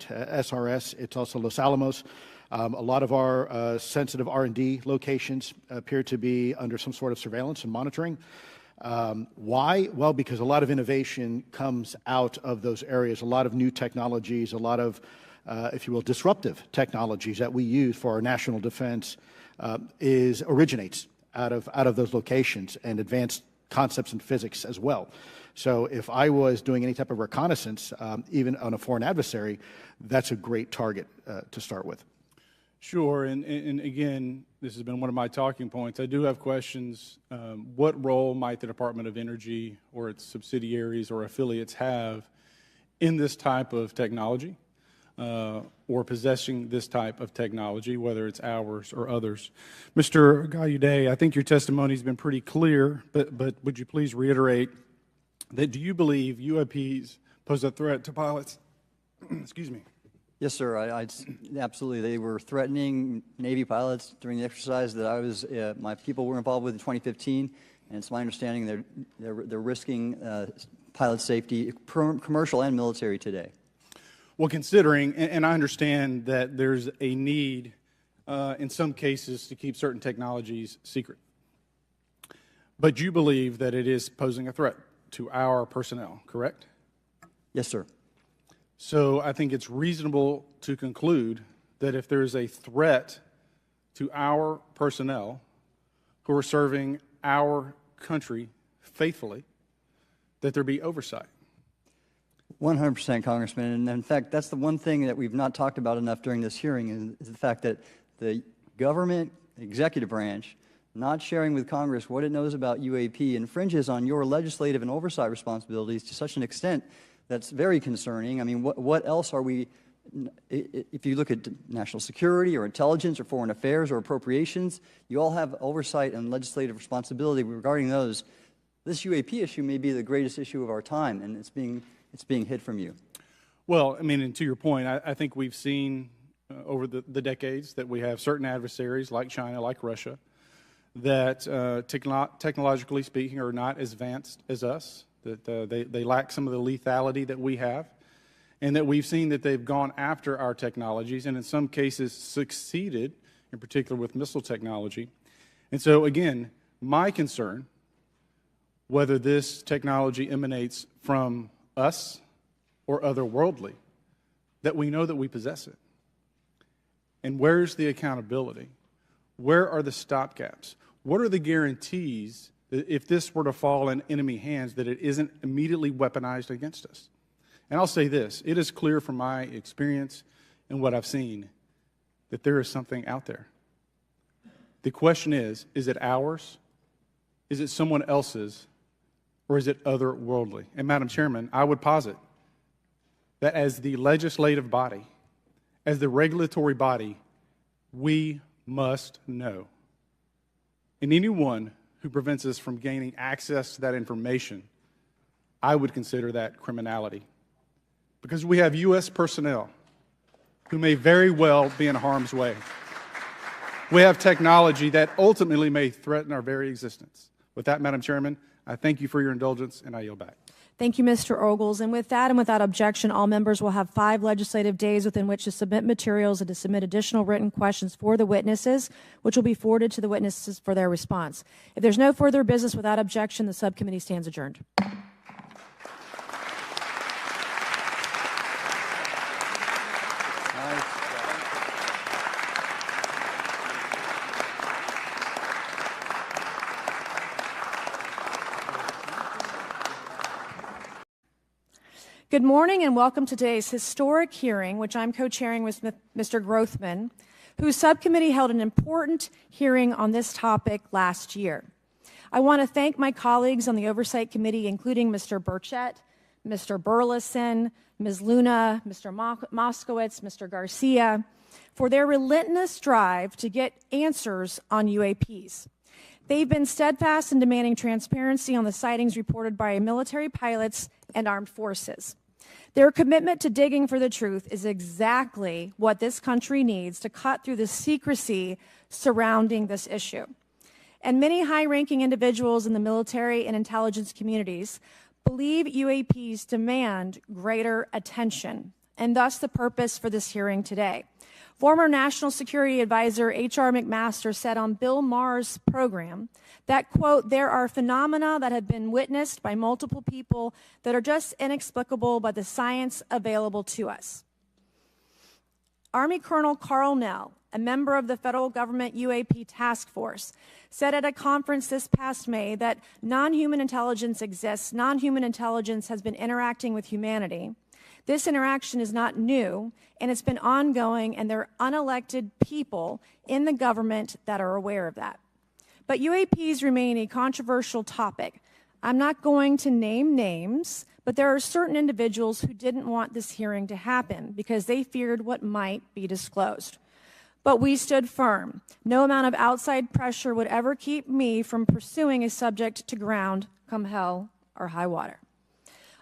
SRS. It's also Los Alamos. A lot of our sensitive R&D locations appear to be under some sort of surveillance and monitoring. Why? Well, because a lot of innovation comes out of those areas, a lot of new technologies, a lot of, if you will, disruptive technologies that we use for our national defense originates out of those locations, and advanced concepts in physics as well. So if I was doing any type of reconnaissance, even on a foreign adversary, that's a great target to start with. Sure, and again, this has been one of my talking points. I do have questions. What role might the Department of Energy or its subsidiaries or affiliates have in this type of technology or possessing this type of technology, whether it's ours or others? Mr. Gallaudet, I think your testimony has been pretty clear, but would you please reiterate that do you believe UAPs pose a threat to pilots? Excuse me. Yes, sir. Absolutely. They were threatening Navy pilots during the exercise that my people were involved with in 2015, and it's my understanding they're risking pilot safety, commercial and military, today. Well, considering, and I understand that there's a need in some cases to keep certain technologies secret, but you believe that it is posing a threat to our personnel, correct? Yes, sir. So I think it's reasonable to conclude that if there is a threat to our personnel who are serving our country faithfully, that there be oversight. 100%, Congressman. And in fact, that's the one thing that we've not talked about enough during this hearing is the fact that the government executive branch not sharing with Congress what it knows about UAP infringes on your legislative and oversight responsibilities to such an extent that's very concerning. I mean, what else are we, if you look at national security or intelligence or foreign affairs or appropriations, you all have oversight and legislative responsibility regarding those. This UAP issue may be the greatest issue of our time, and it's being hid from you. Well, I mean, and to your point, I think we've seen over the decades that we have certain adversaries like China, like Russia, that technologically speaking are not as advanced as us, that they lack some of the lethality that we have, and that we've seen that they've gone after our technologies and in some cases succeeded, in particular with missile technology. And so again, my concern, whether this technology emanates from us or otherworldly, that we know that we possess it. And where's the accountability? Where are the stopgaps? What are the guarantees that if this were to fall in enemy hands, that it isn't immediately weaponized against us? And I'll say this, it is clear from my experience and what I've seen that there is something out there. The question is it ours? Is it someone else's? Or is it otherworldly? And Madam Chairman, I would posit that as the legislative body, as the regulatory body, we must know. And anyone who prevents us from gaining access to that information, I would consider that criminality. Because we have U.S. personnel who may very well be in harm's way. We have technology that ultimately may threaten our very existence. With that, Madam Chairman, I thank you for your indulgence, and I yield back. Thank you, Mr. Ogles. And with that and without objection, all members will have 5 legislative days within which to submit materials and to submit additional written questions for the witnesses, which will be forwarded to the witnesses for their response. If there's no further business without objection, the subcommittee stands adjourned. Good morning and welcome to today's historic hearing, which I'm co-chairing with Mr. Grothman, whose subcommittee held an important hearing on this topic last year. I want to thank my colleagues on the Oversight Committee, including Mr. Burchett, Mr. Burleson, Ms. Luna, Mr. Moskowitz, Mr. Garcia, for their relentless drive to get answers on UAPs. They've been steadfast in demanding transparency on the sightings reported by military pilots and armed forces. Their commitment to digging for the truth is exactly what this country needs to cut through the secrecy surrounding this issue. And many high-ranking individuals in the military and intelligence communities believe UAPs demand greater attention and thus the purpose for this hearing today. Former National Security Advisor H.R. McMaster said on Bill Maher's program that, quote, there are phenomena that have been witnessed by multiple people that are just inexplicable by the science available to us. Army Colonel Carl Nell, a member of the federal government UAP task force, said at a conference this past May that non-human intelligence exists. Non-human intelligence has been interacting with humanity. This interaction is not new, and it's been ongoing, and there are unelected people in the government that are aware of that. But UAPs remain a controversial topic. I'm not going to name names, but there are certain individuals who didn't want this hearing to happen because they feared what might be disclosed. But we stood firm. No amount of outside pressure would ever keep me from pursuing a subject to ground, come hell or high water.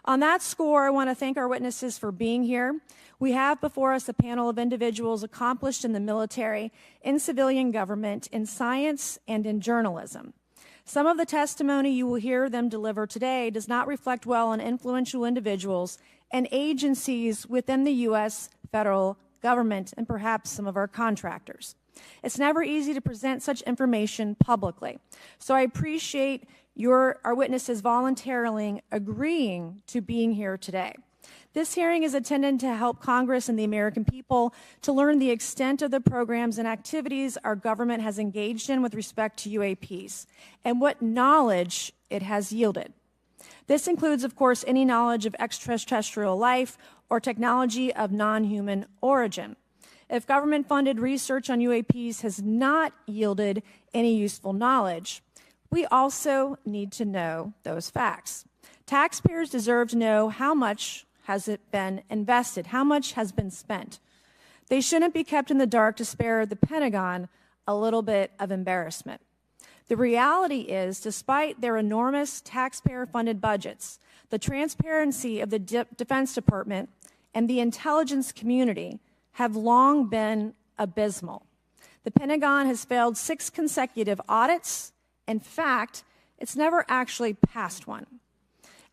On that score, I want to thank our witnesses for being here. We have before us a panel of individuals accomplished in the military, in civilian government, in science, and in journalism. Some of the testimony you will hear them deliver today does not reflect well on influential individuals and agencies within the U.S. federal government and perhaps some of our contractors. It's never easy to present such information publicly. So I appreciate our witnesses voluntarily agreeing to being here today. This hearing is intended to help Congress and the American people to learn the extent of the programs and activities our government has engaged in with respect to UAPs and what knowledge it has yielded. This includes, of course, any knowledge of extraterrestrial life or technology of non-human origin. If government-funded research on UAPs has not yielded any useful knowledge, we also need to know those facts. Taxpayers deserve to know how much has it been invested, how much has been spent. They shouldn't be kept in the dark to spare the Pentagon a little bit of embarrassment. The reality is, despite their enormous taxpayer-funded budgets, the transparency of the Defense Department and the intelligence community have long been abysmal. The Pentagon has failed 6 consecutive audits. In fact, it's never actually passed one.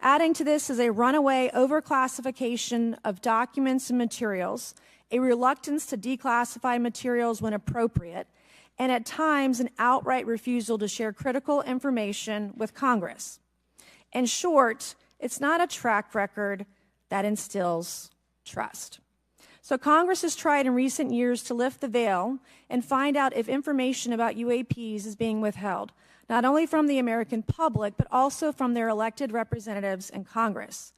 Adding to this is a runaway overclassification of documents and materials, a reluctance to declassify materials when appropriate, and at times an outright refusal to share critical information with Congress. In short, it's not a track record that instills trust. So Congress has tried in recent years to lift the veil and find out if information about UAPs is being withheld, not only from the American public, but also from their elected representatives in Congress.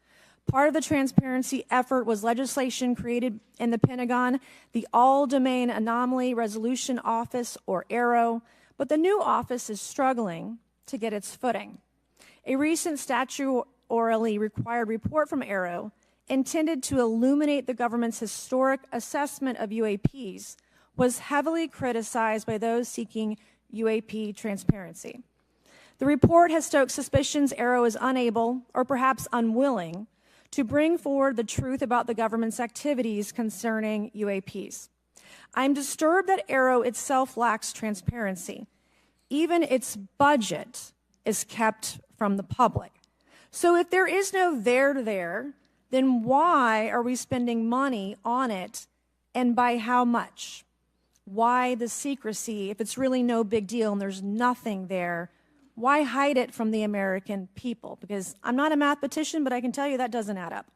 Part of the transparency effort was legislation created in the Pentagon, the All-Domain Anomaly Resolution Office, or AARO, but the new office is struggling to get its footing. A recent statutorily required report from AARO, intended to illuminate the government's historic assessment of UAPs, was heavily criticized by those seeking UAP transparency. The report has stoked suspicions AARO is unable, or perhaps unwilling, to bring forward the truth about the government's activities concerning UAPs. I'm disturbed that AARO itself lacks transparency. Even its budget is kept from the public. So if there is no there, then why are we spending money on it, and by how much? Why the secrecy if it's really no big deal and there's nothing there? Why hide it from the American people? Because I'm not a mathematician, but I can tell you that doesn't add up.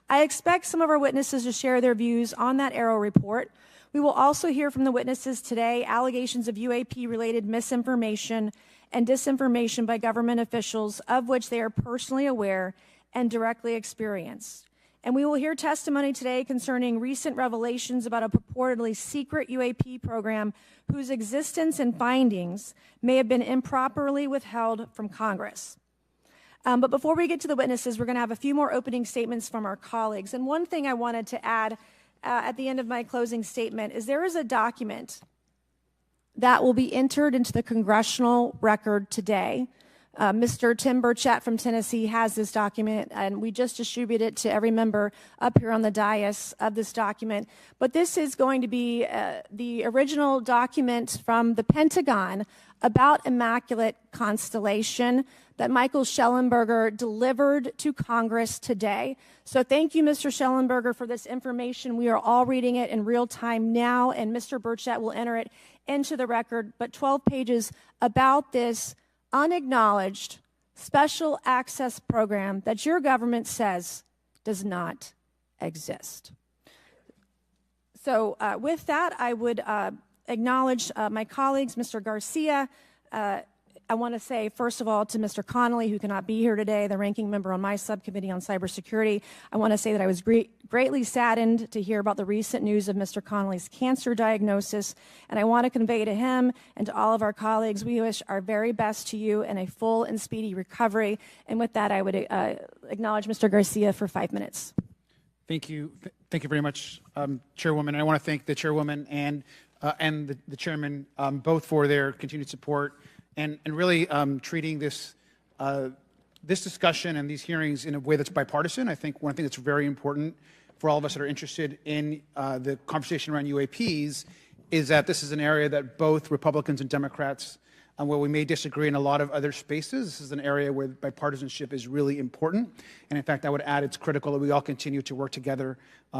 I expect some of our witnesses to share their views on that AARO report. We will also hear from the witnesses today allegations of UAP-related misinformation and disinformation by government officials of which they are personally aware and directly experienced. And we will hear testimony today concerning recent revelations about a purportedly secret UAP program whose existence and findings may have been improperly withheld from Congress. But before we get to the witnesses, we're going to have a few more opening statements from our colleagues. And one thing I wanted to add at the end of my closing statement is there is a document that will be entered into the Congressional record today Mr. Tim Burchett from Tennessee has this document, and we just distributed it to every member up here on the dais of this document. But this is going to be the original document from the Pentagon about Immaculate Constellation that Michael Shellenberger delivered to Congress today. So thank you, Mr. Shellenberger, for this information. We are all reading it in real time now, and Mr. Burchett will enter it into the record. But 12 pages about this unacknowledged special access program that your government says does not exist. So with that, I would acknowledge my colleagues, Mr. Garcia. I want to say, first of all, to Mr. Connolly, who cannot be here today, the ranking member on my subcommittee on cybersecurity, I want to say that I was greatly saddened to hear about the recent news of Mr. Connolly's cancer diagnosis, and I want to convey to him and to all of our colleagues, we wish our very best to you and a full and speedy recovery. And with that, I would acknowledge Mr. Garcia for 5 minutes. Thank you. Thank you very much, Chairwoman. I want to thank the Chairwoman and the Chairman both for their continued support and really treating this discussion and these hearings in a way that's bipartisan. I think one thing that's very important for all of us that are interested in the conversation around UAPs is that this is an area that both Republicans and Democrats, where we may disagree in a lot of other spaces, this is an area where bipartisanship is really important. And in fact, I would add it's critical that we all continue to work together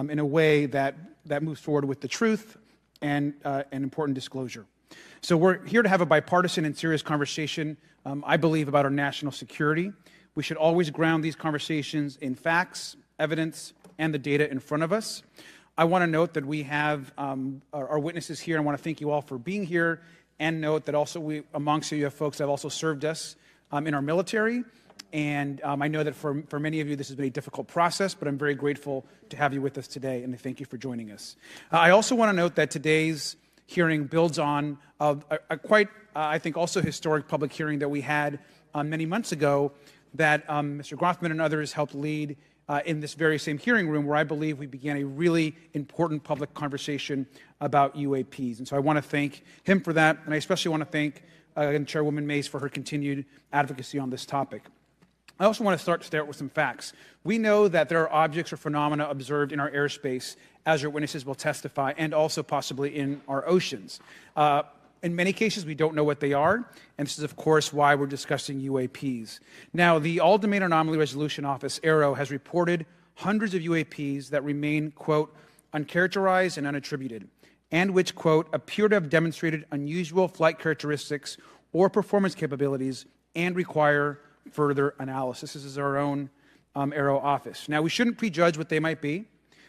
in a way that moves forward with the truth and important disclosure. So we're here to have a bipartisan and serious conversation, I believe, about our national security. We should always ground these conversations in facts, evidence, and the data in front of us. I want to note that we have our witnesses here. I want to thank you all for being here, and note that also amongst you have folks that have also served us in our military. And I know that for many of you, this has been a difficult process, but I'm very grateful to have you with us today, and thank you for joining us. I also want to note that today's hearing builds on a quite, I think, also historic public hearing that we had many months ago that Mr. Grothman and others helped lead in this very same hearing room, where I believe we began a really important public conversation about UAPs. And so I want to thank him for that, and I especially want to thank Chairwoman Mays for her continued advocacy on this topic. I also want to start with some facts. We know that there are objects or phenomena observed in our airspace, as our witnesses will testify, and also possibly in our oceans. In many cases, we don't know what they are, and this is, of course, why we're discussing UAPs. Now, the All-Domain Anomaly Resolution Office, AARO, has reported hundreds of UAPs that remain, quote, uncharacterized and unattributed, and which, quote, appear to have demonstrated unusual flight characteristics or performance capabilities and require further analysis. This is our own AARO office. Now, we shouldn't prejudge what they might be.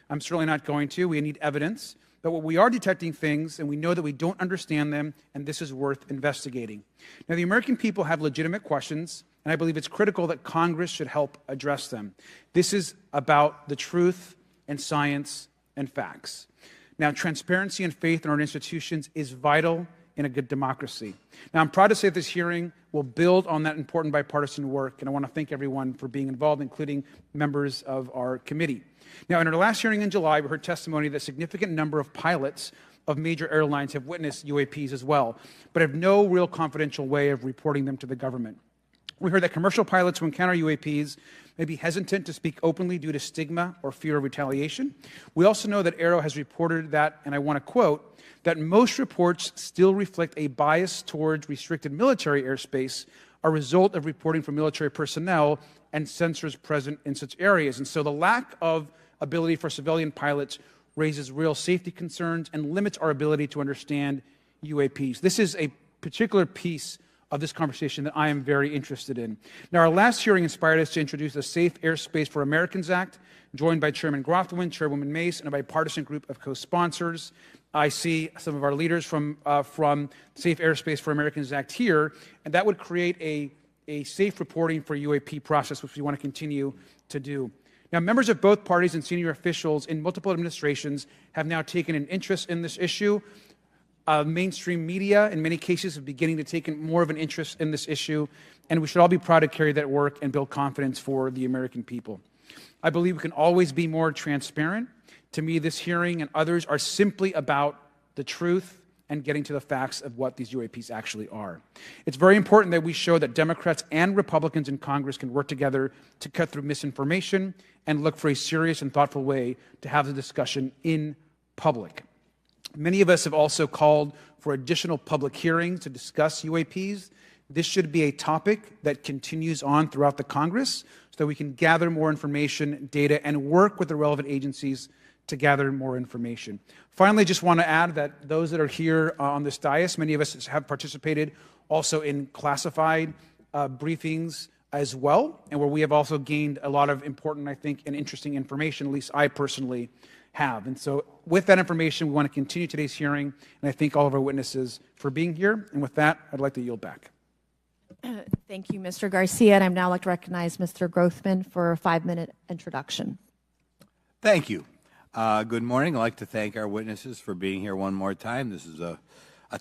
I'm certainly not going to. We need evidence. But what we are detecting things, and we know that we don't understand them, and this is worth investigating. Now, the American people have legitimate questions, and I believe it's critical that Congress should help address them. This is about the truth and science and facts. Now, transparency and faith in our institutions is vital in a good democracy. Now, I'm proud to say that this hearing will build on that important bipartisan work, and I want to thank everyone for being involved, including members of our committee. Now, in our last hearing in July, we heard testimony that a significant number of pilots of major airlines have witnessed UAPs as well, but have no real confidential way of reporting them to the government. We heard that commercial pilots who encounter UAPs may be hesitant to speak openly due to stigma or fear of retaliation. We also know that AARO has reported that, and I want to quote, that most reports still reflect a bias towards restricted military airspace, a result of reporting from military personnel and sensors present in such areas. And so the lack of ability for civilian pilots raises real safety concerns and limits our ability to understand UAPs. This is a particular piece of this conversation that I am very interested in. Now, our last hearing inspired us to introduce the Safe Airspace for Americans Act, joined by Chairman Grothman, Chairwoman Mace, and a bipartisan group of co-sponsors. I see some of our leaders from Safe Airspace for Americans Act here, and that would create a safe reporting for UAP process, which we want to continue to do. Now, members of both parties and senior officials in multiple administrations have now taken an interest in this issue. Mainstream media, in many cases, are beginning to take more of an interest in this issue, and we should all be proud to carry that work and build confidence for the American people. I believe we can always be more transparent. To me, this hearing and others are simply about the truth and getting to the facts of what these UAPs actually are. It's very important that we show that Democrats and Republicans in Congress can work together to cut through misinformation and look for a serious and thoughtful way to have the discussion in public. Many of us have also called for additional public hearings to discuss UAPs. This should be a topic that continues on throughout the Congress so that we can gather more information, data, and work with the relevant agencies to gather more information. Finally, just want to add that those that are here on this dais, many of us have participated also in classified briefings as well, and where we have also gained a lot of important, I think, and interesting information, at least I personally have. And so with that information, we want to continue today's hearing, and I thank all of our witnesses for being here. And with that, I'd like to yield back. Thank you, Mr. Garcia. And I'd now like to recognize Mr. Grothman for a 5-minute introduction. Thank you. Good morning. I'd like to thank our witnesses for being here one more time. This is a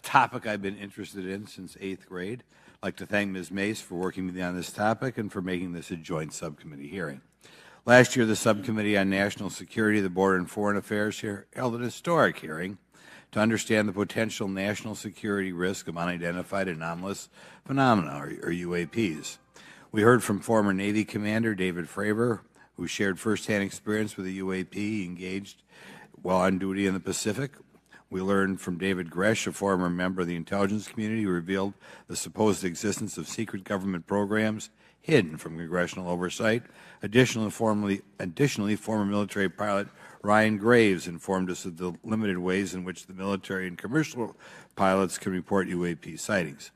topic I've been interested in since 8th grade. I'd like to thank Ms. Mace for working with me on this topic and for making this a joint subcommittee hearing. Last year, the Subcommittee on National Security, the Border and Foreign Affairs held an historic hearing to understand the potential national security risk of unidentified anomalous phenomena, or UAPs. We heard from former Navy Commander David Fravor, who shared firsthand experience with a UAP engaged while on duty in the Pacific. We learned from David Gresh, a former member of the intelligence community, who revealed the supposed existence of secret government programs hidden from congressional oversight. Additionally, former military pilot Ryan Graves informed us of the limited ways in which the military and commercial pilots can report UAP sightings.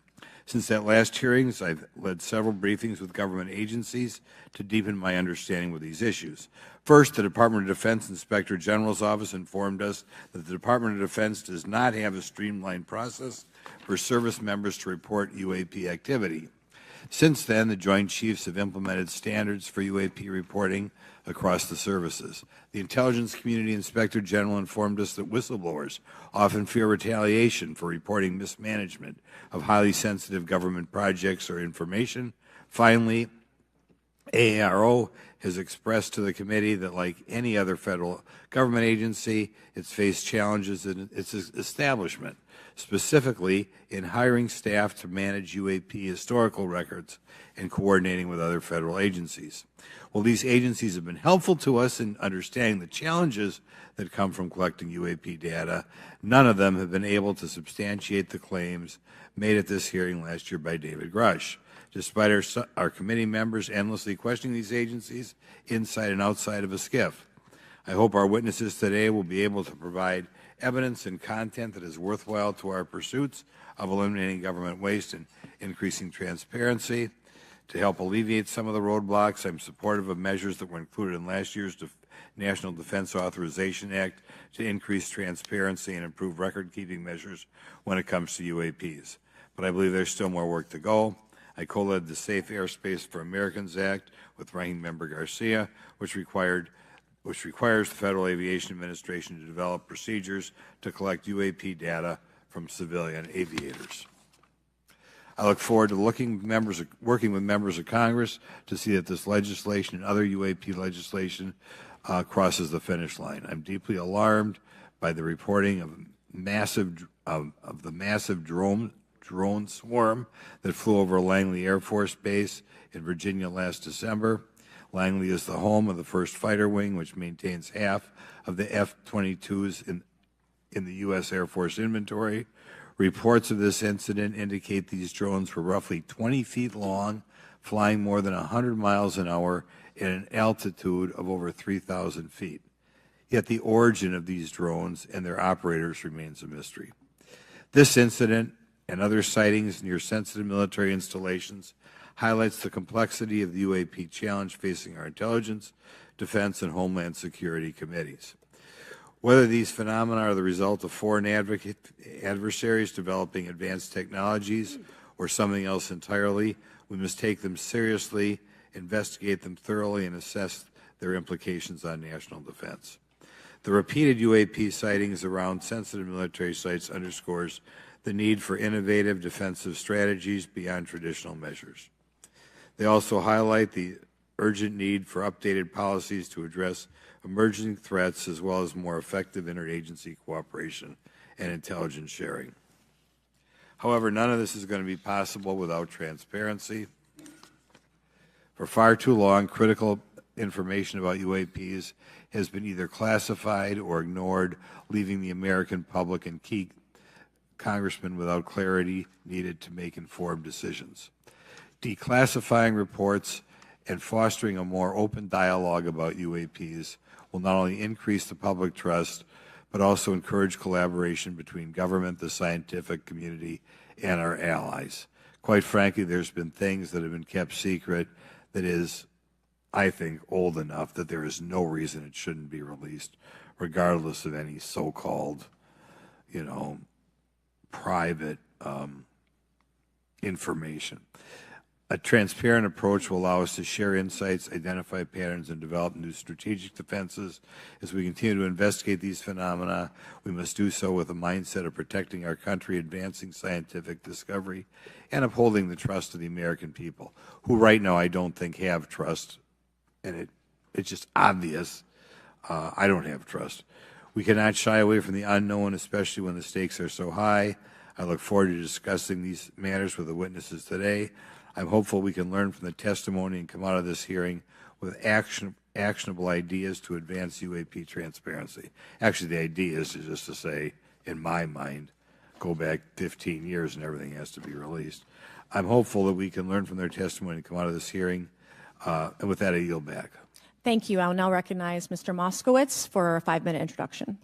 Since that last hearings, I've led several briefings with government agencies to deepen my understanding of these issues. First, the Department of Defense Inspector General's Office informed us that the Department of Defense does not have a streamlined process for service members to report UAP activity. Since then, the Joint Chiefs have implemented standards for UAP reporting across the services. The Intelligence Community Inspector General informed us that whistleblowers often fear retaliation for reporting mismanagement of highly sensitive government projects or information. Finally, AARO has expressed to the committee that, like any other federal government agency, it's faced challenges in its establishment, specifically in hiring staff to manage UAP historical records and coordinating with other federal agencies. While these agencies have been helpful to us in understanding the challenges that come from collecting UAP data, none of them have been able to substantiate the claims made at this hearing last year by David Grush. Despite our committee members endlessly questioning these agencies inside and outside of a SCIF, I hope our witnesses today will be able to provide evidence and content that is worthwhile to our pursuits of eliminating government waste and increasing transparency. To help alleviate some of the roadblocks, I'm supportive of measures that were included in last year's National Defense Authorization Act to increase transparency and improve record-keeping measures when it comes to UAPs. But I believe there's still more work to go. I co-led the Safe Airspace for Americans Act with Ranking Member Garcia, which requires the Federal Aviation Administration to develop procedures to collect UAP data from civilian aviators. I look forward to working with members of Congress to see that this legislation and other UAP legislation crosses the finish line. I'm deeply alarmed by the reporting of the massive drone swarm that flew over Langley Air Force Base in Virginia last December. Langley is the home of the 1st Fighter Wing, which maintains half of the F-22s in the U.S. Air Force inventory. Reports of this incident indicate these drones were roughly 20 feet long, flying more than 100 miles an hour at an altitude of over 3,000 feet. Yet the origin of these drones and their operators remains a mystery. This incident and other sightings near sensitive military installations highlights the complexity of the UAP challenge facing our intelligence, defense, and homeland security committees. Whether these phenomena are the result of foreign adversaries developing advanced technologies or something else entirely, we must take them seriously, investigate them thoroughly, and assess their implications on national defense. The repeated UAP sightings around sensitive military sites underscores the need for innovative defensive strategies beyond traditional measures. They also highlight the urgent need for updated policies to address emerging threats, as well as more effective interagency cooperation and intelligence sharing. However, none of this is going to be possible without transparency. For far too long, critical information about UAPs has been either classified or ignored, leaving the American public and key congressmen without clarity needed to make informed decisions. Declassifying reports and fostering a more open dialogue about UAPs will not only increase the public trust, but also encourage collaboration between government, the scientific community, and our allies. Quite frankly, there's been things that have been kept secret that is, I think, old enough that there is no reason it shouldn't be released, regardless of any so-called, private information. A transparent approach will allow us to share insights, identify patterns, and develop new strategic defenses. As we continue to investigate these phenomena, we must do so with a mindset of protecting our country, advancing scientific discovery, and upholding the trust of the American people, who right now I don't think have trust, and it's just obvious I don't have trust. We cannot shy away from the unknown, especially when the stakes are so high. I look forward to discussing these matters with the witnesses today. I'm hopeful we can learn from the testimony and come out of this hearing with actionable ideas to advance UAP transparency. Actually, the idea is just to say, in my mind, go back 15 years and everything has to be released. I'm hopeful that we can learn from their testimony and come out of this hearing. And with that, I yield back. Thank you. I'll now recognize Mr. Moskowitz for a 5-minute introduction.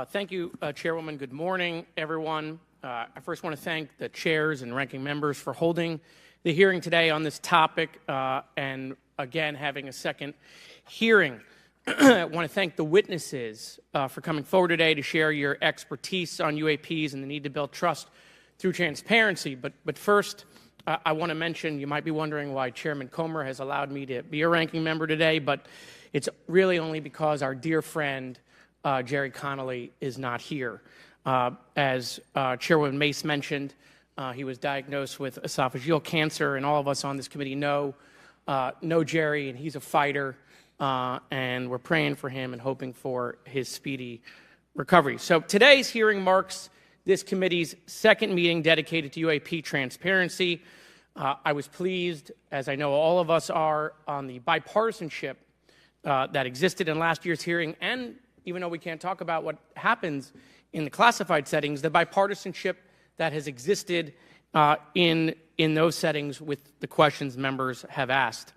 Thank you, Chairwoman. Good morning, everyone. I first want to thank the chairs and ranking members for holding the hearing today on this topic and, again, having a second hearing. I want to thank the witnesses for coming forward today to share your expertise on UAPs and the need to build trust through transparency. But first, I want to mention, you might be wondering why Chairman Comer has allowed me to be a ranking member today, but it's really only because our dear friend Jerry Connolly is not here. As Chairwoman Mace mentioned, he was diagnosed with esophageal cancer, and all of us on this committee know Jerry, and he's a fighter, and we're praying for him and hoping for his speedy recovery. So today's hearing marks this committee's second meeting dedicated to UAP transparency. I was pleased, as I know all of us are, on the bipartisanship that existed in last year's hearing, and even though we can't talk about what happens in the classified settings, the bipartisanship that has existed in those settings with the questions members have asked.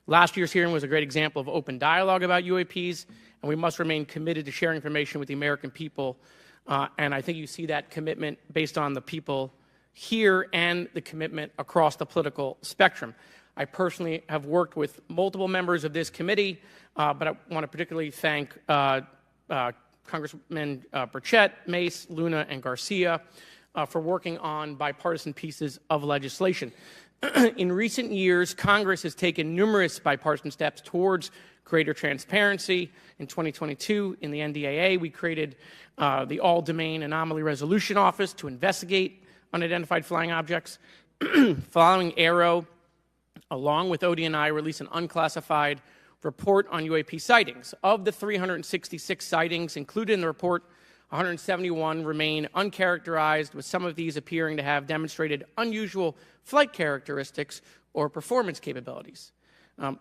Last year's hearing was a great example of open dialogue about UAPs, and we must remain committed to sharing information with the American people. And I think you see that commitment based on the people here and the commitment across the political spectrum. I personally have worked with multiple members of this committee, but I want to particularly thank Congressman Burchett, Mace, Luna, and Garcia for working on bipartisan pieces of legislation. In recent years, Congress has taken numerous bipartisan steps towards greater transparency. In 2022, in the NDAA, we created the All-Domain Anomaly Resolution Office to investigate unidentified flying objects. Following Aero, along with ODNI, released an unclassified report on UAP sightings. Of the 366 sightings included in the report, 171 remain uncharacterized, with some of these appearing to have demonstrated unusual flight characteristics or performance capabilities.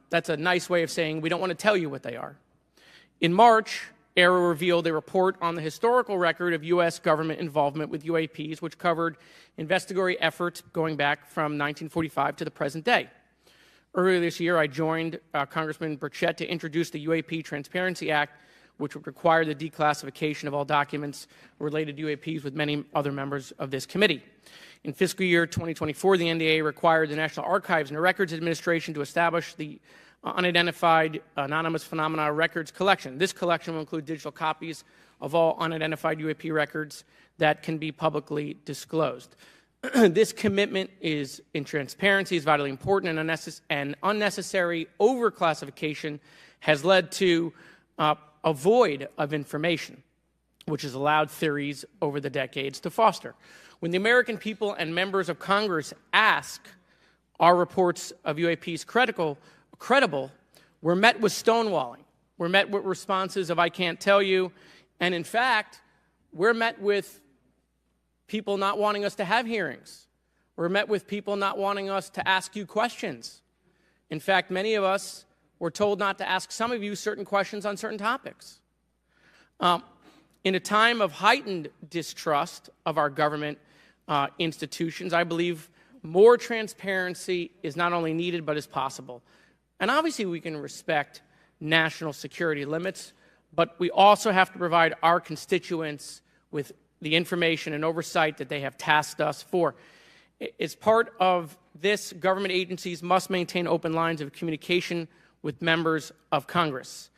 That's a nice way of saying we don't want to tell you what they are. In March, Aero revealed a report on the historical record of U.S. government involvement with UAPs, which covered investigatory efforts going back from 1945 to the present day. Earlier this year, I joined Congressman Burchett to introduce the UAP Transparency Act, which would require the declassification of all documents related to UAPs with many other members of this committee. In fiscal year 2024, the NDAA required the National Archives and Records Administration to establish the Unidentified Anonymous Phenomena Records Collection. This collection will include digital copies of all unidentified UAP records that can be publicly disclosed. This commitment in transparency is vitally important, and unnecessary overclassification has led to a void of information, which has allowed theories over the decades to foster. When the American people and members of Congress ask, are reports of UAPs credible, we're met with stonewalling. We're met with responses of, I can't tell you. And in fact, we're met with people not wanting us to have hearings. We're met with people not wanting us to ask you questions. In fact, many of us were told not to ask some of you certain questions on certain topics. In a time of heightened distrust of our government institutions, I believe more transparency is not only needed but is possible. And obviously we can respect national security limits, but we also have to provide our constituents with the information and oversight that they have tasked us for. As part of this, government agencies must maintain open lines of communication with members of Congress.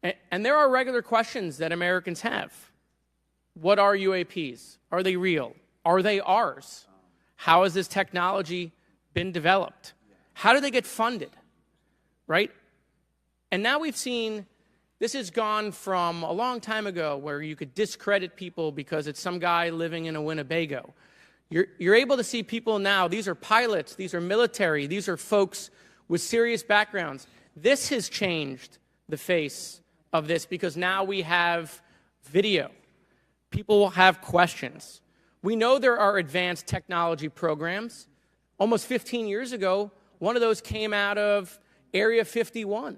And there are regular questions that Americans have. What are UAPs? Are they real? Are they ours? How has this technology been developed? How do they get funded? Right? And now we've seen this has gone from a long time ago where you could discredit people because it's some guy living in a Winnebago. You're able to see people now. These are pilots. These are military. These are folks with serious backgrounds. This has changed the face of this because now we have video. People will have questions. We know there are advanced technology programs. Almost 15 years ago, one of those came out of Area 51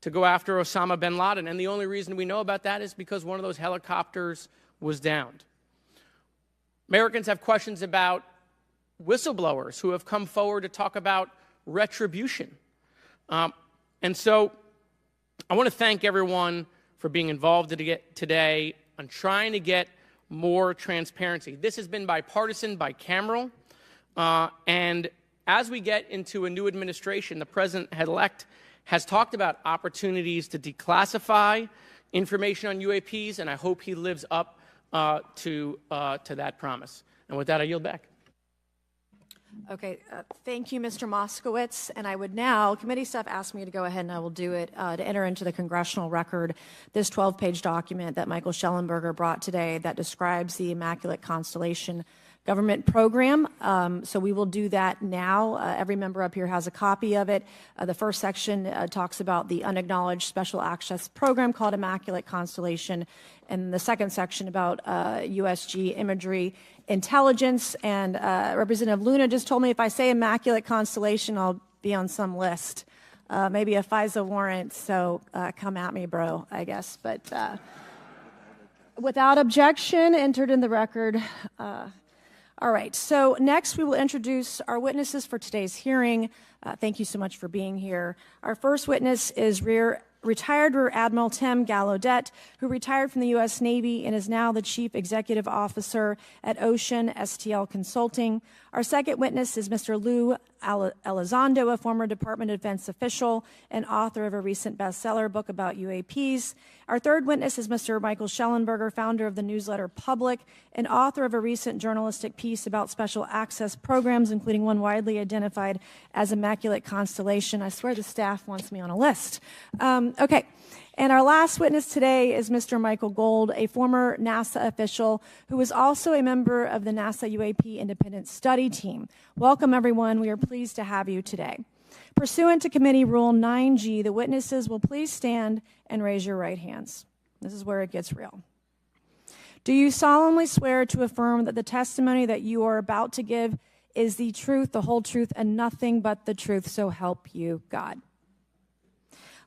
to go after Osama bin Laden. And the only reason we know about that is because one of those helicopters was downed. Americans have questions about whistleblowers who have come forward to talk about retribution. And so I want to thank everyone for being involved today on trying to get more transparency. This has been bipartisan, bicameral, and as we get into a new administration, the President-elect has talked about opportunities to declassify information on UAPs, and I hope he lives up to that promise. And with that, I yield back. Okay, thank you, Mr. Moskowitz. And I would now, committee staff asked me to go ahead and I will do it, to enter into the congressional record this 12-page document that Michael Shellenberger brought today that describes the Immaculate Constellation government program. So we will do that now. Every member up here has a copy of it. The first section talks about the unacknowledged special access program called Immaculate Constellation, and the second section about USG imagery intelligence. And Representative Luna just told me if I say Immaculate Constellation, I'll be on some list, maybe a FISA warrant. So come at me, bro, I guess. But without objection, entered in the record. All right, so next we will introduce our witnesses for today's hearing. Thank you so much for being here. Our first witness is retired Rear Admiral Tim Gallaudet, who retired from the U.S. Navy and is now the Chief Executive Officer at Ocean STL Consulting. Our second witness is Mr. Lou Elizondo, a former Department of Defense official and author of a recent bestseller book about UAPs. Our third witness is Mr. Michael Shellenberger, founder of the newsletter Public and author of a recent journalistic piece about special access programs, including one widely identified as Immaculate Constellation. I swear the staff wants me on a list. Okay. And our last witness today is Mr. Michael Gold, a former NASA official who was also a member of the NASA UAP Independent Study Team. Welcome, everyone. We are pleased to have you today. Pursuant to Committee Rule 9G, the witnesses will please stand and raise your right hands. This is where it gets real. Do you solemnly swear to affirm that the testimony that you are about to give is the truth, the whole truth, and nothing but the truth, so help you God?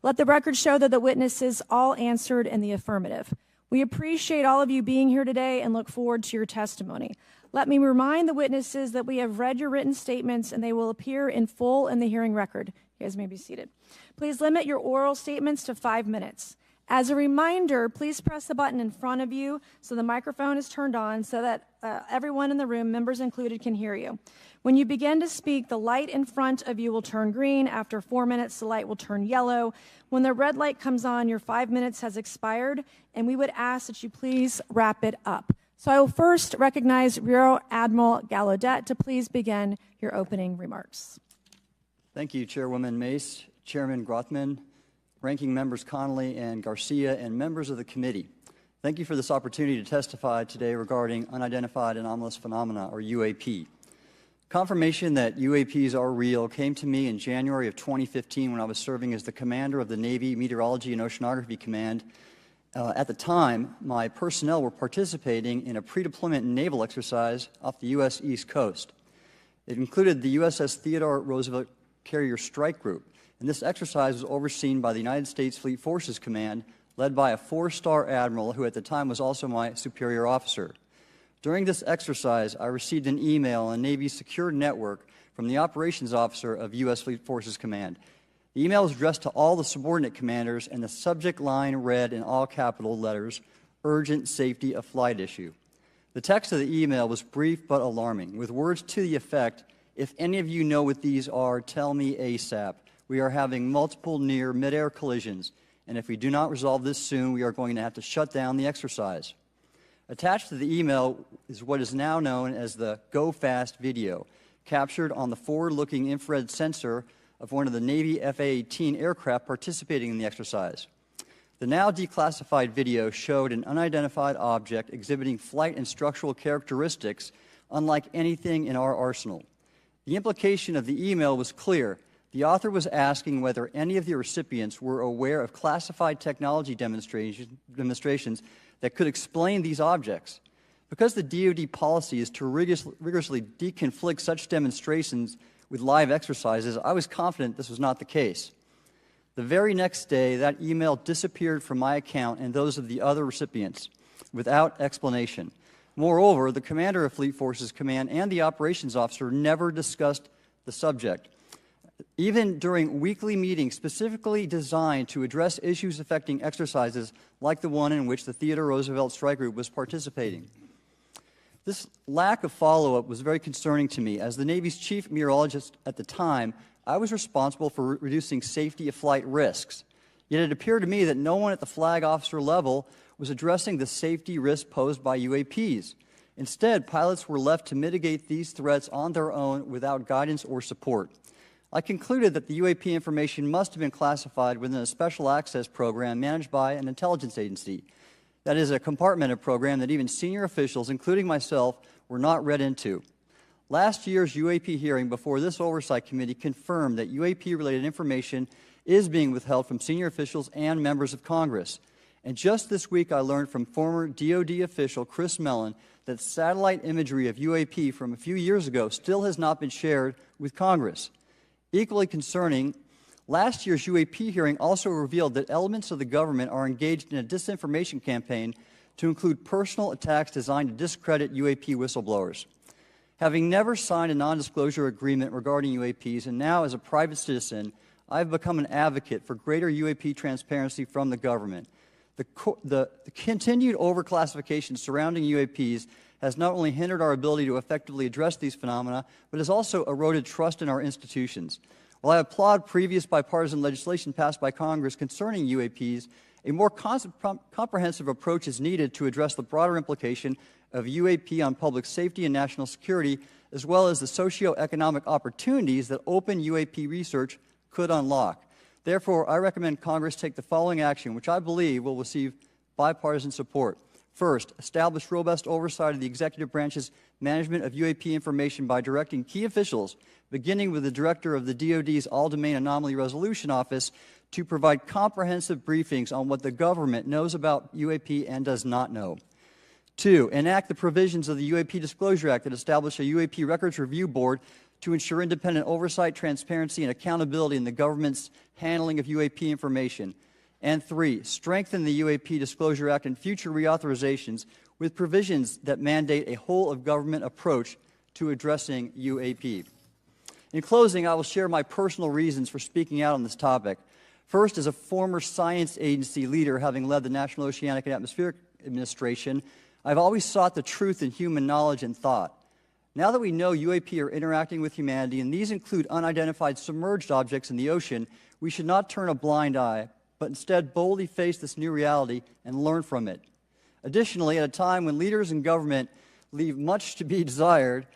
Let the record show that the witnesses all answered in the affirmative. We appreciate all of you being here today and look forward to your testimony. Let me remind the witnesses that we have read your written statements and they will appear in full in the hearing record. You guys may be seated. Please limit your oral statements to 5 minutes. As a reminder, please press the button in front of you so the microphone is turned on so that everyone in the room, members included, can hear you. When you begin to speak, the light in front of you will turn green. After 4 minutes, the light will turn yellow. When the red light comes on, your 5 minutes has expired, and we would ask that you please wrap it up. So I will first recognize Rear Admiral Gallaudet to please begin your opening remarks. Thank you, Chairwoman Mace, Chairman Grothman, Ranking Members Connolly and Garcia, and members of the committee. Thank you for this opportunity to testify today regarding unidentified anomalous phenomena, or UAP. Confirmation that UAPs are real came to me in January of 2015 when I was serving as the commander of the Navy Meteorology and Oceanography Command. At the time, my personnel were participating in a pre-deployment naval exercise off the U.S. East Coast. It included the USS Theodore Roosevelt Carrier Strike Group, and this exercise was overseen by the United States Fleet Forces Command, led by a 4-star admiral who at the time was also my superior officer. During this exercise, I received an email on Navy's secure network from the operations officer of U.S. Fleet Forces Command. The email was addressed to all the subordinate commanders, and the subject line read in all capital letters, "Urgent Safety of Flight Issue." The text of the email was brief but alarming, with words to the effect, "If any of you know what these are, tell me ASAP. We are having multiple near mid-air collisions, and if we do not resolve this soon, we are going to have to shut down the exercise." Attached to the email is what is now known as the Go Fast video, captured on the forward-looking infrared sensor of one of the Navy F-A-18 aircraft participating in the exercise. The now declassified video showed an unidentified object exhibiting flight and structural characteristics unlike anything in our arsenal. The implication of the email was clear. The author was asking whether any of the recipients were aware of classified technology demonstrations that could explain these objects. Because the DoD policy is to rigorously deconflict such demonstrations with live exercises, I was confident this was not the case. The very next day, that email disappeared from my account and those of the other recipients without explanation. Moreover, the commander of Fleet Forces Command and the operations officer never discussed the subject. Even during weekly meetings specifically designed to address issues affecting exercises like the one in which the Theodore Roosevelt Strike Group was participating. This lack of follow-up was very concerning to me. As the Navy's chief meteorologist at the time, I was responsible for reducing safety of flight risks. Yet it appeared to me that no one at the flag officer level was addressing the safety risks posed by UAPs. Instead, pilots were left to mitigate these threats on their own without guidance or support. I concluded that the UAP information must have been classified within a special access program managed by an intelligence agency. That is a compartmented program that even senior officials, including myself, were not read into. Last year's UAP hearing before this oversight committee confirmed that UAP-related information is being withheld from senior officials and members of Congress. And just this week, I learned from former DoD official Chris Mellon that satellite imagery of UAP from a few years ago still has not been shared with Congress. Equally concerning, last year's UAP hearing also revealed that elements of the government are engaged in a disinformation campaign to include personal attacks designed to discredit UAP whistleblowers. Having never signed a non-disclosure agreement regarding UAPs, and now as a private citizen, I've become an advocate for greater UAP transparency from the government. The continued overclassification surrounding UAPs has not only hindered our ability to effectively address these phenomena, but has also eroded trust in our institutions. While I applaud previous bipartisan legislation passed by Congress concerning UAPs, a more comprehensive approach is needed to address the broader implication of UAP on public safety and national security, as well as the socioeconomic opportunities that open UAP research could unlock. Therefore, I recommend Congress take the following action, which I believe will receive bipartisan support. First, establish robust oversight of the executive branch's management of UAP information by directing key officials, beginning with the director of the DoD's All-Domain Anomaly Resolution Office, to provide comprehensive briefings on what the government knows about UAP and does not know. Two, enact the provisions of the UAP Disclosure Act that establish a UAP Records Review Board to ensure independent oversight, transparency, and accountability in the government's handling of UAP information. And three, strengthen the UAP Disclosure Act and future reauthorizations with provisions that mandate a whole-of-government approach to addressing UAP. In closing, I will share my personal reasons for speaking out on this topic. First, as a former science agency leader, having led the National Oceanic and Atmospheric Administration, I've always sought the truth in human knowledge and thought. Now that we know UAP are interacting with humanity, and these include unidentified submerged objects in the ocean, we should not turn a blind eye, but instead boldly face this new reality and learn from it. Additionally, at a time when leaders in government leave much to be desired,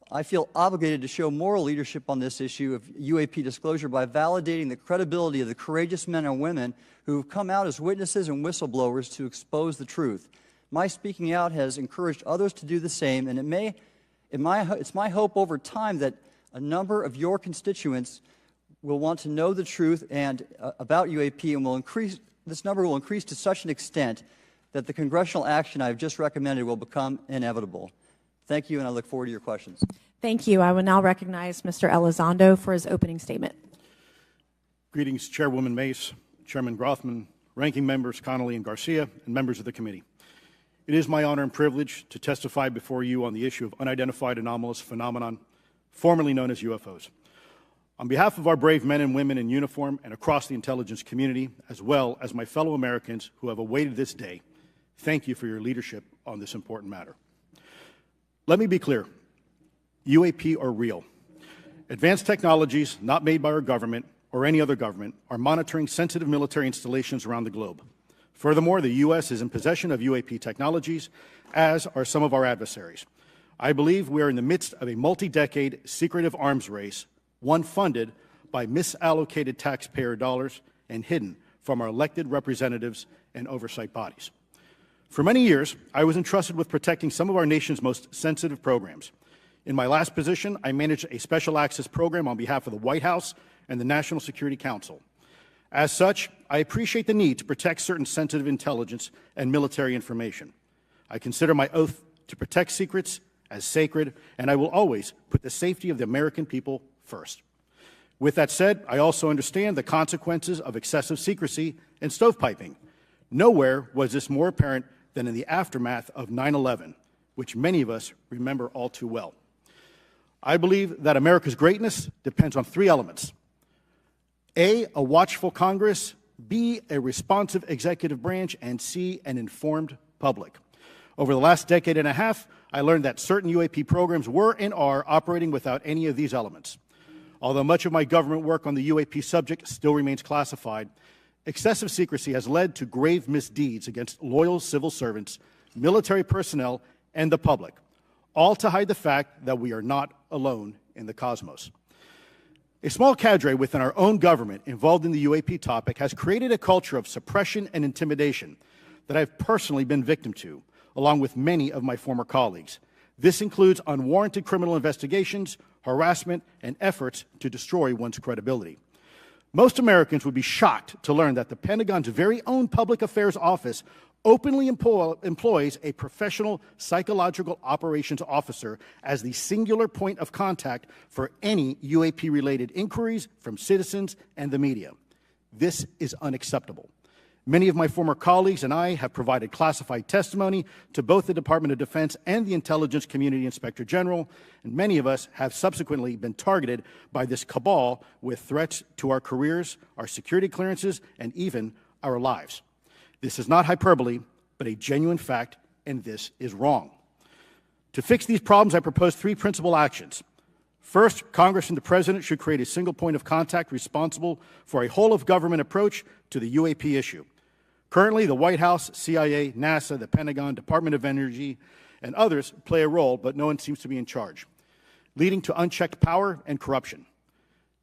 I feel obligated to show moral leadership on this issue of UAP disclosure by validating the credibility of the courageous men and women who have come out as witnesses and whistleblowers to expose the truth. My speaking out has encouraged others to do the same, and it may It's my hope over time that a number of your constituents will want to know the truth and about UAP, and this number will increase to such an extent that the congressional action I've just recommended will become inevitable. Thank you, and I look forward to your questions. Thank you. I will now recognize Mr. Elizondo for his opening statement. Greetings, Chairwoman Mace, Chairman Grothman, Ranking Members Connolly and Garcia, and members of the committee. It is my honor and privilege to testify before you on the issue of unidentified anomalous phenomenon, formerly known as UFOs. On behalf of our brave men and women in uniform and across the intelligence community, as well as my fellow Americans who have awaited this day, thank you for your leadership on this important matter. Let me be clear. UAP are real. Advanced technologies not made by our government or any other government are monitoring sensitive military installations around the globe. Furthermore, the U.S. is in possession of UAP technologies, as are some of our adversaries. I believe we are in the midst of a multi-decade secretive arms race, one funded by misallocated taxpayer dollars and hidden from our elected representatives and oversight bodies. For many years, I was entrusted with protecting some of our nation's most sensitive programs. In my last position, I managed a special access program on behalf of the White House and the National Security Council. As such, I appreciate the need to protect certain sensitive intelligence and military information. I consider my oath to protect secrets as sacred, and I will always put the safety of the American people first. With that said, I also understand the consequences of excessive secrecy and stovepiping. Nowhere was this more apparent than in the aftermath of 9/11, which many of us remember all too well. I believe that America's greatness depends on three elements: A, a watchful Congress; B, a responsive executive branch; and C, an informed public. Over the last decade and a half, I learned that certain UAP programs were and are operating without any of these elements. Although much of my government work on the UAP subject still remains classified, excessive secrecy has led to grave misdeeds against loyal civil servants, military personnel, and the public, all to hide the fact that we are not alone in the cosmos. A small cadre within our own government involved in the UAP topic has created a culture of suppression and intimidation that I've personally been victim to, along with many of my former colleagues. This includes unwarranted criminal investigations, harassment, and efforts to destroy one's credibility. Most Americans would be shocked to learn that the Pentagon's very own Public Affairs Office openly employs a professional psychological operations officer as the singular point of contact for any UAP-related inquiries from citizens and the media. This is unacceptable. Many of my former colleagues and I have provided classified testimony to both the Department of Defense and the Intelligence Community Inspector General, and many of us have subsequently been targeted by this cabal with threats to our careers, our security clearances, and even our lives. This is not hyperbole, but a genuine fact, and this is wrong. To fix these problems, I propose three principal actions. First, Congress and the President should create a single point of contact responsible for a whole-of-government approach to the UAP issue. Currently, the White House, CIA, NASA, the Pentagon, Department of Energy, and others play a role, but no one seems to be in charge, leading to unchecked power and corruption.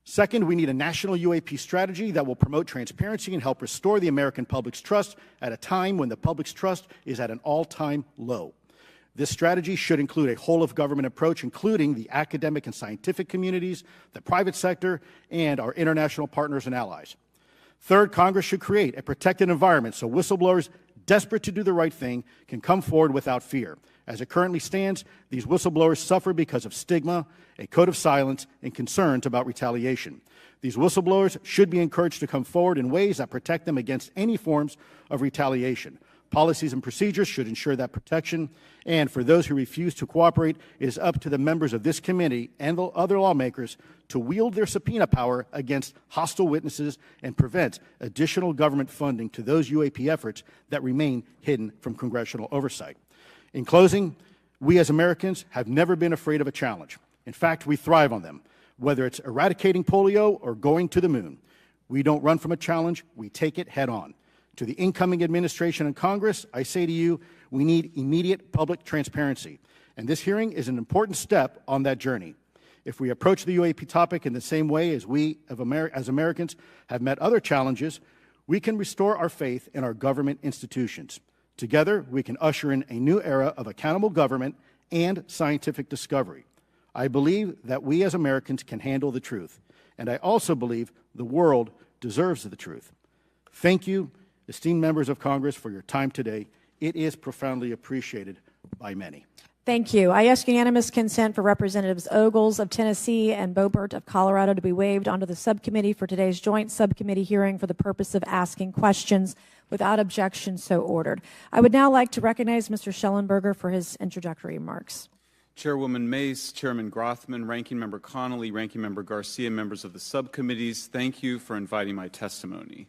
Second, we need a national UAP strategy that will promote transparency and help restore the American public's trust at a time when the public's trust is at an all-time low. This strategy should include a whole-of-government approach, including the academic and scientific communities, the private sector, and our international partners and allies. Third, Congress should create a protected environment so whistleblowers desperate to do the right thing can come forward without fear. As it currently stands, these whistleblowers suffer because of stigma, a code of silence, and concerns about retaliation. These whistleblowers should be encouraged to come forward in ways that protect them against any forms of retaliation. Policies and procedures should ensure that protection, and for those who refuse to cooperate, it is up to the members of this committee and the other lawmakers to wield their subpoena power against hostile witnesses and prevent additional government funding to those UAP efforts that remain hidden from congressional oversight. In closing, we as Americans have never been afraid of a challenge. In fact, we thrive on them, whether it's eradicating polio or going to the moon. We don't run from a challenge, we take it head on. To the incoming administration and Congress, I say to you, we need immediate public transparency, and this hearing is an important step on that journey. If we approach the UAP topic in the same way as we, as Americans, have met other challenges, we can restore our faith in our government institutions. Together, we can usher in a new era of accountable government and scientific discovery. I believe that we as Americans can handle the truth, and I also believe the world deserves the truth. Thank you, esteemed members of Congress, for your time today. It is profoundly appreciated by many. Thank you. I ask unanimous consent for Representatives Ogles of Tennessee and Boebert of Colorado to be waived onto the subcommittee for today's joint subcommittee hearing for the purpose of asking questions. Without objection, so ordered. I would now like to recognize Mr. Shellenberger for his introductory remarks. Chairwoman Mace, Chairman Grothman, Ranking Member Connolly, Ranking Member Garcia, members of the subcommittees, thank you for inviting my testimony.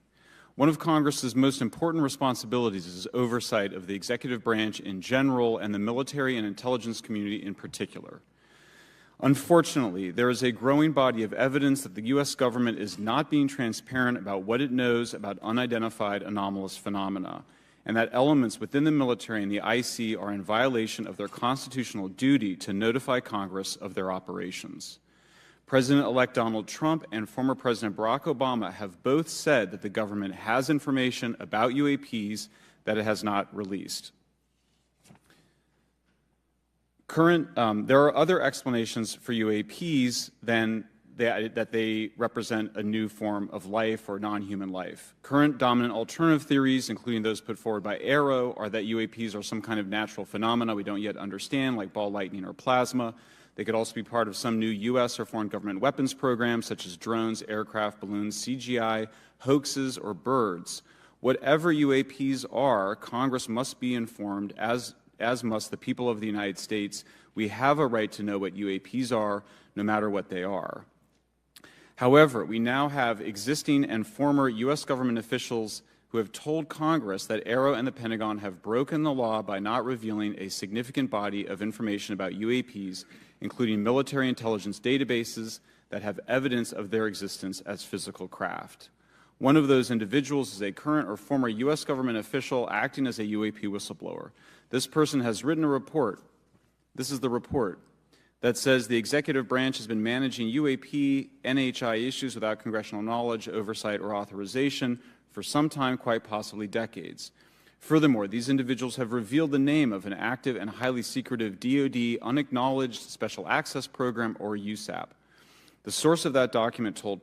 One of Congress's most important responsibilities is oversight of the executive branch in general and the military and intelligence community in particular. Unfortunately, there is a growing body of evidence that the U.S. government is not being transparent about what it knows about unidentified anomalous phenomena, and that elements within the military and the IC are in violation of their constitutional duty to notify Congress of their operations. President-elect Donald Trump and former President Barack Obama have both said that the government has information about UAPs that it has not released. There are other explanations for UAPs than that they represent a new form of life or non-human life. Current dominant alternative theories, including those put forward by AARO, are that UAPs are some kind of natural phenomena we don't yet understand, like ball lightning or plasma. They could also be part of some new U.S. or foreign government weapons programs, such as drones, aircraft, balloons, CGI, hoaxes, or birds. Whatever UAPs are, Congress must be informed, as must the people of the United States. We have a right to know what UAPs are, no matter what they are. However, we now have existing and former U.S. government officials who have told Congress that AARO and the Pentagon have broken the law by not revealing a significant body of information about UAPs, including military intelligence databases that have evidence of their existence as physical craft. One of those individuals is a current or former U.S. government official acting as a UAP whistleblower. This person has written a report. This is the report that says the executive branch has been managing UAP, NHI issues without congressional knowledge, oversight, or authorization for some time, quite possibly decades. Furthermore, these individuals have revealed the name of an active and highly secretive DoD unacknowledged special access program, or USAP. The source of that document told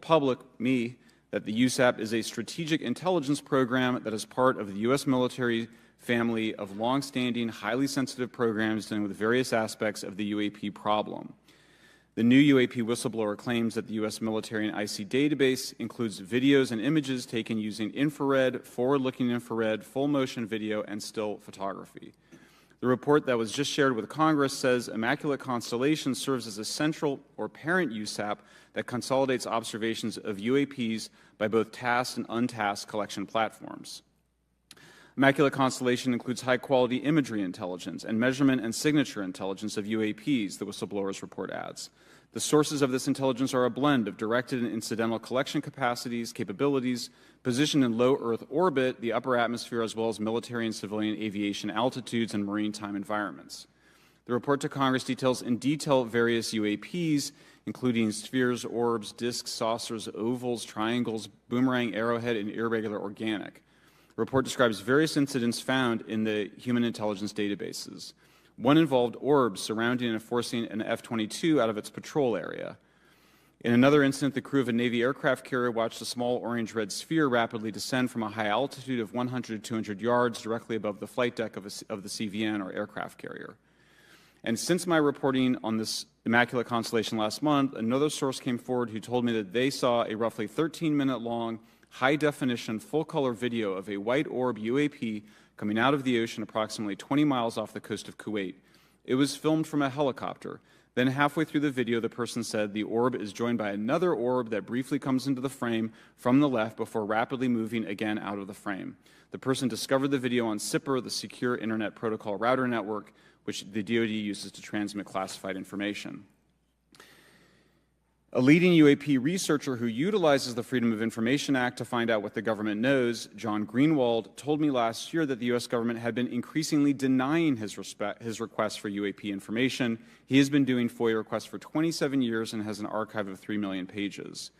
me, that the USAP is a strategic intelligence program that is part of the U.S. military family of long-standing, highly sensitive programs dealing with various aspects of the UAP problem. The new UAP whistleblower claims that the U.S. military and IC database includes videos and images taken using infrared, forward-looking infrared, full-motion video, and still photography. The report that was just shared with Congress says Immaculate Constellation serves as a central or parent USAP that consolidates observations of UAPs by both tasked and untasked collection platforms. Immaculate Constellation includes high-quality imagery intelligence and measurement and signature intelligence of UAPs, the whistleblower's report adds. The sources of this intelligence are a blend of directed and incidental collection capabilities, positioned in low Earth orbit, the upper atmosphere, as well as military and civilian aviation altitudes and maritime environments. The report to Congress details in detail various UAPs, including spheres, orbs, disks, saucers, ovals, triangles, boomerang, arrowhead, and irregular organic. The report describes various incidents found in the human intelligence databases. One involved orbs surrounding and forcing an F-22 out of its patrol area. In another incident, the crew of a Navy aircraft carrier watched a small orange-red sphere rapidly descend from a high altitude of 100 to 200 yards directly above the flight deck of the CVN, or aircraft carrier. And since my reporting on this Immaculate Constellation last month, another source came forward who told me that they saw a roughly 13-minute-long, high-definition, full-color video of a white orb UAP coming out of the ocean approximately 20 miles off the coast of Kuwait. It was filmed from a helicopter. Then halfway through the video, the person said the orb is joined by another orb that briefly comes into the frame from the left before rapidly moving again out of the frame. The person discovered the video on SIPR, the Secure Internet Protocol Router Network, which the DoD uses to transmit classified information. A leading UAP researcher who utilizes the Freedom of Information Act to find out what the government knows, John Greenwald, told me last year that the U.S. government had been increasingly denying his requests for UAP information. He has been doing FOIA requests for 27 years and has an archive of 3 million pages.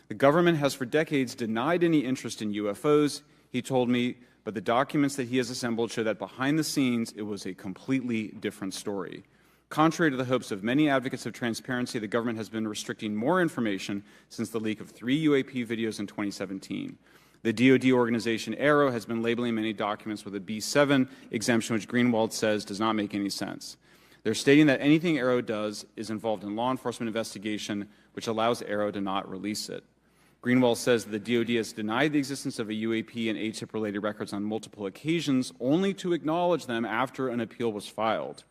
The government has for decades denied any interest in UFOs, he told me, but the documents that he has assembled show that behind the scenes it was a completely different story. Contrary to the hopes of many advocates of transparency, the government has been restricting more information since the leak of 3 UAP videos in 2017. The DoD organization AARO has been labeling many documents with a B7 exemption, which Greenwald says does not make any sense. They're stating that anything AARO does is involved in law enforcement investigation, which allows AARO to not release it. Greenwald says that the DoD has denied the existence of a UAP and ATIP-related records on multiple occasions, only to acknowledge them after an appeal was filed.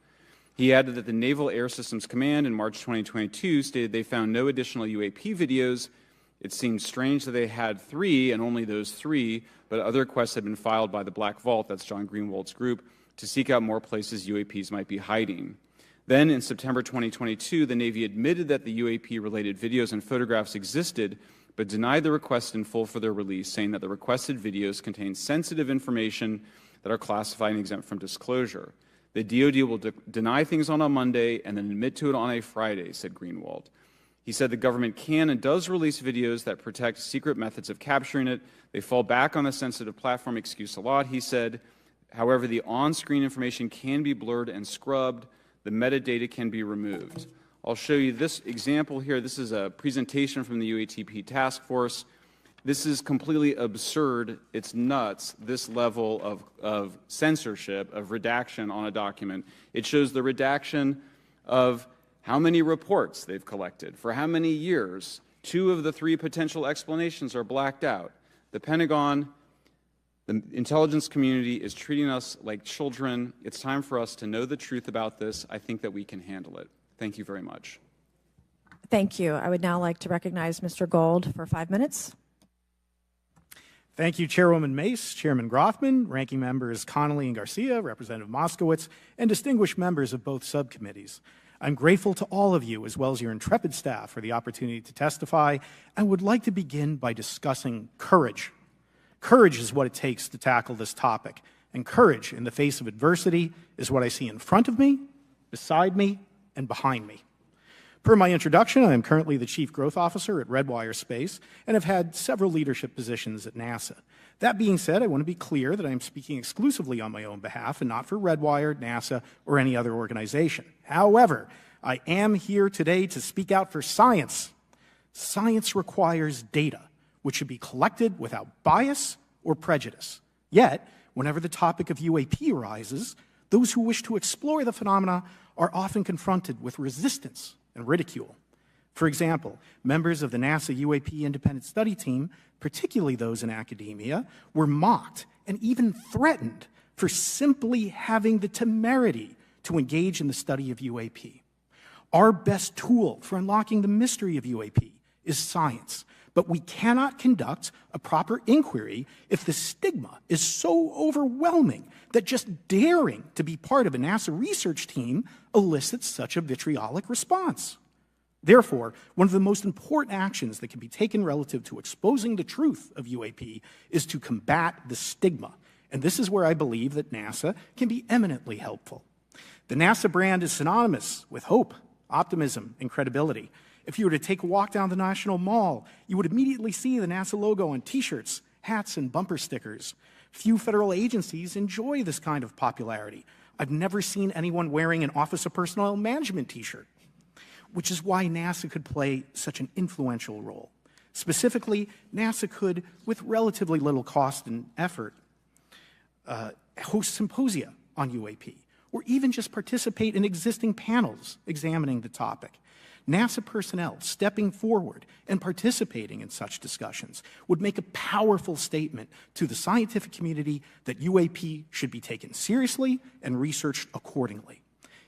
He added that the Naval Air Systems Command in March 2022 stated they found no additional UAP videos. It seemed strange that they had 3, and only those 3, but other requests had been filed by the Black Vault, that's John Greenwald's group, to seek out more places UAPs might be hiding. Then, in September 2022, the Navy admitted that the UAP-related videos and photographs existed, but denied the request in full for their release, saying that the requested videos contain sensitive information that are classified and exempt from disclosure. The DoD will deny things on a Monday and then admit to it on a Friday, said Greenwald. He said the government can and does release videos that protect secret methods of capturing it. They fall back on the sensitive platform excuse a lot, he said. However, the on-screen information can be blurred and scrubbed. The metadata can be removed. I'll show you this example here. This is a presentation from the UATP task force. This is completely absurd. It's nuts, this level of censorship, of redaction on a document. It shows the redaction of how many reports they've collected, for how many years. 2 of the 3 potential explanations are blacked out. The Pentagon, the intelligence community is treating us like children. It's time for us to know the truth about this. I think that we can handle it. Thank you very much. Thank you. I would now like to recognize Mr. Gold for 5 minutes. Thank you, Chairwoman Mace, Chairman Grothman, Ranking Members Connolly and Garcia, Representative Moskowitz, and distinguished members of both subcommittees. I'm grateful to all of you, as well as your intrepid staff, for the opportunity to testify, and would like to begin by discussing courage. Courage is what it takes to tackle this topic, and courage in the face of adversity is what I see in front of me, beside me, and behind me. Per my introduction, I am currently the Chief Growth Officer at Redwire Space and have had several leadership positions at NASA. That being said, I want to be clear that I am speaking exclusively on my own behalf and not for Redwire, NASA, or any other organization. However, I am here today to speak out for science. Science requires data, which should be collected without bias or prejudice. Yet, whenever the topic of UAP arises, those who wish to explore the phenomena are often confronted with resistance and ridicule. For example, members of the NASA UAP independent study team, particularly those in academia, were mocked and even threatened for simply having the temerity to engage in the study of UAP. Our best tool for unlocking the mystery of UAP is science, but we cannot conduct a proper inquiry if the stigma is so overwhelming that just daring to be part of a NASA research team elicits such a vitriolic response. Therefore, one of the most important actions that can be taken relative to exposing the truth of UAP is to combat the stigma. And this is where I believe that NASA can be eminently helpful. The NASA brand is synonymous with hope, optimism, and credibility. If you were to take a walk down the National Mall, you would immediately see the NASA logo on T-shirts, hats, and bumper stickers. Few federal agencies enjoy this kind of popularity. I've never seen anyone wearing an Office of Personnel Management T-shirt, which is why NASA could play such an influential role. Specifically, NASA could, with relatively little cost and effort, host symposia on UAP, or even just participate in existing panels examining the topic. NASA personnel stepping forward and participating in such discussions would make a powerful statement to the scientific community that UAP should be taken seriously and researched accordingly.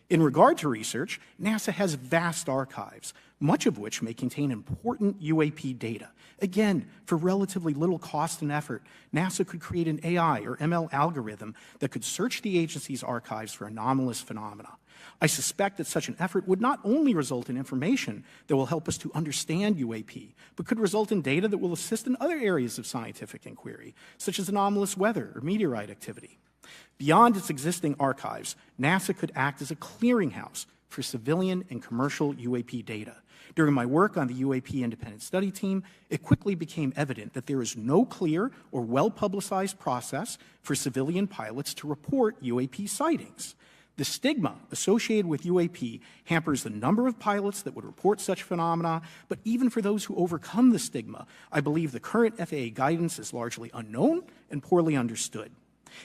In regard to research, NASA has vast archives, much of which may contain important UAP data. Again, for relatively little cost and effort, NASA could create an AI or ML algorithm that could search the agency's archives for anomalous phenomena. I suspect that such an effort would not only result in information that will help us to understand UAP, but could result in data that will assist in other areas of scientific inquiry, such as anomalous weather or meteorite activity. Beyond its existing archives, NASA could act as a clearinghouse for civilian and commercial UAP data. During my work on the UAP independent study team, it quickly became evident that there is no clear or well-publicized process for civilian pilots to report UAP sightings. The stigma associated with UAP hampers the number of pilots that would report such phenomena, but even for those who overcome the stigma, I believe the current FAA guidance is largely unknown and poorly understood.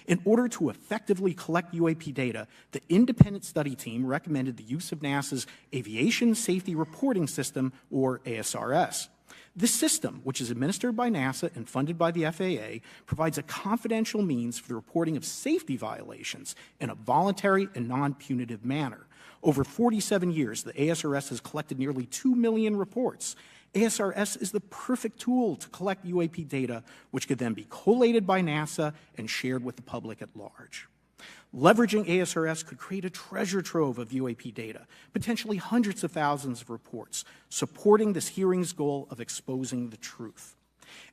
In order to effectively collect UAP data, the independent study team recommended the use of NASA's Aviation Safety Reporting System, or ASRS. This system, which is administered by NASA and funded by the FAA, provides a confidential means for the reporting of safety violations in a voluntary and non-punitive manner. Over 47 years, the ASRS has collected nearly 2 million reports. ASRS is the perfect tool to collect UAP data, which could then be collated by NASA and shared with the public at large. Leveraging ASRS could create a treasure trove of UAP data, potentially hundreds of thousands of reports, supporting this hearing's goal of exposing the truth.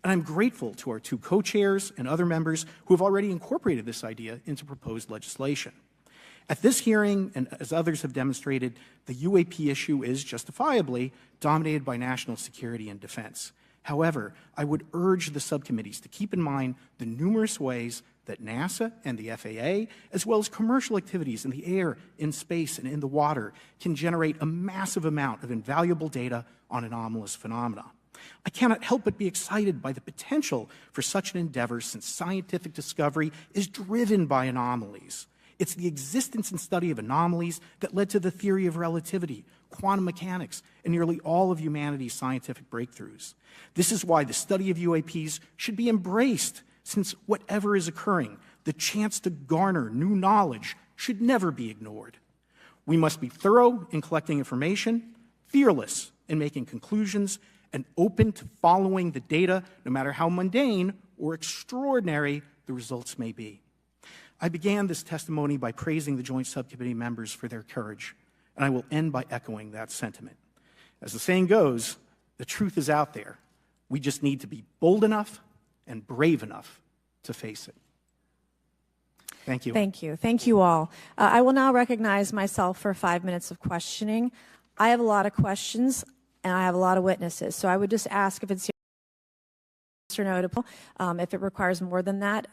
And I'm grateful to our 2 co-chairs and other members who have already incorporated this idea into proposed legislation. At this hearing, and as others have demonstrated, the UAP issue is justifiably dominated by national security and defense. However, I would urge the subcommittees to keep in mind the numerous ways that NASA and the FAA, as well as commercial activities in the air, in space, and in the water, can generate a massive amount of invaluable data on anomalous phenomena. I cannot help but be excited by the potential for such an endeavor, since scientific discovery is driven by anomalies. It's the existence and study of anomalies that led to the theory of relativity, quantum mechanics, and nearly all of humanity's scientific breakthroughs. This is why the study of UAPs should be embraced, since whatever is occurring, the chance to garner new knowledge should never be ignored. We must be thorough in collecting information, fearless in making conclusions, and open to following the data, no matter how mundane or extraordinary the results may be. I began this testimony by praising the Joint Subcommittee members for their courage, and I will end by echoing that sentiment. As the saying goes, the truth is out there. We just need to be bold enough and brave enough to face it. Thank you. Thank you. Thank you all. I will now recognize myself for 5 minutes of questioning. I have a lot of questions, and I have a lot of witnesses, so I would just ask if it's yes or no to if it requires more than that,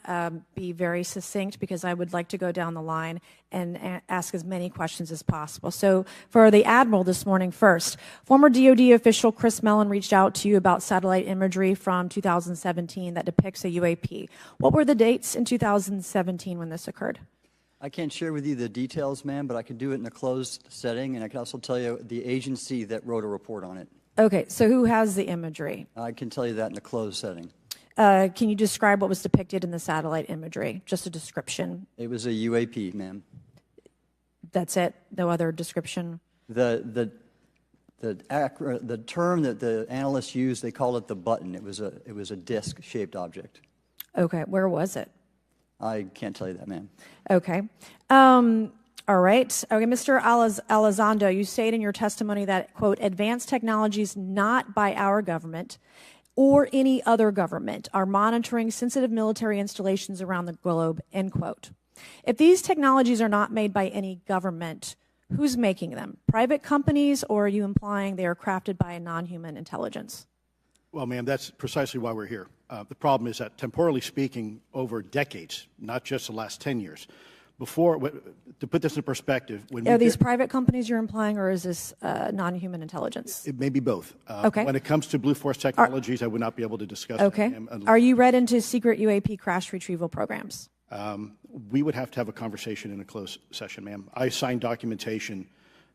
be very succinct, because I would like to go down the line and ask as many questions as possible. So for the Admiral this morning first, former DoD official Chris Mellon reached out to you about satellite imagery from 2017 that depicts a UAP. What were the dates in 2017 when this occurred? I can't share with you the details, ma'am, but I can do it in a closed setting, and I can also tell you the agency that wrote a report on it. Okay, so who has the imagery? I can tell you that in a closed setting. Can you describe what was depicted in the satellite imagery? Just a description. It was a UAP, ma'am. That's it? No other description? The term that the analysts used, they called it the button. It was a disc-shaped object. Okay, where was it? I can't tell you that, ma'am. Okay. All right. Okay, Mr. Elizondo, you state in your testimony that, quote, advanced technologies not by our government or any other government are monitoring sensitive military installations around the globe, end quote. If these technologies are not made by any government, who's making them? Private companies, or are you implying they are crafted by a non-human intelligence? Well, ma'am, that's precisely why we're here. The problem is that, temporally speaking, over decades, not just the last 10 years, to put this in perspective, are these private companies you're implying, or is this non-human intelligence? It may be both. Okay. When it comes to Blue Force Technologies, I would not be able to discuss. Okay. Are you read into secret UAP crash retrieval programs? We would have to have a conversation in a closed session, ma'am. I signed documentation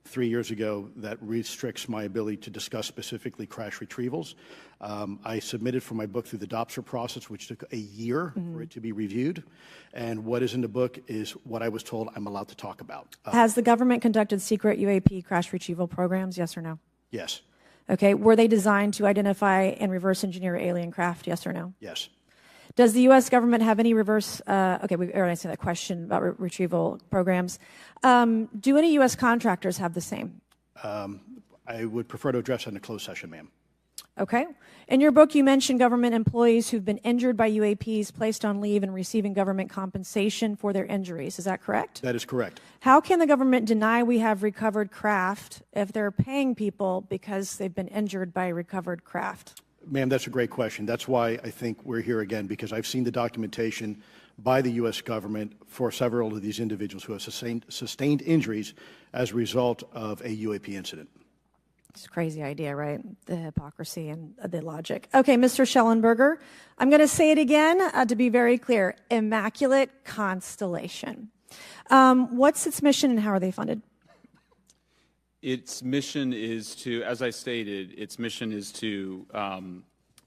3 years ago that restricts my ability to discuss specifically crash retrievals. I submitted for my book through the DOPSR process, which took a year for it to be reviewed. And what is in the book is what I was told I'm allowed to talk about. Has the government conducted secret UAP crash retrieval programs, yes or no? Yes. Okay. Were they designed to identify and reverse engineer alien craft, yes or no? Yes. Does the U.S. government have any reverse, okay, we already answered that question about retrieval programs. Do any U.S. contractors have the same? I would prefer to address that in a closed session, ma'am. Okay. In your book, you mentioned government employees who've been injured by UAPs, placed on leave, and receiving government compensation for their injuries. Is that correct? That is correct. How can the government deny we have recovered craft if they're paying people because they've been injured by recovered craft? Ma'am, that's a great question. That's why I think we're here again, because I've seen the documentation by the U.S. government for several of these individuals who have sustained injuries as a result of a UAP incident. It's a crazy idea, right? The hypocrisy and the logic. Okay, Mr. Shellenberger, I'm going to say it again to be very clear. Immaculate Constellation. What's its mission and how are they funded? Its mission is to, as I stated, its mission is to,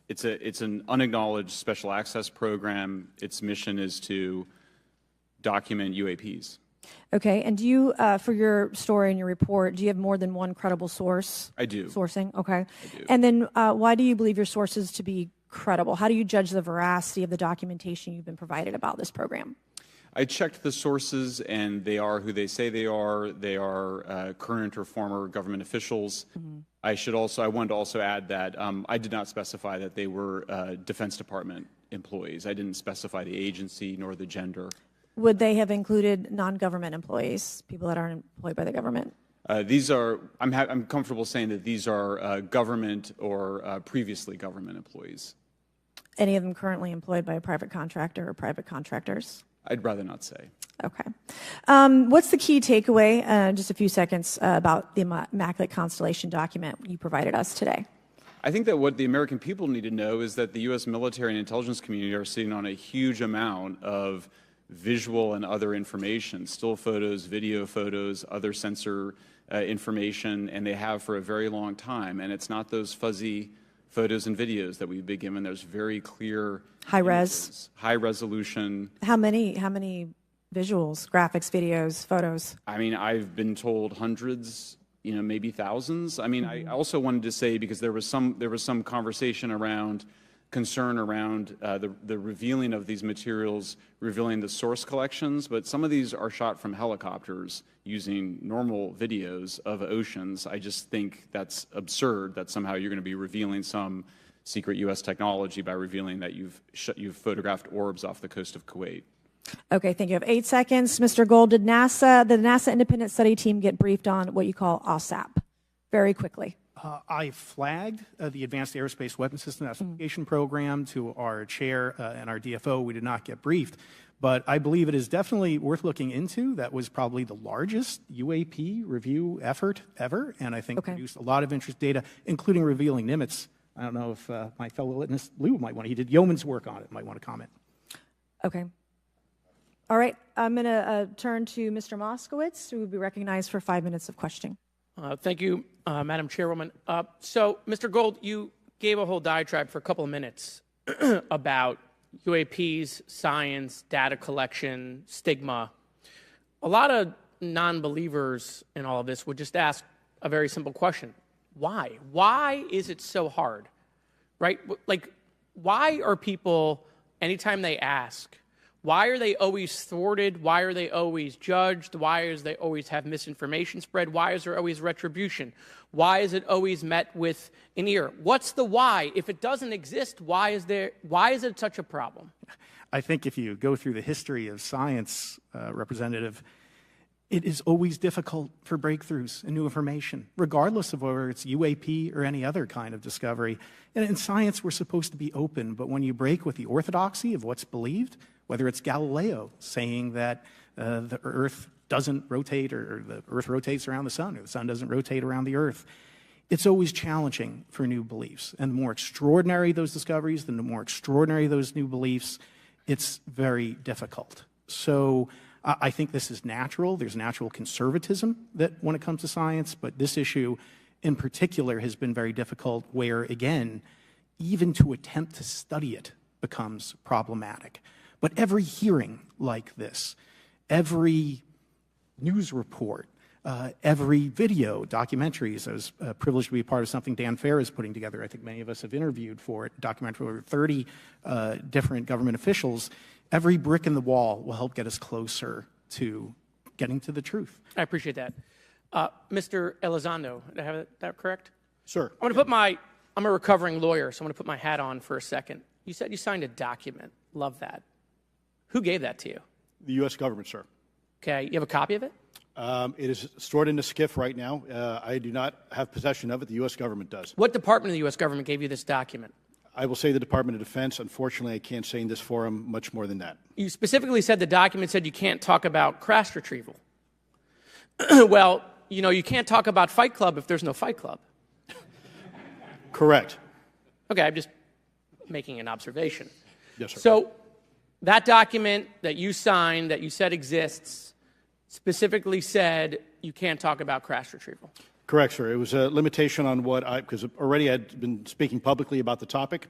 it's an unacknowledged special access program. Its mission is to document UAPs. Okay, and do you, for your story and your report, do you have more than one credible source? I do. Sourcing, okay. I do. And then why do you believe your sources to be credible? How do you judge the veracity of the documentation you've been provided about this program? I checked the sources, and they are who they say they are. They are current or former government officials. Mm-hmm. I wanted to also add that I did not specify that they were Defense Department employees. I didn't specify the agency nor the gender. Would they have included non-government employees, people that aren't employed by the government? These are, I'm comfortable saying that these are government or previously government employees. Any of them currently employed by a private contractor or private contractors? I'd rather not say. Okay. What's the key takeaway, just a few seconds, about the Immaculate Constellation document you provided us today? I think that what the American people need to know is that the U.S. military and intelligence community are sitting on a huge amount of visual and other information, still photos, video photos, other sensor information, and they have for a very long time. And it's not those fuzzy photos and videos that we've been given. There's very clear high images, res, high resolution. How many visuals, graphics, videos, photos? I mean, I've been told hundreds, maybe thousands. I mean, I also wanted to say, because there was some conversation around concern around the revealing of these materials, revealing the source collections, but some of these are shot from helicopters using normal videos of oceans. I just think that's absurd that somehow you're going to be revealing some secret U.S. technology by revealing that you've photographed orbs off the coast of Kuwait. Okay, thank you. I have 8 seconds. Mr. Gold, did the NASA independent study team get briefed on what you call OSAP? Very quickly. I flagged the Advanced Aerospace Weapons System Classification Program to our chair and our DFO. We did not get briefed, but I believe it is definitely worth looking into. That was probably the largest UAP review effort ever, and I think produced a lot of interest data, including revealing Nimitz. I don't know if my fellow witness Lou might want to. He did yeoman's work on it. Might want to comment. Okay. All right. I'm going to turn to Mr. Moskowitz, who will be recognized for 5 minutes of questioning. Thank you, Madam Chairwoman. So, Mr. Gold, you gave a whole diatribe for a couple of minutes about UAPs, science, data collection, stigma. A lot of non-believers in all of this would just ask a very simple question. Why? Why is it so hard? Right? Like, why are people, anytime they ask, why are they always thwarted? Why are they always judged? Why is they always have misinformation spread? Why is there always retribution? Why is it always met with an ear? What's the why? If it doesn't exist, why is it such a problem? I think if you go through the history of science, Representative, it is always difficult for breakthroughs and new information, regardless of whether it's UAP or any other kind of discovery. And in science, we're supposed to be open, but when you break with the orthodoxy of what's believed, whether it's Galileo saying that the Earth doesn't rotate or the Earth rotates around the sun or the sun doesn't rotate around the Earth, it's always challenging for new beliefs. And the more extraordinary those discoveries, the more extraordinary those new beliefs, it's very difficult. So I think this is natural. There's natural conservatism that when it comes to science, but this issue in particular has been very difficult where, again, even to attempt to study it becomes problematic. But every hearing like this, every news report, every video, documentaries, I was privileged to be a part of something Dan Fair is putting together. I think many of us have interviewed for it, documentary over 30 different government officials. Every brick in the wall will help get us closer to getting to the truth. I appreciate that. Mr. Elizondo, did I have that correct? Sir. I'm a recovering lawyer, so I'm going to put my hat on for a second. You said you signed a document. Love that. Who gave that to you? The U.S. government, sir. Okay. You have a copy of it? It is stored in a SCIF right now. I do not have possession of it. The U.S. government does. What department of the U.S. government gave you this document? I will say the Department of Defense. Unfortunately, I can't say in this forum much more than that. You specifically said the document said you can't talk about crash retrieval. Well, you know, you can't talk about Fight Club if there's no Fight Club. Correct. Okay, I'm just making an observation. Yes, sir. So that document that you signed, that you said exists, specifically said you can't talk about crash retrieval. Correct, sir. It was a limitation on what because already I'd been speaking publicly about the topic,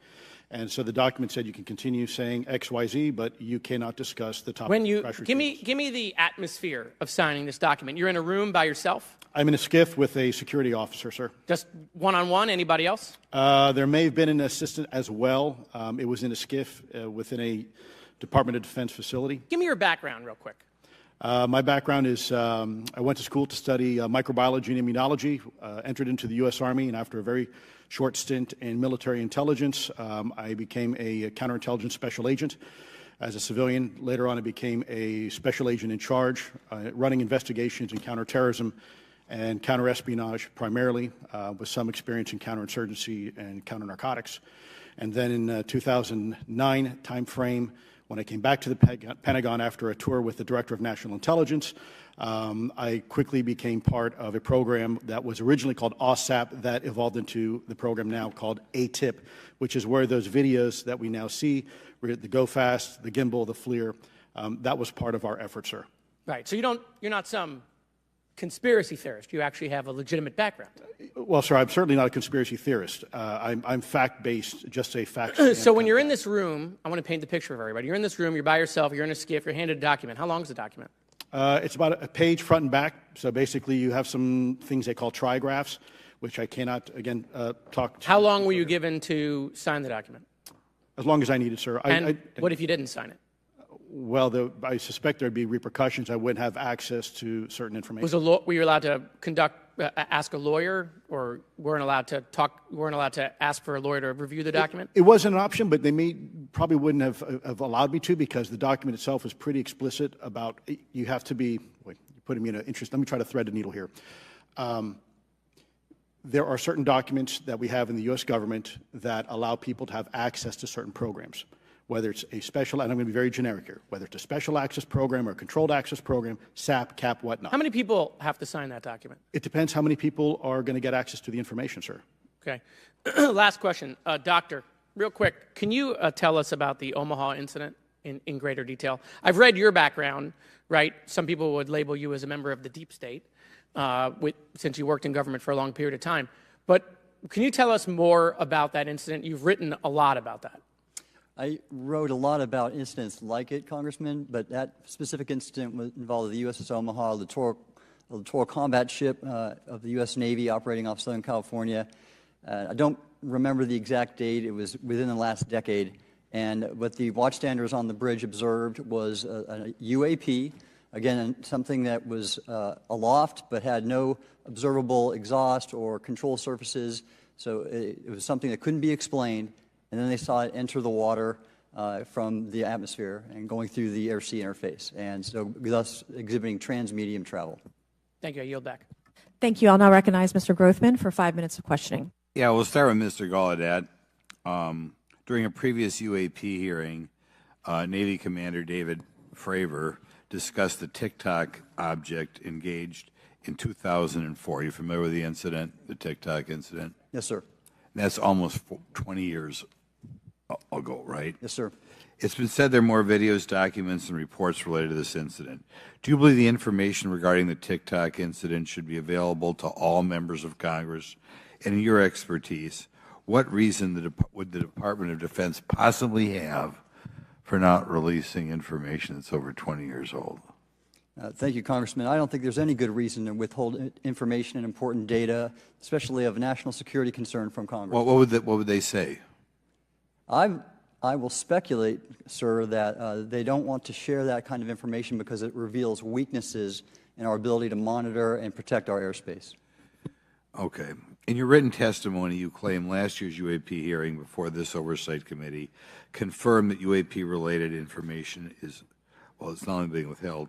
and so the document said you can continue saying X, Y, Z, but you cannot discuss the topic. When you of crash give retrievals. me the atmosphere of signing this document. You're in a room by yourself, I'm in a skiff with a security officer, sir. just one-on-one. Anybody else? There may have been an assistant as well. It was in a skiff within a Department of Defense facility. Give me your background real quick. My background is I went to school to study microbiology and immunology, entered into the U.S. Army, and after a very short stint in military intelligence, I became a counterintelligence special agent. As a civilian, later on I became a special agent in charge, running investigations in counterterrorism and counterespionage primarily, with some experience in counterinsurgency and counternarcotics. And then in 2009 timeframe, when I came back to the Pentagon after a tour with the Director of National Intelligence, I quickly became part of a program that was originally called OSAP that evolved into the program now called ATIP, which is where those videos that we now see, the Go Fast, the Gimbal, the FLIR, that was part of our effort, sir. Right. So you're not some conspiracy theorist. You actually have a legitimate background. Well, sir, I'm certainly not a conspiracy theorist. I'm fact-based, just say facts. So when you're in this room, I want to paint the picture of everybody. You're in this room, you're by yourself, you're in a skiff, you're handed a document. How long is the document? It's about a page front and back. So basically you have some things they call trigraphs, which I cannot, again, talk to. How long were you given to sign the document? As long as I needed, sir. And what if you didn't sign it? Well, I suspect there'd be repercussions. I wouldn't have access to certain information. Were you allowed to ask a lawyer, or weren't allowed to ask for a lawyer to review the document? It wasn't an option, but they probably wouldn't have allowed me to, because the document itself is pretty explicit about you have to be. Wait, you're putting me in an interest. Let me try to thread the needle here. There are certain documents that we have in the U.S. government that allow people to have access to certain programs, whether it's a special, and I'm going to be very generic here, whether it's a special access program or a controlled access program, SAP, CAP, whatnot. How many people have to sign that document? It depends how many people are going to get access to the information, sir. Okay. Last question. Doctor, real quick, can you tell us about the Omaha incident in greater detail? I've read your background, right? Some people would label you as a member of the deep state, since you worked in government for a long period of time. But can you tell us more about that incident? You've written a lot about that. I wrote a lot about incidents like it, Congressman, but that specific incident involved the USS Omaha, a littoral combat ship of the U.S. Navy operating off Southern California. I don't remember the exact date. It was within the last decade. And what the watchstanders on the bridge observed was a UAP, again, something that was aloft but had no observable exhaust or control surfaces. So it was something that couldn't be explained. And then they saw it enter the water from the atmosphere and going through the air-sea interface, and so thus exhibiting trans-medium travel. Thank you. I yield back. Thank you. I'll now recognize Mr. Grothman for 5 minutes of questioning. Yeah, we'll start with Mr. Gallaudet. During a previous UAP hearing, Navy Commander David Fravor discussed the TikTok object engaged in 2004. Are you familiar with the incident, the TikTok incident? Yes, sir. That's almost 20 years ago, right? Yes, sir. It's been said there are more videos, documents, and reports related to this incident. Do you believe the information regarding the TikTok incident should be available to all members of Congress? And in your expertise, what reason would the Department of Defense possibly have for not releasing information that's over 20 years old? Thank you, Congressman. I don't think there's any good reason to withhold information and important data, especially of national security concern, from Congress. What would they say? I will speculate, sir, that they don't want to share that kind of information because it reveals weaknesses in our ability to monitor and protect our airspace. Okay. In your written testimony, you claim last year's UAP hearing before this oversight committee confirmed that UAP-related information is, well, it's not only being withheld,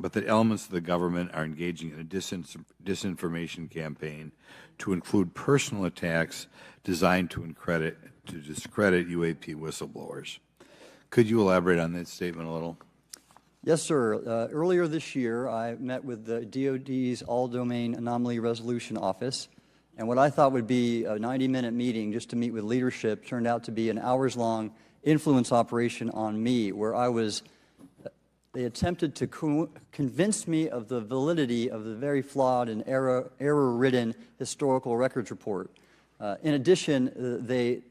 but that elements of the government are engaging in a disinformation campaign to include personal attacks designed to discredit UAP whistleblowers. Could you elaborate on that statement a little? Yes, sir. Earlier this year, I met with the DoD's All-Domain Anomaly Resolution Office, and what I thought would be a 90-minute meeting just to meet with leadership turned out to be an hours-long influence operation on me, where they attempted to convince me of the validity of the very flawed and error-ridden historical records report. In addition, they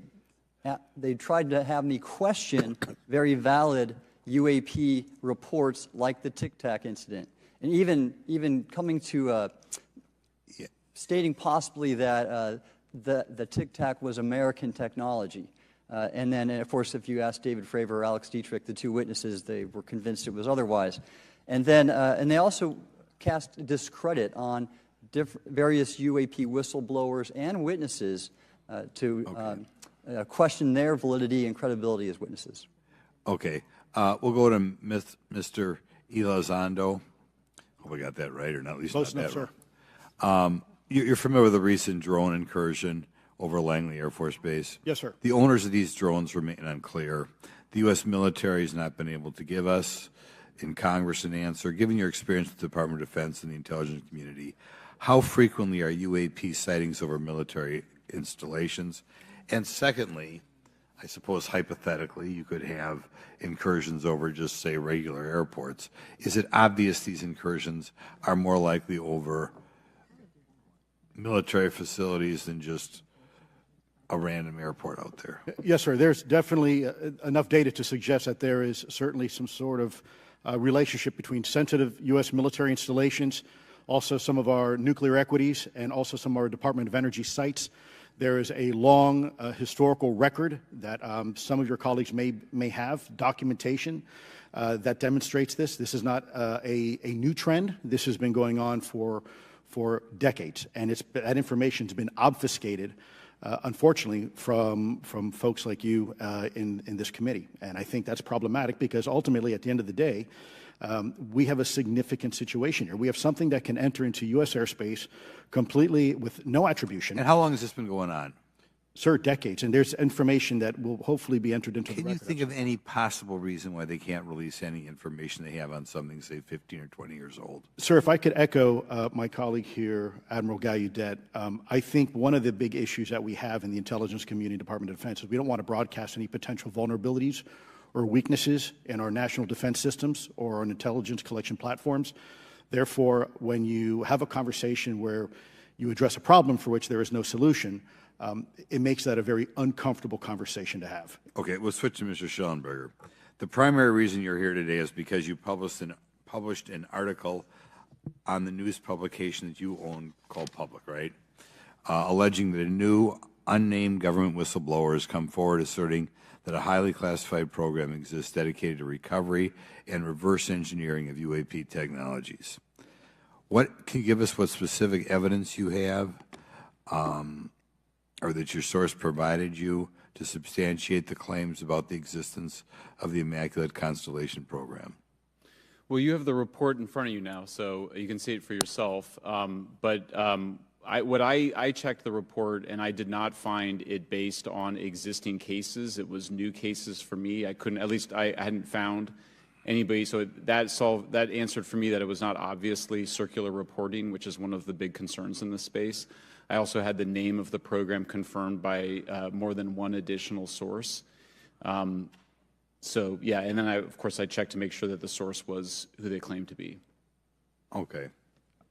tried to have me question very valid UAP reports like the Tic Tac incident, and even coming to stating possibly that the Tic Tac was American technology. And then, of course, if you ask David Fravor or Alex Dietrich, the two witnesses, they were convinced it was otherwise. And then, and they also cast discredit on various UAP whistleblowers and witnesses to question their validity and credibility as witnesses. Okay. We'll go to Mr. Elizondo. Hope I got that right, or not at least Close not enough, that sir. right. You're familiar with the recent drone incursion over Langley Air Force Base? Yes, sir. The owners of these drones remain unclear. The U.S. military has not been able to give us in Congress an answer. Given your experience with the Department of Defense and the intelligence community, how frequently are UAP sightings over military installations? And secondly, I suppose hypothetically you could have incursions over just, say, regular airports. Is it obvious these incursions are more likely over military facilities than just a random airport out there? Yes, sir. There's definitely enough data to suggest that there is certainly some sort of relationship between sensitive U.S. military installations, also some of our nuclear equities, and also some of our Department of Energy sites. There is a long historical record that some of your colleagues may have, documentation that demonstrates this. This is not a new trend. This has been going on for decades, and that information has been obfuscated, unfortunately, from folks like you in this committee. And I think that's problematic because ultimately, at the end of the day, we have a significant situation here. We have something that can enter into U.S. airspace completely with no attribution. And how long has this been going on? Sir, decades. And there's information that will hopefully be entered into the record. Can you think of any possible reason why they can't release any information they have on something, say, 15 or 20 years old? Sir, if I could echo my colleague here, Admiral Gallaudet, I think one of the big issues that we have in the intelligence community, Department of Defense, is we don't want to broadcast any potential vulnerabilities or weaknesses in our national defense systems or on intelligence collection platforms. Therefore, when you have a conversation where you address a problem for which there is no solution, it makes that a very uncomfortable conversation to have. Okay, we'll switch to Mr. Shellenberger. The primary reason you're here today is because you published an article on the news publication that you own called Public, right? Alleging that a new unnamed government whistleblower has come forward asserting that a highly classified program exists dedicated to recovery and reverse engineering of UAP technologies. Can you give us what specific evidence you have or that your source provided you to substantiate the claims about the existence of the Immaculate Constellation program? Well, you have the report in front of you now, so you can see it for yourself. I checked the report, and I did not find it based on existing cases. It was new cases for me. I hadn't found anybody. So that answered for me that it was not obviously circular reporting, which is one of the big concerns in this space. I also had the name of the program confirmed by more than one additional source. So yeah, and then of course I checked to make sure that the source was who they claimed to be. Okay.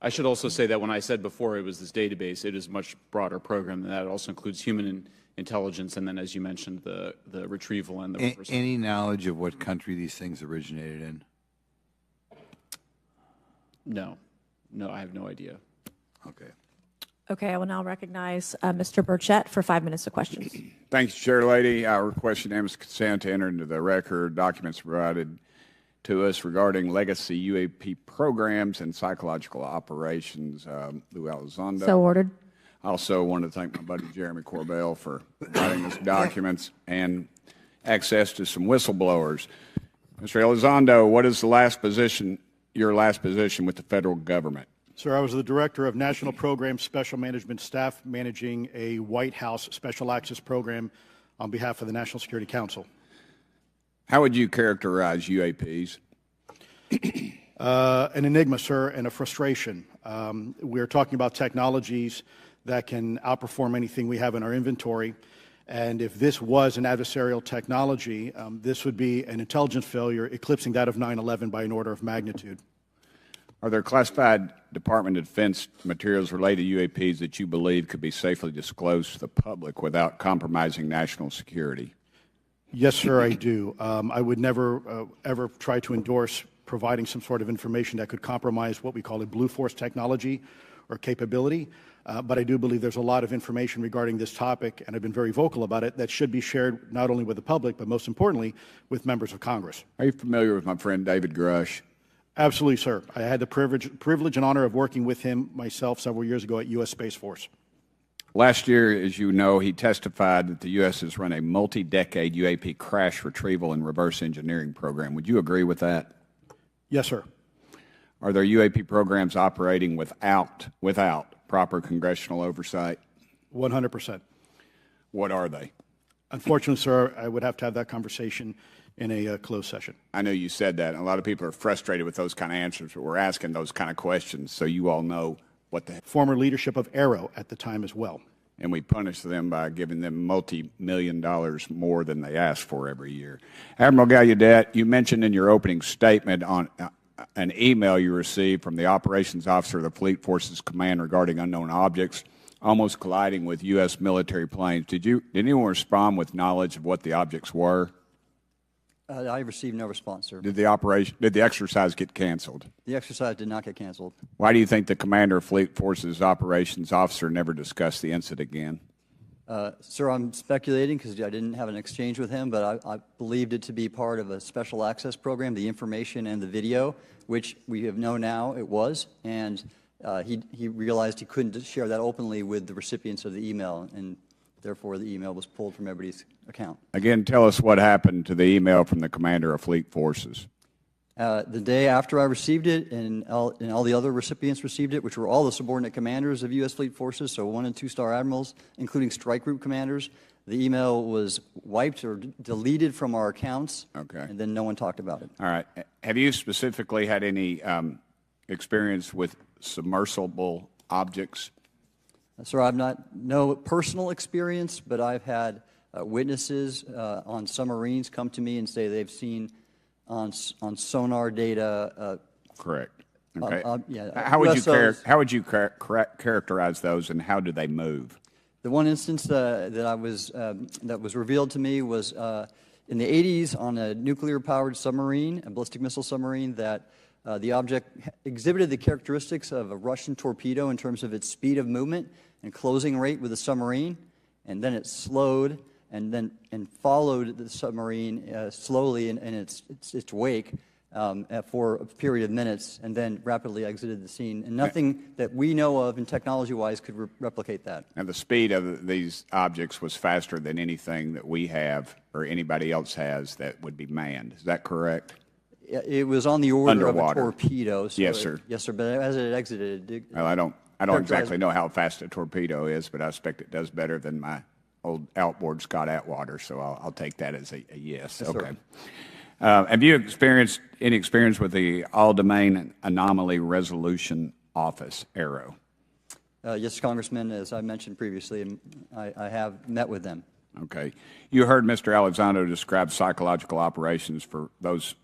I should also say that when I said before it was this database, it is a much broader program than that. It also includes human intelligence, and then, as you mentioned, the retrieval and the reversal. Any knowledge of what country these things originated in? No, I have no idea. Okay. Okay, I will now recognize Mr. Burchett for 5 minutes of questions. Thanks, Chair Lady. I request unanimous consent to enter into the record documents provided to us regarding legacy UAP programs and psychological operations. Lou Elizondo. So ordered. I also want to thank my buddy Jeremy Corbell for providing us documents and access to some whistleblowers. Mr. Elizondo, what is the last position your last position with the federal government? Sir, I was the Director of National Program Special Management Staff managing a White House Special Access Program on behalf of the National Security Council. How would you characterize UAPs? An enigma, sir, and a frustration. We're talking about technologies that can outperform anything we have in our inventory. And if this was an adversarial technology, this would be an intelligence failure eclipsing that of 9/11 by an order of magnitude. Are there classified Department of Defense materials related to UAPs that you believe could be safely disclosed to the public without compromising national security? Yes, sir, I do. I would never, ever try to endorse providing some sort of information that could compromise what we call a blue force technology or capability. But I do believe there's a lot of information regarding this topic, and I've been very vocal about it, that should be shared not only with the public, but most importantly, with members of Congress. Are you familiar with my friend David Grush? Absolutely, sir. I had the privilege and honor of working with him myself several years ago at U.S. Space Force. Last year, as you know, he testified that the U.S. has run a multi-decade UAP crash retrieval and reverse engineering program. Would you agree with that? Yes, sir. Are there UAP programs operating without proper congressional oversight? 100%. What are they? Unfortunately, sir, I would have to have that conversation in a closed session. I know you said that, and a lot of people are frustrated with those kind of answers, but we're asking those kind of questions so you all know what the... Former leadership of Aero at the time as well. And we punish them by giving them multi-million dollars more than they ask for every year. Admiral Gallaudet, you mentioned in your opening statement on an email you received from the operations officer of the Fleet Forces Command regarding unknown objects almost colliding with U.S. military planes. Did anyone respond with knowledge of what the objects were? I received no response, sir. Did the exercise get canceled? The exercise did not get canceled. Why do you think the commander of Fleet Forces operations officer never discussed the incident again? Sir, I'm speculating because I didn't have an exchange with him, but I believed it to be part of a special access program, the information and the video, which we have known now it was, and he realized he couldn't share that openly with the recipients of the email, and therefore the email was pulled from everybody's account. Again, tell us what happened to the email from the commander of Fleet Forces. The day after I received it, and all the other recipients received it, which were all the subordinate commanders of U.S. Fleet Forces, so 1- and 2-star admirals, including strike group commanders, the email was wiped or deleted from our accounts, okay, and then no one talked about it. All right. Have you specifically had any experience with submersible objects? Sir, I've no personal experience, but I've had witnesses on submarines come to me and say they've seen on sonar data. Correct. Okay. Yeah, how would you characterize those, and how do they move? The one instance that was revealed to me was in the 80s on a nuclear-powered submarine, a ballistic missile submarine, that the object exhibited the characteristics of a Russian torpedo in terms of its speed of movement and closing rate with the submarine, and then it slowed and followed the submarine slowly in its wake for a period of minutes, and then rapidly exited the scene. And nothing that we know of and technology-wise could replicate that. And the speed of these objects was faster than anything that we have or anybody else has that would be manned. Is that correct? It was on the order Underwater. of a torpedo. So yes, sir. Yes, sir. But as it exited, it did. Well, I don't exactly know how fast a torpedo is, but I expect it does better than my old outboard Scott Atwater. So I'll take that as a yes. Yes, okay. Sir. Have you experienced any experience with the All-Domain Anomaly Resolution Office, ARROW? Yes, Congressman. As I mentioned previously, and I have met with them. Okay. You heard Mr. Elizondo describe psychological operations for those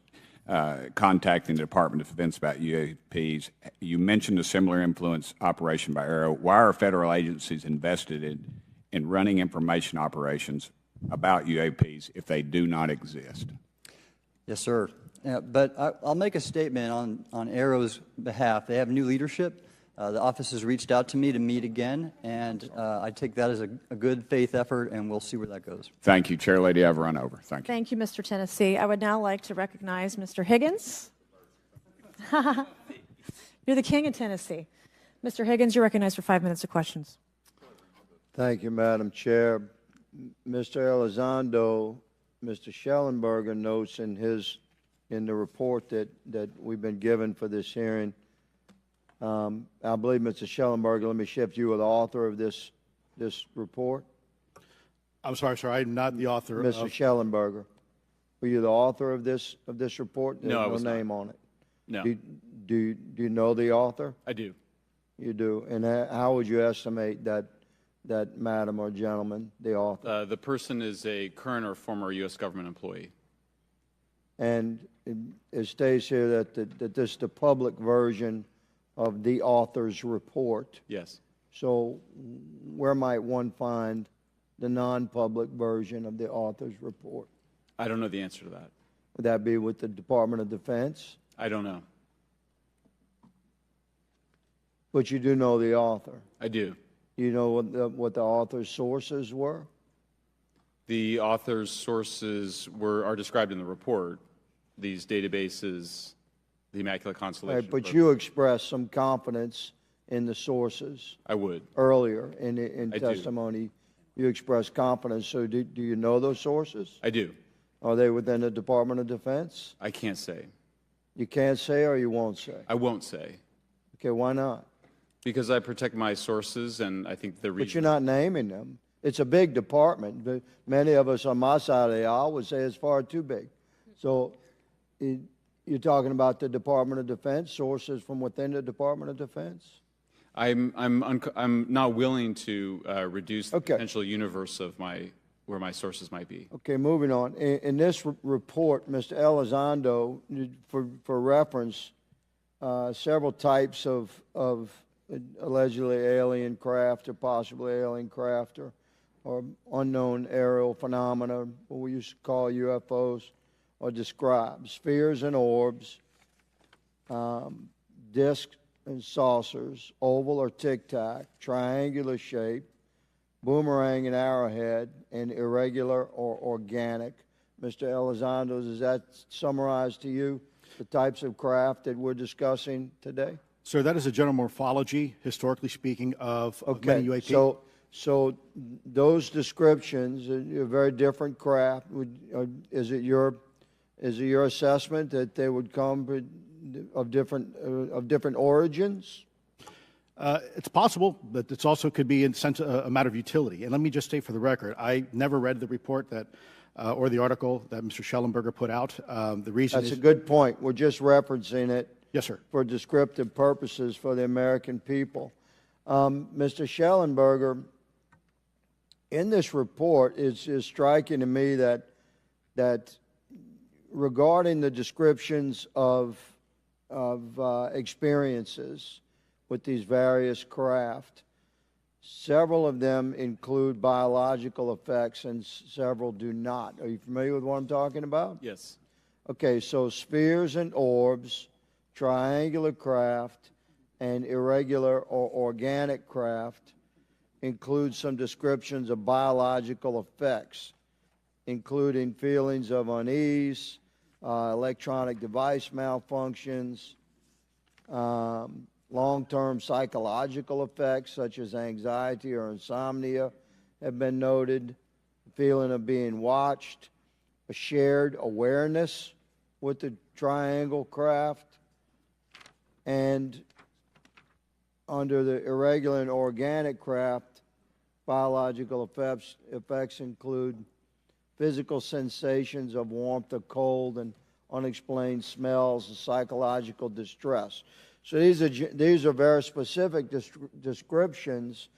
contacting the Department of Defense about UAPs. You mentioned a similar influence operation by ARROW. Why are federal agencies invested in running information operations about UAPs if they do not exist? Yes, sir. But I'll make a statement on ARROW's behalf. They have new leadership. The office has reached out to me to meet again, and I take that as a good faith effort, and we'll see where that goes. Thank you, Chair Lady. I've run over. Thank you. Thank you, Mr. Tennessee. I would now like to recognize Mr. Higgins. You're the king of Tennessee. Mr. Higgins, you're recognized for 5 minutes of questions. Thank you, Madam Chair. Mr. Elizondo, Mr. Shellenberger notes in his in the report that we've been given for this hearing. I believe, Mr. Shellenberger, let me shift you, are the author of this report. I'm sorry, sir. I'm not the author Mr. of... Shellenberger, were you the author of this report? No, I There's was no not. name on it. No. Do you know the author? I do. You do. And how would you estimate that madam or gentleman, the author? The person is a current or former U.S. government employee. And it states here that this is the public version of the author's report. Yes. So where might one find the non-public version of the author's report? I don't know the answer to that. Would that be with the Department of Defense? I don't know. But you do know the author. I do. You know what the author's sources were? The author's sources are described in the report. These databases, the Immaculate Constellation. Right, but you expressed some confidence in the sources. I would. Earlier in I testimony, you expressed confidence. So do you know those sources? I do. Are they within the Department of Defense? I can't say. You can't say or you won't say? I won't say. Okay, why not? Because I protect my sources, and I think the reason. But you're not naming them. It's a big department, but many of us on my side of the aisle would say it's far too big. So you're talking about the Department of Defense, sources from within the Department of Defense? I'm not willing to reduce the Okay. potential universe of where my sources might be. Okay, moving on. In this report, Mr. Elizondo, for reference, several types of allegedly alien craft or possibly alien craft or unknown aerial phenomena, what we used to call UFOs, are described. Spheres and orbs, discs and saucers, oval or tic-tac, triangular shape, boomerang and arrowhead, and irregular or organic. Mr. Elizondo, does that summarize to you the types of craft that we're discussing today? Sir, that is a general morphology, historically speaking, of many UAP. So those descriptions are very different craft. Is it your assessment that they would come of different origins? It's possible, but it also could be in sense a matter of utility. And let me just state for the record, I never read the report that or the article that Mr. Shellenberger put out. The reason That's a good point. We're just referencing it. Yes, sir. For descriptive purposes for the American people. Mr. Shellenberger, in this report, it's striking to me that regarding the descriptions of experiences with these various craft, several of them include biological effects and several do not. Are you familiar with what I'm talking about? Yes. Okay, so spheres and orbs, triangular craft, and irregular or organic craft include some descriptions of biological effects, including feelings of unease, electronic device malfunctions, long-term psychological effects such as anxiety or insomnia have been noted, feeling of being watched, a shared awareness with the triangle craft, and under the irregular and organic craft, biological effects include physical sensations of warmth or cold and unexplained smells and psychological distress. So these are very specific descriptions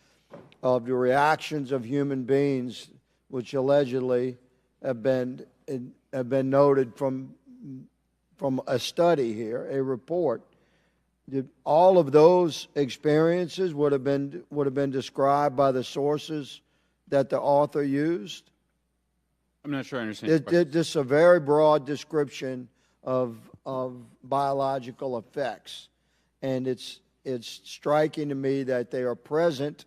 of the reactions of human beings, which allegedly have been noted from a study here, a report. All of those experiences would have been described by the sources that the author used. I'm not sure I understand. This is a very broad description of biological effects, and it's striking to me that they are present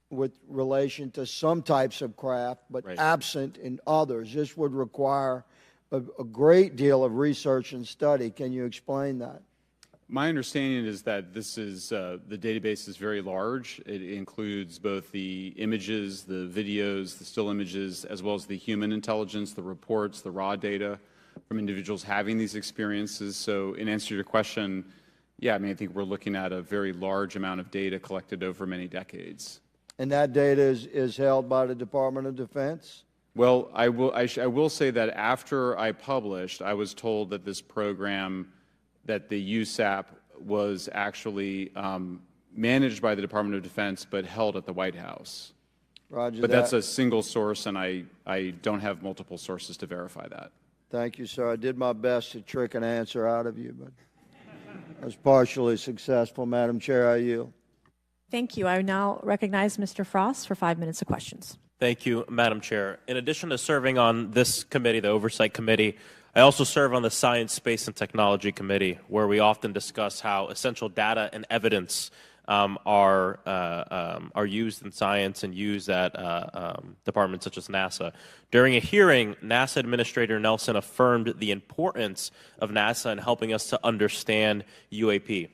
with relation to some types of craft, but absent in others. This would require a great deal of research and study. Can you explain that? My understanding is that this is the database is very large. It includes both the images, the videos, the still images, as well as the human intelligence, the reports, the raw data. from individuals having these experiences. So in answer to your question, yeah, I mean, I think we're looking at a very large amount of data collected over many decades. And that data is held by the Department of Defense? Well, I will say that after I published, I was told that this program, that the USAP was actually managed by the Department of Defense but held at the White House. Roger But that. that's a single source, and I don't have multiple sources to verify that. Thank you, sir. I did my best to trick an answer out of you, but I was partially successful. Madam Chair, I yield. Thank you. I now recognize Mr. Frost for 5 minutes of questions. Thank you, Madam Chair. In addition to serving on this committee, the Oversight Committee, I also serve on the Science, Space, and Technology Committee, where we often discuss how essential data and evidence are used in science and used at departments such as NASA. During a hearing, NASA Administrator Nelson affirmed the importance of NASA in helping us to understand UAP.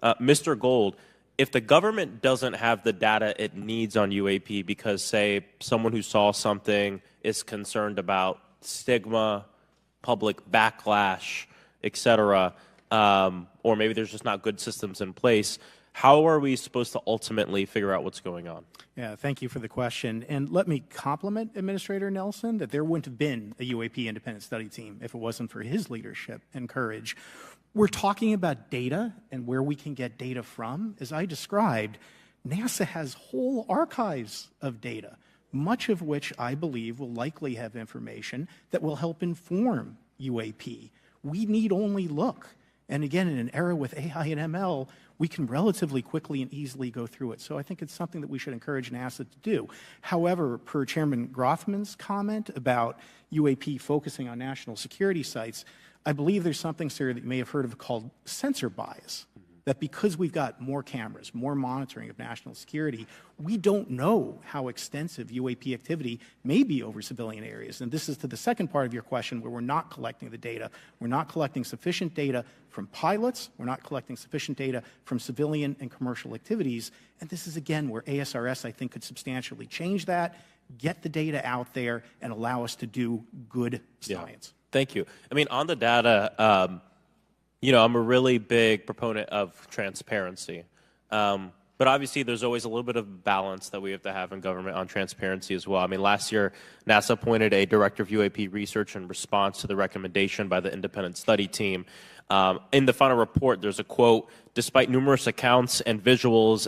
Mr. Gold, if the government doesn't have the data it needs on UAP because, say, someone who saw something is concerned about stigma, public backlash, etc., or maybe there's just not good systems in place, how are we supposed to ultimately figure out what's going on? Yeah, thank you for the question. And let me compliment Administrator Nelson that there wouldn't have been a UAP independent study team if it wasn't for his leadership and courage. We're talking about data and where we can get data from. As I described, NASA has whole archives of data, much of which I believe will likely have information that will help inform UAP. We need only look. And again, in an era with AI and ML, we can relatively quickly and easily go through it. So I think it's something that we should encourage NASA to do. However, per Chairman Grothman's comment about UAP focusing on national security sites, I believe there's something, sir, that you may have heard of called sensor bias. That because we've got more cameras, more monitoring of national security, we don't know how extensive UAP activity may be over civilian areas. And this is to the second part of your question where we're not collecting the data. We're not collecting sufficient data from pilots. We're not collecting sufficient data from civilian and commercial activities. And this is, again, where ASRS, I think, could substantially change that, get the data out there, and allow us to do good science. Yeah. Thank you. I mean, on the data, you know, I'm a really big proponent of transparency. But obviously, there's always a little bit of balance that we have to have in government on transparency as well. I mean, last year, NASA appointed a director of UAP research in response to the recommendation by the independent study team. In the final report, there's a quote, despite numerous accounts and visuals,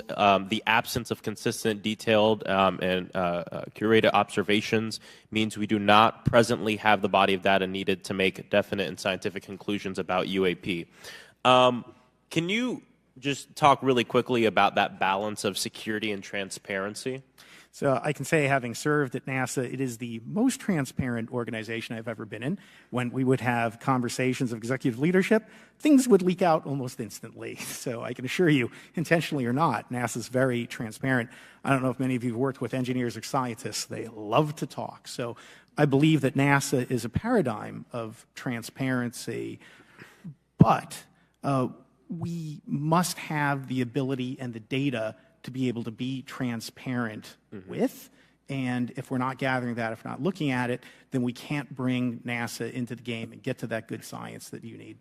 the absence of consistent, detailed, and curated observations means we do not presently have the body of data needed to make definite and scientific conclusions about UAP. Can you just talk really quickly about that balance of security and transparency? So I can say, having served at NASA, it is the most transparent organization I've ever been in. When we would have conversations of executive leadership, things would leak out almost instantly. So I can assure you, intentionally or not, NASA's very transparent. I don't know if many of you have worked with engineers or scientists. They love to talk. So I believe that NASA is a paradigm of transparency, but we must have the ability and the data to be able to be transparent with. And if we're not gathering that, if we're not looking at it, then we can't bring NASA into the game and get to that good science that you need.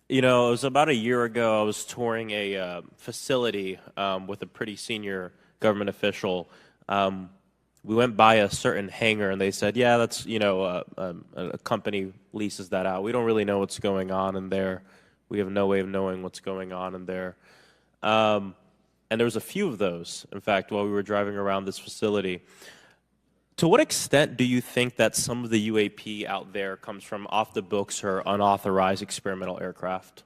You know, it was about a year ago, I was touring a facility with a pretty senior government official. We went by a certain hangar, and they said, yeah, that's, you know, a company leases that out. We don't really know what's going on in there. We have no way of knowing what's going on in there. And there was a few of those, in fact, while we were driving around this facility. To what extent do you think that some of the UAP out there comes from off the books or unauthorized experimental aircraft?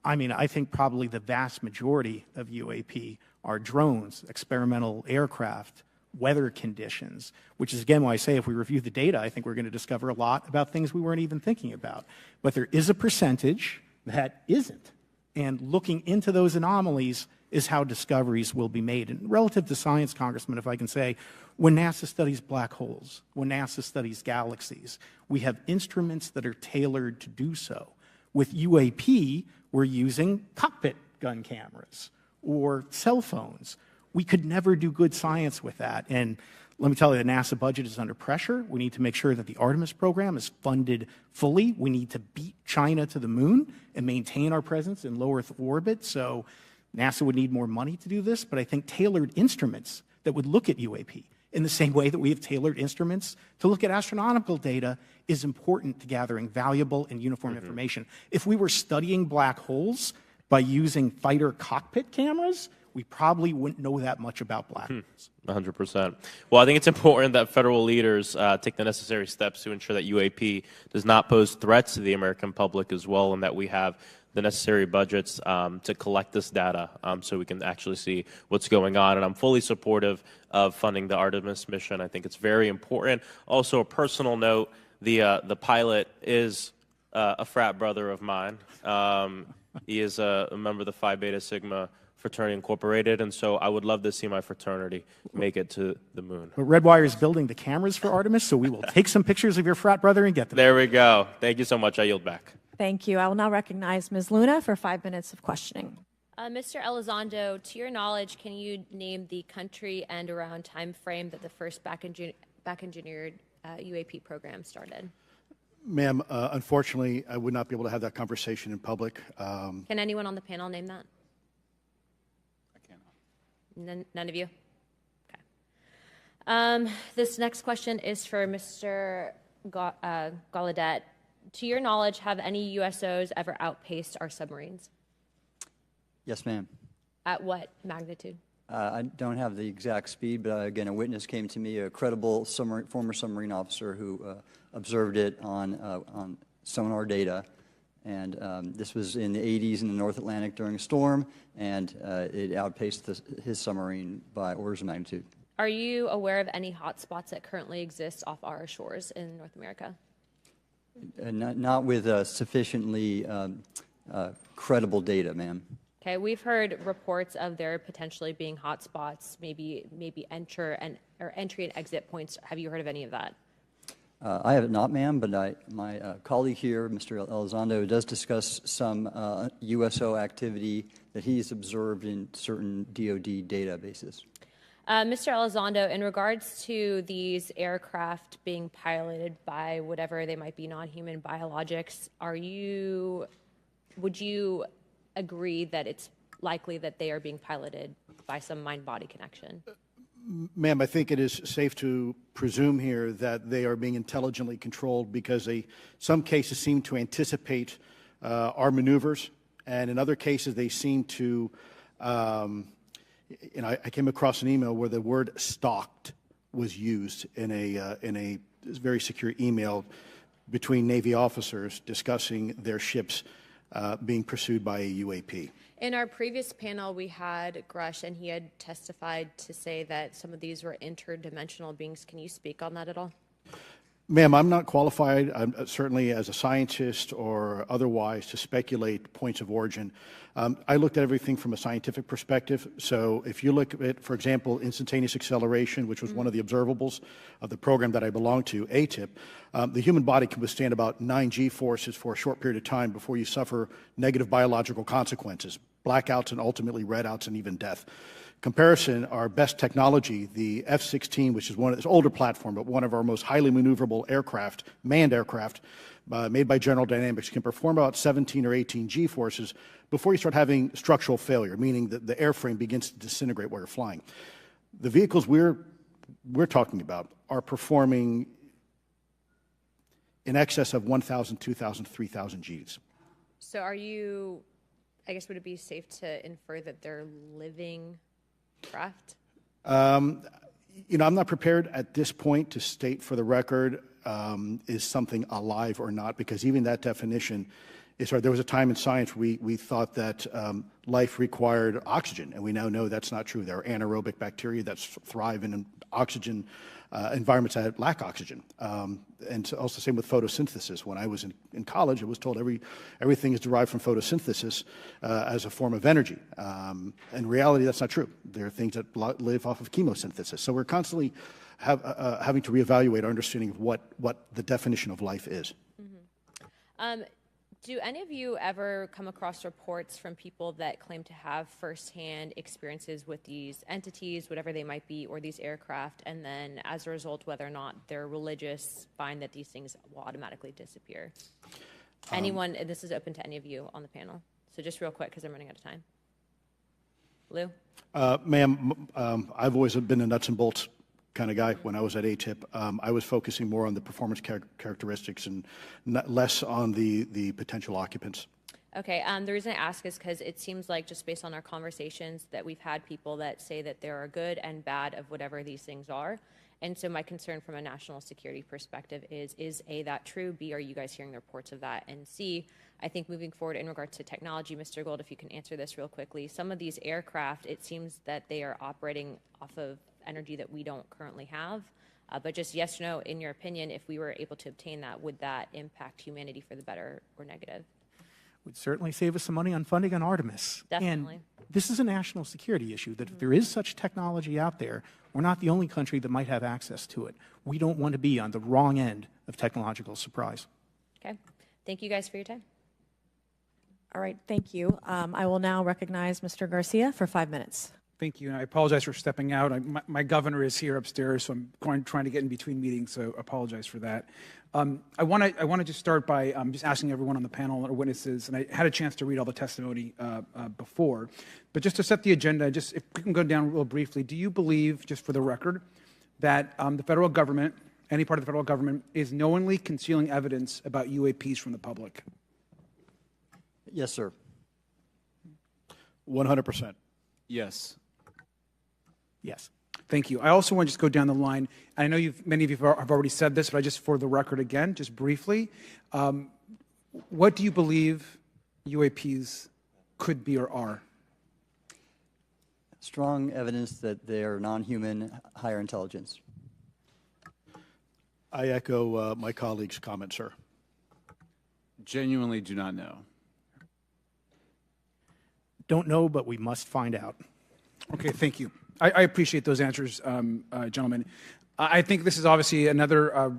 I mean, I think probably the vast majority of UAP are drones, experimental aircraft, weather conditions, which is, again, why I say if we review the data, I think we're going to discover a lot about things we weren't even thinking about. But there is a percentage that isn't. And looking into those anomalies is how discoveries will be made. And relative to science, Congressman, if I can say, when NASA studies black holes, when NASA studies galaxies, we have instruments that are tailored to do so. With UAP, we're using cockpit gun cameras or cell phones. We could never do good science with that. And Let me tell you, the NASA budget is under pressure. We need to make sure that the Artemis program is funded fully. We need to beat China to the moon and maintain our presence in low Earth orbit. So NASA would need more money to do this, but I think tailored instruments that would look at UAP in the same way that we have tailored instruments to look at astronomical data is important to gathering valuable and uniform information. If we were studying black holes by using fighter cockpit cameras, we probably wouldn't know that much about black holes. 100%. Well, I think it's important that federal leaders take the necessary steps to ensure that UAP does not pose threats to the American public as well, and that we have the necessary budgets to collect this data so we can actually see what's going on. And I'm fully supportive of funding the Artemis mission. I think it's very important. Also, a personal note, the pilot is a frat brother of mine. He is a member of the Phi Beta Sigma Fraternity Incorporated, and so I would love to see my fraternity make it to the moon. But Redwire is building the cameras for Artemis, so we will take some pictures of your frat brother and get them. There we go. Thank you so much. I yield back. Thank you. I will now recognize Ms. Luna for 5 minutes of questioning. Mr. Elizondo, to your knowledge, can you name the country and around time frame that the first back-engineered UAP program started? Ma'am, unfortunately, I would not be able to have that conversation in public. Can anyone on the panel name that? None of you? Okay. This next question is for Mr. Gallaudet. To your knowledge, have any USOs ever outpaced our submarines? Yes, ma'am. At what magnitude? I don't have the exact speed, but again, a witness came to me, a credible former submarine officer who observed it on sonar data. And this was in the 80s in the North Atlantic during a storm, and it outpaced his submarine by orders of magnitude. Are you aware of any hotspots that currently exist off our shores in North America? Not with sufficiently credible data, ma'am. Okay, we've heard reports of there potentially being hotspots, maybe entry and exit points. Have you heard of any of that? I have it not, ma'am, but my colleague here, Mr. Elizondo, does discuss some USO activity that he's observed in certain DoD databases. Mr. Elizondo, in regards to these aircraft being piloted by whatever they might be, non-human biologics, would you agree that it's likely that they are being piloted by some mind-body connection? Ma'am, I think it is safe to presume here that they are being intelligently controlled because some cases seem to anticipate our maneuvers, and in other cases they seem to, I came across an email where the word stalked was used in a very secure email between Navy officers discussing their ships being pursued by a UAP. In our previous panel, we had Grush, and he had testified to say that some of these were interdimensional beings. Can you speak on that at all? Ma'am, I'm not qualified, certainly as a scientist or otherwise, to speculate points of origin. I looked at everything from a scientific perspective. So if you look at, for example, instantaneous acceleration, which was one of the observables of the program that I belong to, ATIP, the human body can withstand about 9 G-forces for a short period of time before you suffer negative biological consequences, blackouts and ultimately redouts and even death. Comparison, our best technology, the F-16, which is this older platform, but one of our most highly maneuverable aircraft, manned aircraft, made by General Dynamics, can perform about 17 or 18 G-forces before you start having structural failure, meaning that the airframe begins to disintegrate while you're flying. The vehicles we're talking about are performing in excess of 1,000, 2,000, 3,000 Gs. So would it be safe to infer that they're living craft? I'm not prepared at this point to state for the record is something alive or not, because even that definition is hard. There was a time in science we thought that life required oxygen, and we now know that's not true. There are anaerobic bacteria that thrive in oxygen environments that lack oxygen. And also the same with photosynthesis. When I was in college, I was told everything is derived from photosynthesis as a form of energy. In reality, that's not true. There are things that live off of chemosynthesis. So we're constantly having to reevaluate our understanding of what the definition of life is. Mm-hmm. Do any of you ever come across reports from people that claim to have firsthand experiences with these entities, whatever they might be, or these aircraft, and then as a result, whether or not they're religious, find that these things will automatically disappear? Anyone, and this is open to any of you on the panel. So just real quick, because I'm running out of time. Lou? Ma'am, I've always been a nuts and bolts kind of guy. When I was at ATIP, I was focusing more on the performance characteristics and less on the potential occupants. Okay, the reason I ask is because it seems like, just based on our conversations, that we've had people that say that there are good and bad of whatever these things are. And so my concern from a national security perspective is A, that true? B, are you guys hearing the reports of that? And C, I think moving forward in regards to technology, Mr. Gold, if you can answer this real quickly, some of these aircraft, it seems that they are operating off of energy that we don't currently have. But just yes or no, in your opinion, if we were able to obtain that, would that impact humanity for the better or negative? Would certainly save us some money on funding on Artemis. Definitely. And this is a national security issue, that if there is such technology out there, we're not the only country that might have access to it. We don't want to be on the wrong end of technological surprise. Okay. Thank you guys for your time. All right, thank you. I will now recognize Mr. Garcia for 5 minutes. Thank you, and I apologize for stepping out. My governor is here upstairs, so I'm trying to get in between meetings, so apologize for that. I want to just start by just asking everyone on the panel or witnesses, and I had a chance to read all the testimony before, but just to set the agenda, just if we can go down real briefly, do you believe, just for the record, that the federal government, any part of the federal government, is knowingly concealing evidence about UAPs from the public? Yes, sir. 100%. Yes. Yes. Thank you. I also want to just go down the line. I know many of you have already said this, but I just, for the record again, just briefly, what do you believe UAPs could be or are? Strong evidence that they are non-human, higher intelligence. I echo my colleague's comment, sir. Genuinely do not know. Don't know, but we must find out. Okay, thank you. I appreciate those answers, gentlemen. I think this is obviously another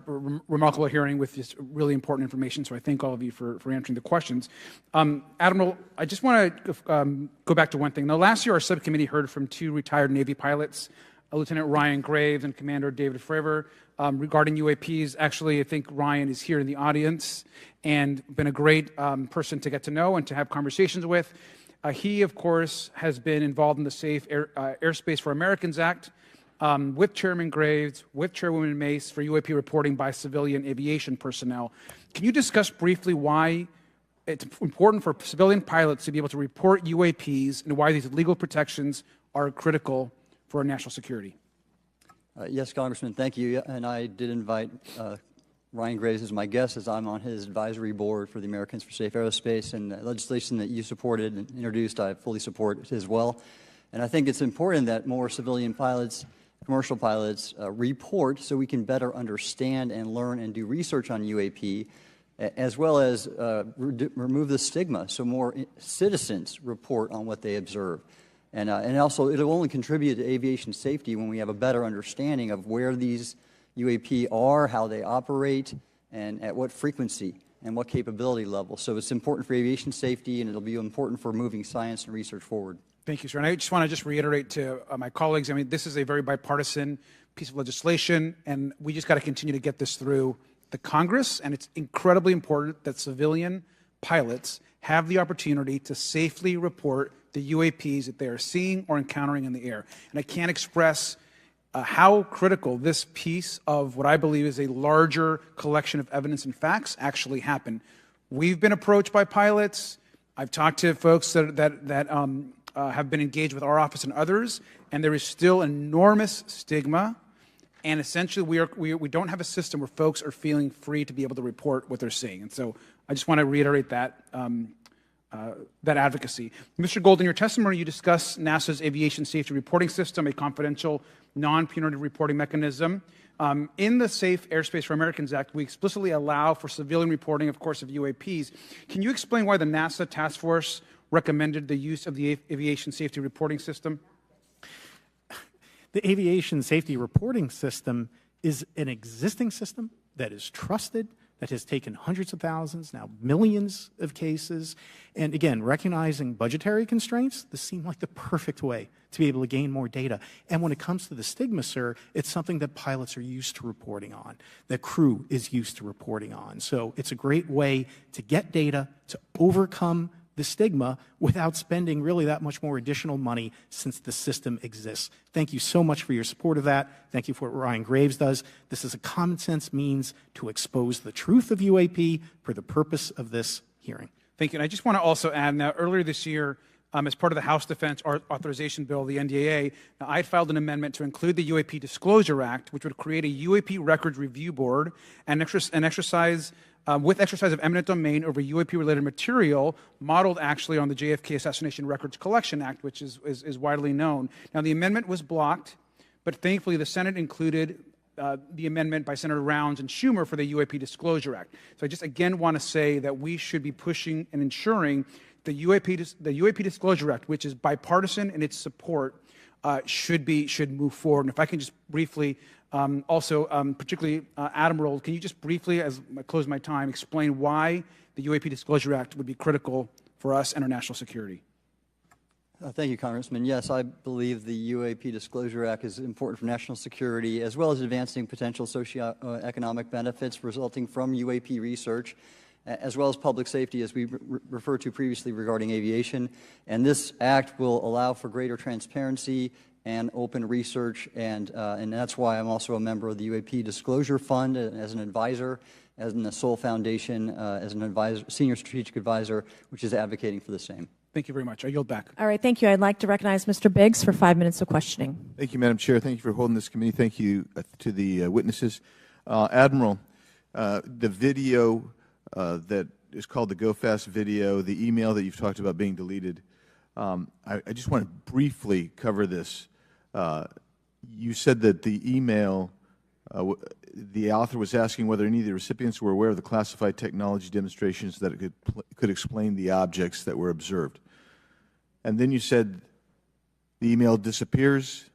remarkable hearing with just really important information, so I thank all of you for answering the questions. Admiral, I just want to go back to one thing. Now, last year, our subcommittee heard from 2 retired Navy pilots, Lieutenant Ryan Graves and Commander David Fravor, regarding UAPs. Actually, I think Ryan is here in the audience and been a great person to get to know and to have conversations with. He, of course, has been involved in the Safe Airspace for Americans Act with Chairman Graves, with Chairwoman Mace for UAP reporting by civilian aviation personnel. Can you discuss briefly why it's important for civilian pilots to be able to report UAPs and why these legal protections are critical for our national security? Yes, Congressman, thank you. And I did invite Ryan Graves as my guest, as I'm on his advisory board for the Americans for Safe Aerospace, and the legislation that you supported and introduced, I fully support as well. And I think it's important that more civilian pilots, commercial pilots, report so we can better understand and learn and do research on UAP, as well as remove the stigma so more citizens report on what they observe. And also, it'll only contribute to aviation safety when we have a better understanding of where these UAP are, how they operate, and at what frequency and what capability level. So it's important for aviation safety, and it'll be important for moving science and research forward. Thank you, sir. And I just want to reiterate to my colleagues, I mean, this is a very bipartisan piece of legislation, and we just got to continue to get this through the Congress, and it's incredibly important that civilian pilots have the opportunity to safely report the UAPs that they are seeing or encountering in the air. And I can't express how critical this piece of what I believe is a larger collection of evidence and facts actually happen. We've been approached by pilots. I've talked to folks that have been engaged with our office and others, and there is still enormous stigma. And essentially, we don't have a system where folks are feeling free to be able to report what they're seeing. And so I just want to reiterate that advocacy. Mr. Gold, in your testimony, you discussed NASA's aviation safety reporting system, a confidential, non-punitive reporting mechanism. In the Safe Airspace for Americans Act, we explicitly allow for civilian reporting, of course, of UAPs. Can you explain why the NASA task force recommended the use of the aviation safety reporting system? The aviation safety reporting system is an existing system that is trusted, that has taken hundreds of thousands, now millions of cases. And again, recognizing budgetary constraints, this seemed like the perfect way to be able to gain more data. And when it comes to the stigma, sir, it's something that pilots are used to reporting on, that crew is used to reporting on. So it's a great way to get data, to overcome the stigma without spending really that much more additional money since the system exists. Thank you so much for your support of that. Thank you for what Ryan Graves does. This is a common sense means to expose the truth of UAP for the purpose of this hearing. Thank you. And I just want to also add, now earlier this year, as part of the House Defense Authorization Bill, the NDAA, I had filed an amendment to include the UAP Disclosure Act, which would create a UAP Records Review Board and exercise of eminent domain over UAP-related material, modeled actually on the JFK Assassination Records Collection Act, which is widely known. Now, the amendment was blocked, but thankfully the Senate included the amendment by Senator Rounds and Schumer for the UAP Disclosure Act. So I just again want to say that we should be pushing and ensuring the UAP Disclosure Act, which is bipartisan in its support, should move forward. And if I can just briefly, particularly Admiral, can you just briefly, as I close my time, explain why the UAP Disclosure Act would be critical for us and our national security? Thank you, Congressman. Yes, I believe the UAP Disclosure Act is important for national security, as well as advancing potential socioeconomic benefits resulting from UAP research, as well as public safety, as we referred to previously regarding aviation. And this act will allow for greater transparency and open research, and that's why I'm also a member of the UAP Disclosure Fund as an advisor, as in the Sol Foundation, as an advisor, senior strategic advisor, which is advocating for the same. Thank you very much. I yield back. All right, thank you. I'd like to recognize Mr. Biggs for 5 minutes of questioning. Thank you, Madam Chair. Thank you for holding this committee. Thank you to the witnesses. Admiral, the video that is called the Go Fast video, the email that you've talked about being deleted, I just want to briefly cover this. You said that the email, the author was asking whether any of the recipients were aware of the classified technology demonstrations that it could explain the objects that were observed. And then you said the email disappears.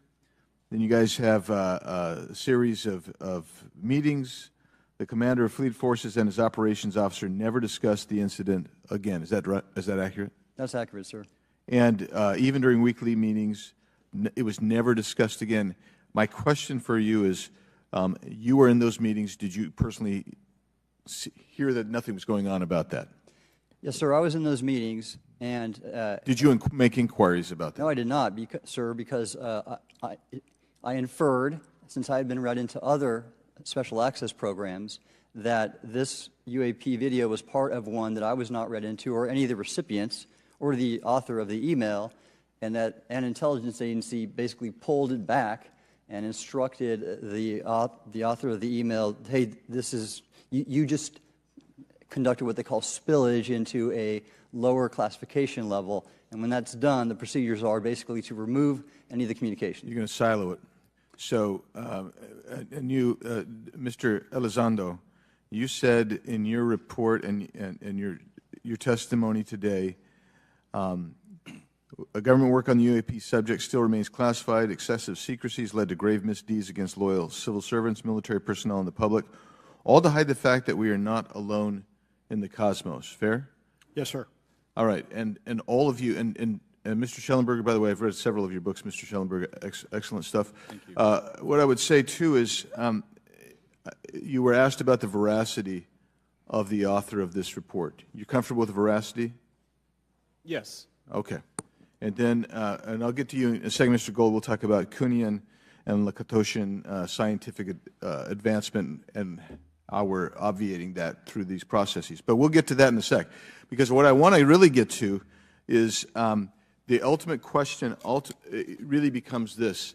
Then you guys have a series of meetings. The commander of fleet forces and his operations officer never discussed the incident again. Is that right? Is that accurate? That's accurate, sir. And even during weekly meetings, it was never discussed again. My question for you is, you were in those meetings. Did you personally hear that nothing was going on about that? Yes, sir. I was in those meetings, and did you make inquiries about that? No, I did not, sir, because I inferred, since I had been read into other special access programs, that this UAP video was part of one that I was not read into, or any of the recipients, or the author of the email, and that an intelligence agency basically pulled it back and instructed the author of the email, hey, this is, you just conducted what they call spillage into a lower classification level, and when that's done, the procedures are basically to remove any of the communication. You're going to silo it. So, and you, Mr. Elizondo, you said in your report and your testimony today, a government work on the UAP subject still remains classified. Excessive secrecy has led to grave misdeeds against loyal civil servants, military personnel, and the public, all to hide the fact that we are not alone in the cosmos. Fair? Yes, sir. All right. And all of you, and Mr. Shellenberger, by the way, I've read several of your books, Mr. Shellenberger, excellent stuff. Thank you. What I would say, too, is you were asked about the veracity of the author of this report. You comfortable with the veracity? Yes. Okay. And then, and I'll get to you in a second, Mr. Gold. We'll talk about Kuhnian and Lakatoshian scientific advancement and how we're obviating that through these processes. But we'll get to that in a sec. Because what I want to really get to is the ultimate question really becomes this.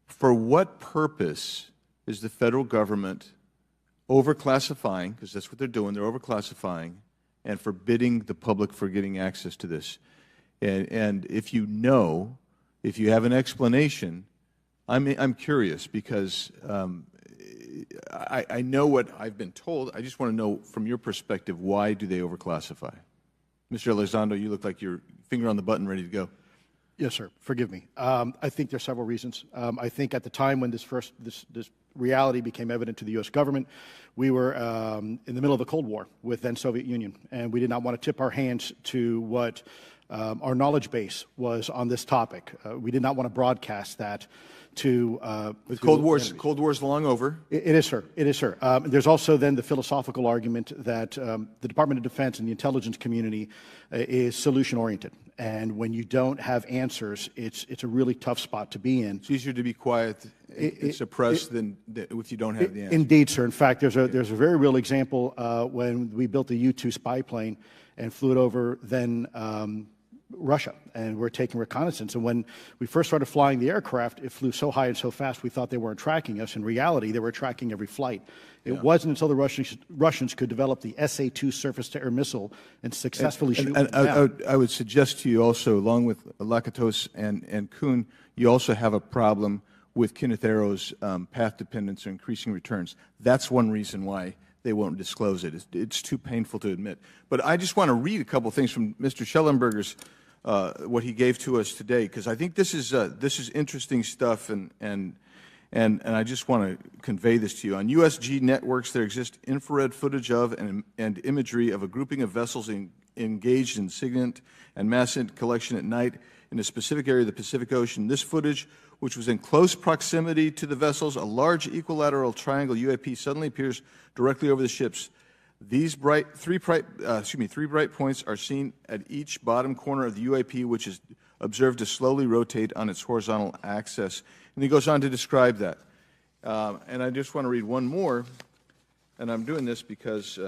For what purpose is the federal government overclassifying, because that's what they're doing, they're overclassifying, and forbidding the public for getting access to this? And if you know, if you have an explanation, I'm curious, because I know what I've been told. I just want to know from your perspective, why do they overclassify? Mr. Elizondo, you look like you're finger on the button, ready to go. Yes, sir. Forgive me. I think there's several reasons. I think at the time when this reality became evident to the U.S. government, we were in the middle of a Cold War with then Soviet Union, and we did not want to tip our hands to what our knowledge base was on this topic. We did not want to broadcast that to Cold War's long over. It is, sir. It is, sir. There's also then the philosophical argument that the Department of Defense and the intelligence community is solution-oriented. And when you don't have answers, it's a really tough spot to be in. It's easier to be quiet and suppressed than if you don't have the answer. Indeed, sir. In fact, there's a very real example when we built the U-2 spy plane and flew it over then Russia, and we're taking reconnaissance. And when we first started flying the aircraft, it flew so high and so fast we thought they weren't tracking us. In reality, they were tracking every flight. It wasn't until the Russians could develop the SA-2 surface-to-air missile and successfully shoot them down. I would suggest to you also, along with Lakatos and Kuhn, you also have a problem with Kenneth Arrow's path dependence or increasing returns. That's one reason why they won't disclose it. It's too painful to admit. But I just want to read a couple things from Mr. Shellenberger's what he gave to us today, because I think this is interesting stuff, and I just want to convey this to you. On USG networks, there exists infrared footage of and imagery of a grouping of vessels engaged in SIGINT and massive collection at night in a specific area of the Pacific Ocean. This footage, which was in close proximity to the vessels, a large equilateral triangle UAP suddenly appears directly over the ships. These three bright points are seen at each bottom corner of the UAP, which is observed to slowly rotate on its horizontal axis. And he goes on to describe that. And I just want to read one more, and I'm doing this because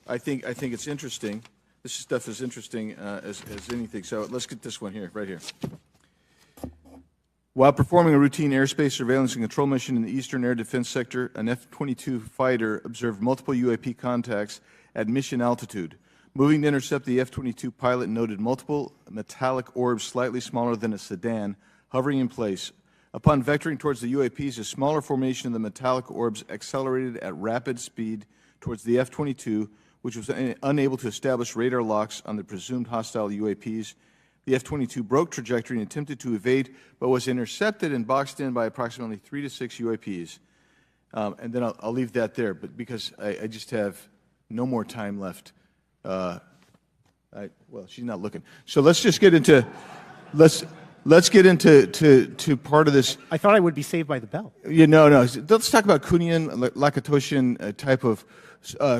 I think it's interesting. This stuff is interesting as anything. So let's get this one here, right here. While performing a routine airspace surveillance and control mission in the Eastern Air Defense Sector, an F-22 fighter observed multiple UAP contacts at mission altitude. Moving to intercept the F-22, pilot noted multiple metallic orbs slightly smaller than a sedan hovering in place. Upon vectoring towards the UAPs, a smaller formation of the metallic orbs accelerated at rapid speed towards the F-22, which was unable to establish radar locks on the presumed hostile UAPs. The F-22 broke trajectory and attempted to evade, but was intercepted and boxed in by approximately 3 to 6 UAPs. And then I'll leave that there, but because I just have no more time left. Well, she's not looking. So let's just get into let's get into part of this. I thought I would be saved by the bell. No. Let's talk about Kuhnian, Lakatoshian type of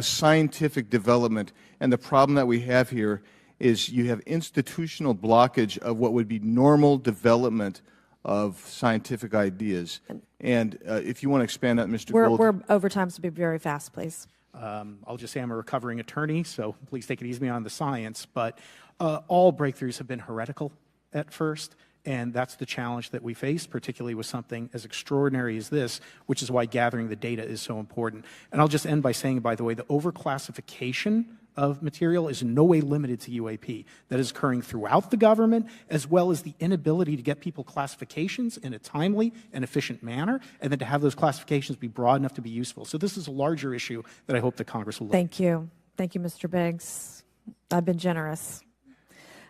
scientific development, and the problem that we have here is you have institutional blockage of what would be normal development of scientific ideas. And if you want to expand that, Mr. Gold. We're over time, so be very fast, please. I'll just say I'm a recovering attorney, so please take it easy on the science. But all breakthroughs have been heretical at first, and that's the challenge that we face, particularly with something as extraordinary as this, which is why gathering the data is so important. And I'll just end by saying, by the way, the overclassification of material is in no way limited to UAP. That is occurring throughout the government, as well as the inability to get people classifications in a timely and efficient manner, and then to have those classifications be broad enough to be useful. So this is a larger issue that I hope that Congress will look at. Thank you. Thank you, Mr. Biggs. I've been generous.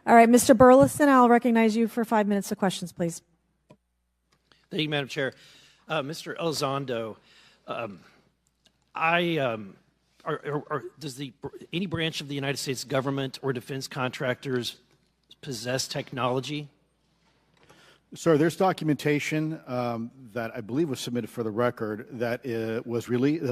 All right, Mr. Burleson, I'll recognize you for 5 minutes of questions, please. Thank you, Madam Chair. Mr. Elizondo, does any branch of the United States government or defense contractors possess technology? Sir, there's documentation that I believe was submitted for the record that was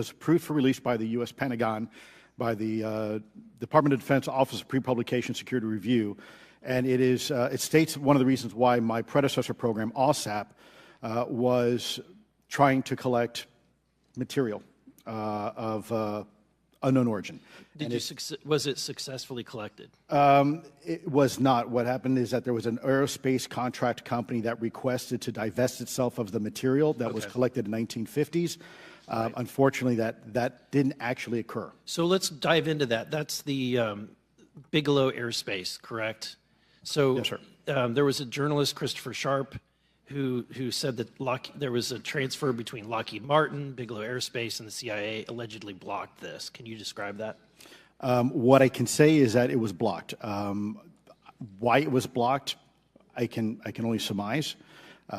approved for release by the U.S. Pentagon, by the Department of Defense Office of Pre-Publication Security Review, and it states one of the reasons why my predecessor program, OSAP, was trying to collect material of unknown origin. Was it successfully collected? It was not. What happened is that there was an aerospace contract company that requested to divest itself of the material that was collected in the 1950s. Right. Unfortunately, that didn't actually occur. So let's dive into that. That's the Bigelow Aerospace, correct? So yes, sir. There was a journalist, Christopher Sharp, who said that there was a transfer between Lockheed Martin, Bigelow Aerospace, and the CIA allegedly blocked this. Can you describe that? What I can say is that it was blocked. Why it was blocked, I can only surmise.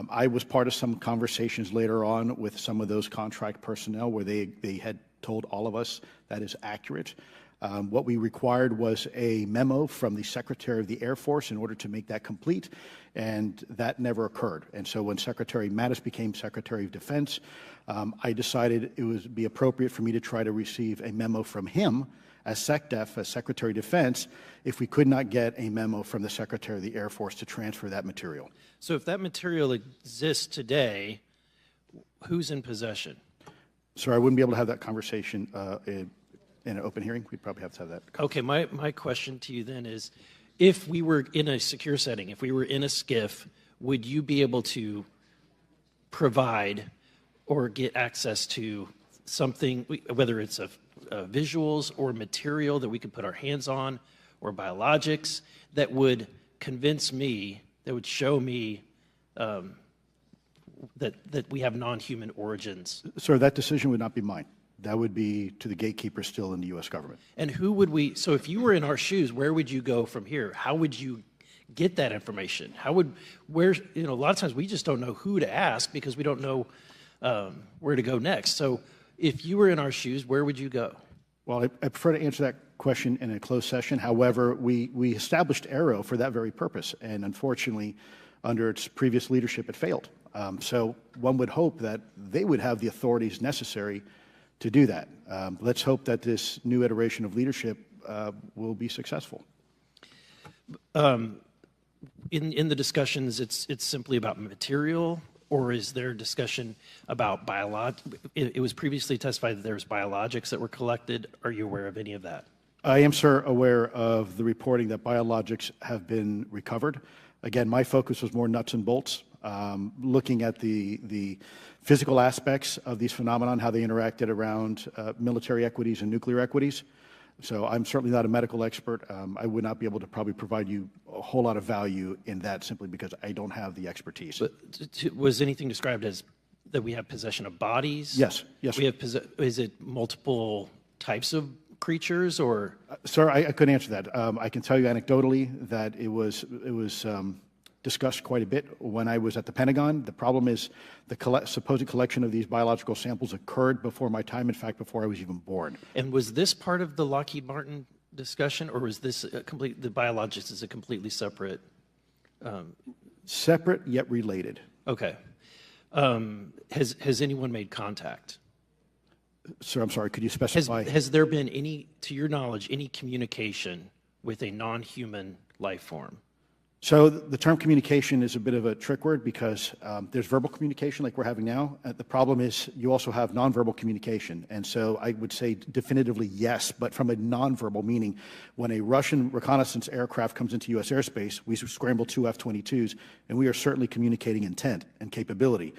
I was part of some conversations later on with some of those contract personnel where they had told all of us that is accurate. What we required was a memo from the Secretary of the Air Force in order to make that complete, and that never occurred. And so when Secretary Mattis became Secretary of Defense, I decided it would be appropriate for me to try to receive a memo from him as SecDef, as Secretary of Defense, if we could not get a memo from the Secretary of the Air Force to transfer that material. So if that material exists today, who's in possession? Sir, I wouldn't be able to have that conversation in an open hearing. We'd probably have to have that. Okay, my question to you then is, if we were in a secure setting, if we were in a SCIF, would you be able to provide or get access to something, whether it's visuals or material that we could put our hands on, or biologics, that would convince me, that would show me that we have non-human origins? Sir, that decision would not be mine. That would be to the gatekeeper still in the U.S. government. And who would we, so if you were in our shoes, where would you go from here? How would you get that information? A lot of times we just don't know who to ask because we don't know where to go next. So if you were in our shoes, where would you go? Well, I prefer to answer that question in a closed session. However, we established AARO for that very purpose, and unfortunately, under its previous leadership, it failed. So one would hope that they would have the authorities necessary to do that. Let's hope that this new iteration of leadership will be successful. In the discussions, it's simply about material, or is there discussion about it was previously testified that there was biologics that were collected. Are you aware of any of that? I am, sir, aware of the reporting that biologics have been recovered. Again, my focus was more nuts and bolts, looking at the physical aspects of these phenomena, how they interacted around military equities and nuclear equities. So I'm certainly not a medical expert. I would not be able to probably provide you a whole lot of value in that simply because I don't have the expertise. But was anything described as that we have possession of bodies? Yes. Yes. Is it multiple types of creatures, or? Sir, I couldn't answer that. I can tell you anecdotally that it was discussed quite a bit when I was at the Pentagon. The problem is the supposed collection of these biological samples occurred before my time, in fact, before I was even born. And was this part of the Lockheed Martin discussion, or was this the biologics is a completely separate? Separate yet related. Okay. Has anyone made contact? Sir, I'm sorry, could you specify? Has there been any, to your knowledge, any communication with a non-human life form? So the term communication is a bit of a trick word because there's verbal communication like we're having now. The problem is you also have nonverbal communication. And so I would say definitively yes, but from a nonverbal meaning, when a Russian reconnaissance aircraft comes into U.S. airspace, we scramble 2 F-22s, and we are certainly communicating intent and capability.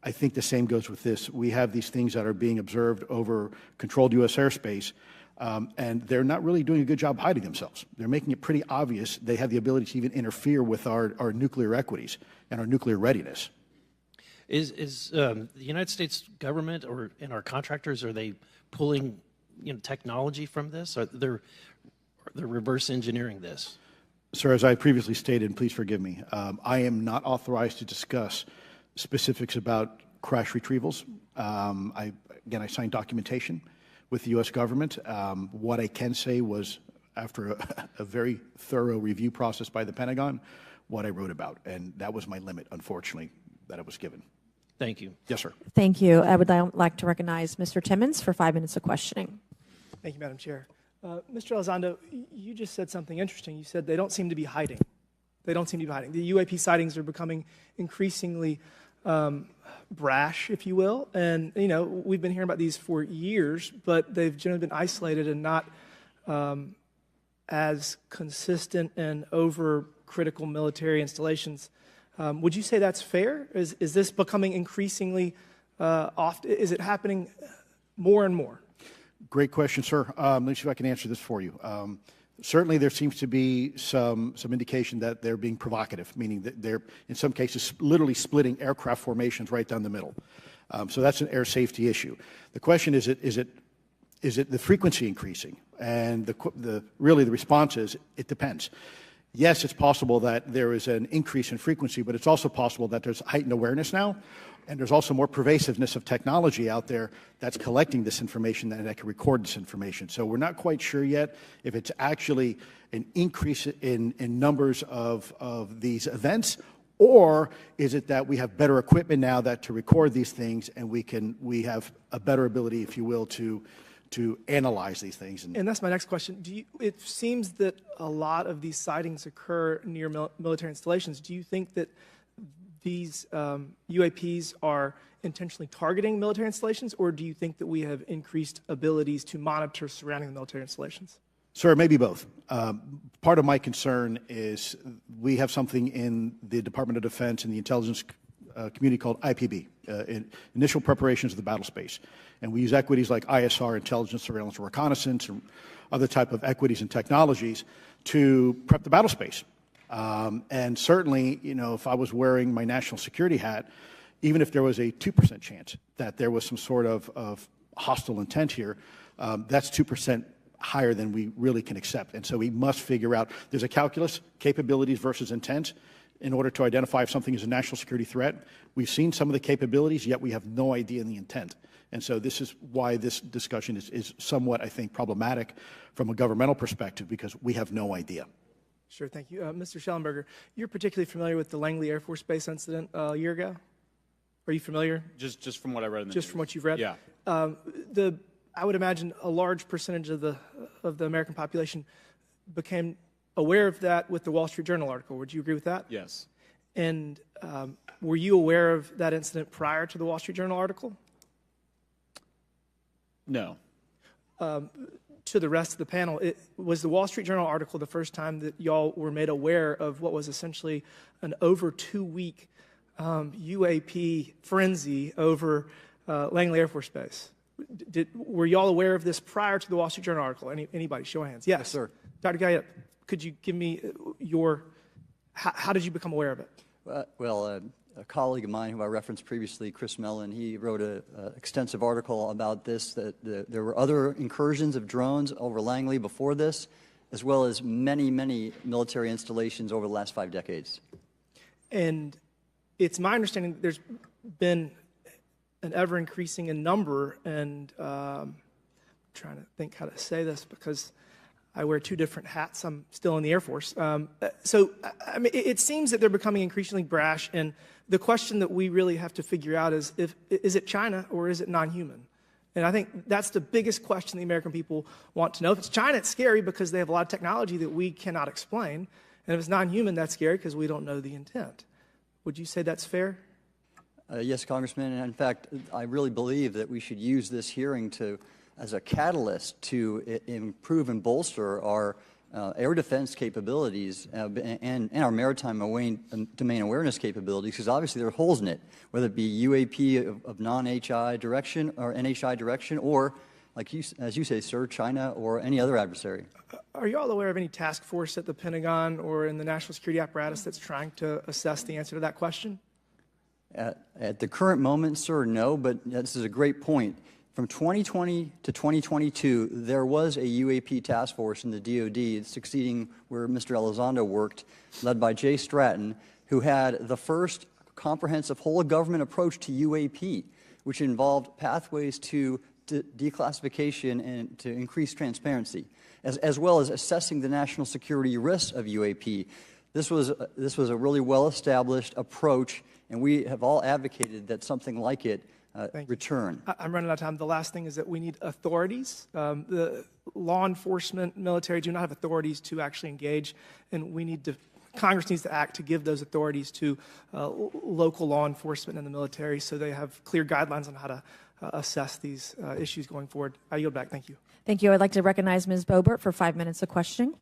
I think the same goes with this. We have these things that are being observed over controlled U.S. airspace, and they're not really doing a good job hiding themselves. They're making it pretty obvious they have the ability to even interfere with our nuclear equities and our nuclear readiness. Is the United States government and our contractors, are they pulling technology from this? Or they're reverse engineering this? Sir, as I previously stated, and please forgive me, I am not authorized to discuss specifics about crash retrievals. I signed documentation with the U.S. government. What I can say was, after a very thorough review process by the Pentagon, what I wrote about. And that was my limit, unfortunately, that I was given. Thank you. Yes, sir. Thank you. I would like to recognize Mr. Timmons for 5 minutes of questioning. Thank you, Madam Chair. Mr. Elizondo, you just said something interesting. You said they don't seem to be hiding. They don't seem to be hiding. The UAP sightings are becoming increasingly brash, if you will. And, we've been hearing about these for years, but they've generally been isolated and not as consistent and over-critical military installations. Would you say that's fair? Is this becoming increasingly often? Is it happening more and more? Great question, sir. Let me see if I can answer this for you. Certainly, there seems to be some indication that they're being provocative, meaning that they're, in some cases, literally splitting aircraft formations right down the middle. So that's an air safety issue. The question is it the frequency increasing? And really the response is it depends. yes, it's possible that there is an increase in frequency, but it's also possible that there's heightened awareness now, and there's also more pervasiveness of technology out there that's collecting this information and that can record this information. So we're not quite sure yet if it's actually an increase in numbers of these events, or is it that we have better equipment now that to record these things, and we have a better ability, if you will, to analyze these things. And that's my next question. It seems that a lot of these sightings occur near military installations. Do you think that these UAPs are intentionally targeting military installations, or do you think that we have increased abilities to monitor surrounding the military installations? Sir, maybe both. Part of my concern is we have something in the Department of Defense and the intelligence community called IPB, Initial Preparations of the Battle Space. And we use equities like ISR, intelligence, surveillance, and reconnaissance, and other type of equities and technologies to prep the battle space. And certainly, if I was wearing my national security hat, even if there was a 2% chance that there was some sort of hostile intent here, that's 2% higher than we really can accept. And so we must figure out, there's a calculus, capabilities versus intent, in order to identify if something is a national security threat. We've seen some of the capabilities, yet we have no idea in the intent. And so this is why this discussion is somewhat, I think, problematic from a governmental perspective, because we have no idea. Sure, thank you. Mr. Shellenberger, you're particularly familiar with the Langley Air Force Base incident a year ago? Are you familiar? Just from what I read in the Just news. from what you've read? Yeah. I would imagine a large percentage of the American population became aware of that with the Wall Street Journal article. Would you agree with that? Yes. And were you aware of that incident prior to the Wall Street Journal article? No. To the rest of the panel, was the Wall Street Journal article the first time that y'all were made aware of what was essentially an over 2-week UAP frenzy over Langley Air Force Base? Were y'all aware of this prior to the Wall Street Journal article? Anybody? Show of hands. Yes, sir. Dr. Gallaudet, could you give me how did you become aware of it? A colleague of mine who I referenced previously, Chris Mellon, he wrote an extensive article about this, that there were other incursions of drones over Langley before this, as well as many, many military installations over the last 5 decades. And it's my understanding that there's been an ever-increasing in number, and I'm trying to think how to say this because I wear 2 different hats. I'm still in the Air Force. So I mean, it seems that they're becoming increasingly brash, and the question that we really have to figure out is it China or is it non-human? And I think that's the biggest question the American people want to know. If it's China, it's scary because they have a lot of technology that we cannot explain. And if it's non-human, that's scary because we don't know the intent. Would you say that's fair? Yes, Congressman. And in fact, I really believe that we should use this hearing as a catalyst to improve and bolster our air defense capabilities and our maritime domain awareness capabilities, because obviously there are holes in it, whether it be UAP of non-HI direction or NHI direction, or, as you say, sir, China or any other adversary. Are you all aware of any task force at the Pentagon or in the national security apparatus that's trying to assess the answer to that question? At the current moment, sir, no, but this is a great point. From 2020 to 2022, there was a UAP task force in the DoD succeeding where Mr. Elizondo worked, led by Jay Stratton, who had the first comprehensive whole-of-government approach to UAP, which involved pathways to declassification and to increase transparency, as well as assessing the national security risks of UAP. This was a really well-established approach, and we have all advocated that something like it return. I'm running out of time. The last thing is that we need authorities. The law enforcement, military do not have authorities to actually engage, and Congress needs to act to give those authorities to local law enforcement and the military so they have clear guidelines on how to assess these issues going forward. I yield back. Thank you. Thank you. I'd like to recognize Ms. Boebert for 5 minutes of questioning.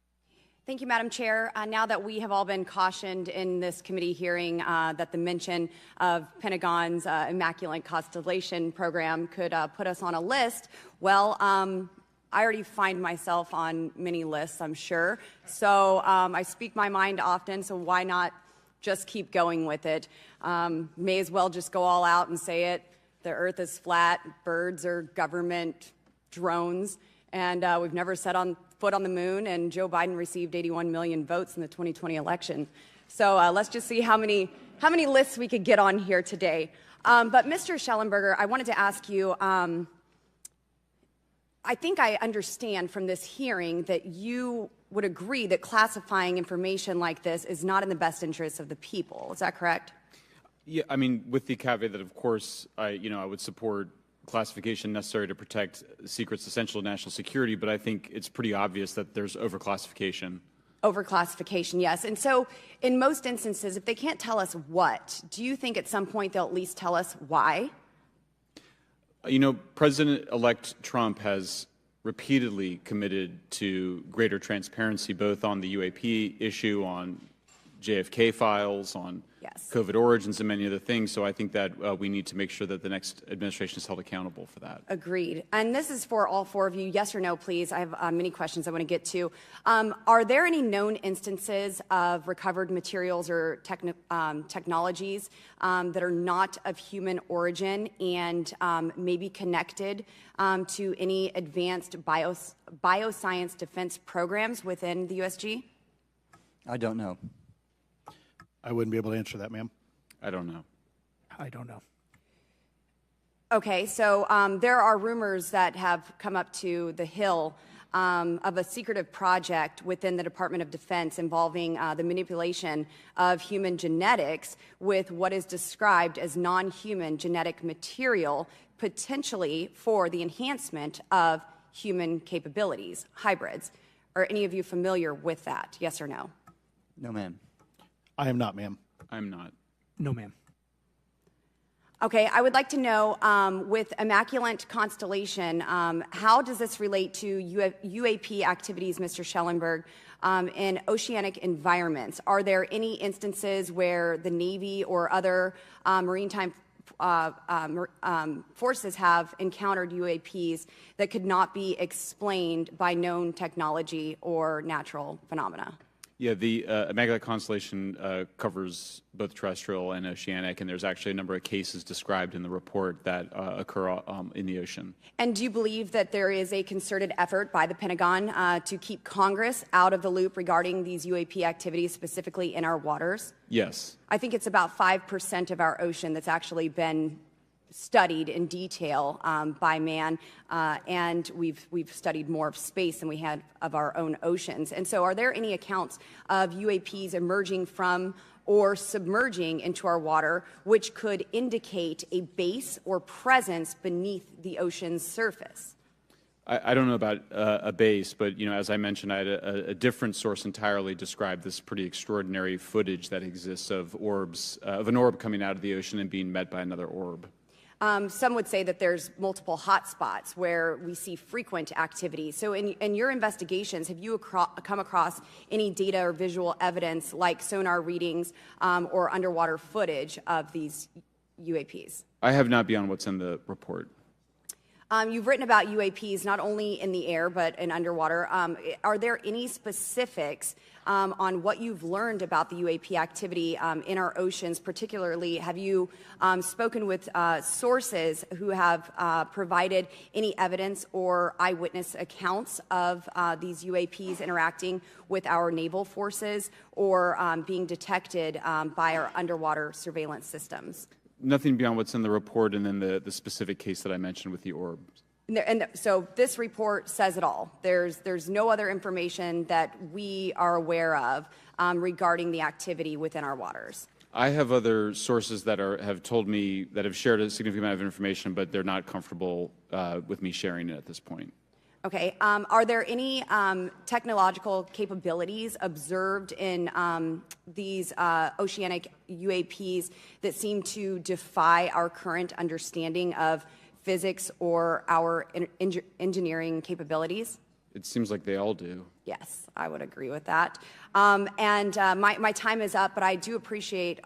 Thank you, Madam Chair. Now that we have all been cautioned in this committee hearing that the mention of Pentagon's Immaculate Constellation program could put us on a list, well, I already find myself on many lists, I'm sure. So I speak my mind often, so why not just keep going with it? May as well just go all out and say it. The Earth is flat, birds are government drones, and we've never sat on foot on the moon, and Joe Biden received 81 million votes in the 2020 election. So let's just see how many lists we could get on here today. But Mr. Shellenberger, I wanted to ask you, I think I understand from this hearing that you would agree that classifying information like this is not in the best interest of the people. Is that correct? Yeah, I mean, with the caveat that, of course, I would support classification necessary to protect secrets essential to national security, but I think it's pretty obvious that there's overclassification. Overclassification, yes. And so in most instances, if they can't tell us what, do you think at some point they'll at least tell us why? President-elect Trump has repeatedly committed to greater transparency, both on the UAP issue, on JFK files, on COVID origins, and many other things. So I think that we need to make sure that the next administration is held accountable for that. Agreed. And this is for all four of you. Yes or no, please. I have many questions I want to get to. Are there any known instances of recovered materials or technologies that are not of human origin and maybe connected to any advanced bioscience defense programs within the USG? I don't know. I wouldn't be able to answer that, ma'am. I don't know. I don't know. Okay, so there are rumors that have come up to the Hill of a secretive project within the Department of Defense involving the manipulation of human genetics with what is described as non-human genetic material, potentially for the enhancement of human capabilities, hybrids. Are any of you familiar with that? Yes or no? No, ma'am. I am not, ma'am. I'm not. No, ma'am. Okay, I would like to know, with Immaculate Constellation, how does this relate to UAP activities, Mr. Schellenberg, in oceanic environments? Are there any instances where the Navy or other maritime forces have encountered UAPs that could not be explained by known technology or natural phenomena? Yeah, the Immaculate Constellation covers both terrestrial and oceanic, and there's actually a number of cases described in the report that occur in the ocean. And do you believe that there is a concerted effort by the Pentagon to keep Congress out of the loop regarding these UAP activities, specifically in our waters? Yes. I think it's about 5% of our ocean that's actually been studied in detail by man, and we've studied more of space than we had of our own oceans. And so are there any accounts of UAPs emerging from or submerging into our water which could indicate a base or presence beneath the ocean's surface? I don't know about a base, but as I mentioned, I had a different source entirely describe this pretty extraordinary footage that exists of orbs, of an orb coming out of the ocean and being met by another orb. Some would say that there's multiple hotspots where we see frequent activity. So in your investigations, have you come across any data or visual evidence like sonar readings or underwater footage of these UAPs? I have not beyond what's in the report. You've written about UAPs not only in the air but in underwater. Are there any specifics on what you've learned about the UAP activity in our oceans? Particularly, have you spoken with sources who have provided any evidence or eyewitness accounts of these UAPs interacting with our naval forces or being detected by our underwater surveillance systems? Nothing beyond what's in the report and then the specific case that I mentioned with the orbs. So this report says it all. There's no other information that we are aware of regarding the activity within our waters. I have other sources that have told me that have shared a significant amount of information, but they're not comfortable with me sharing it at this point. Okay. Are there any technological capabilities observed in these oceanic UAPs that seem to defy our current understanding of physics or our engineering capabilities? It seems like they all do. Yes, I would agree with that. My time is up, but I do appreciate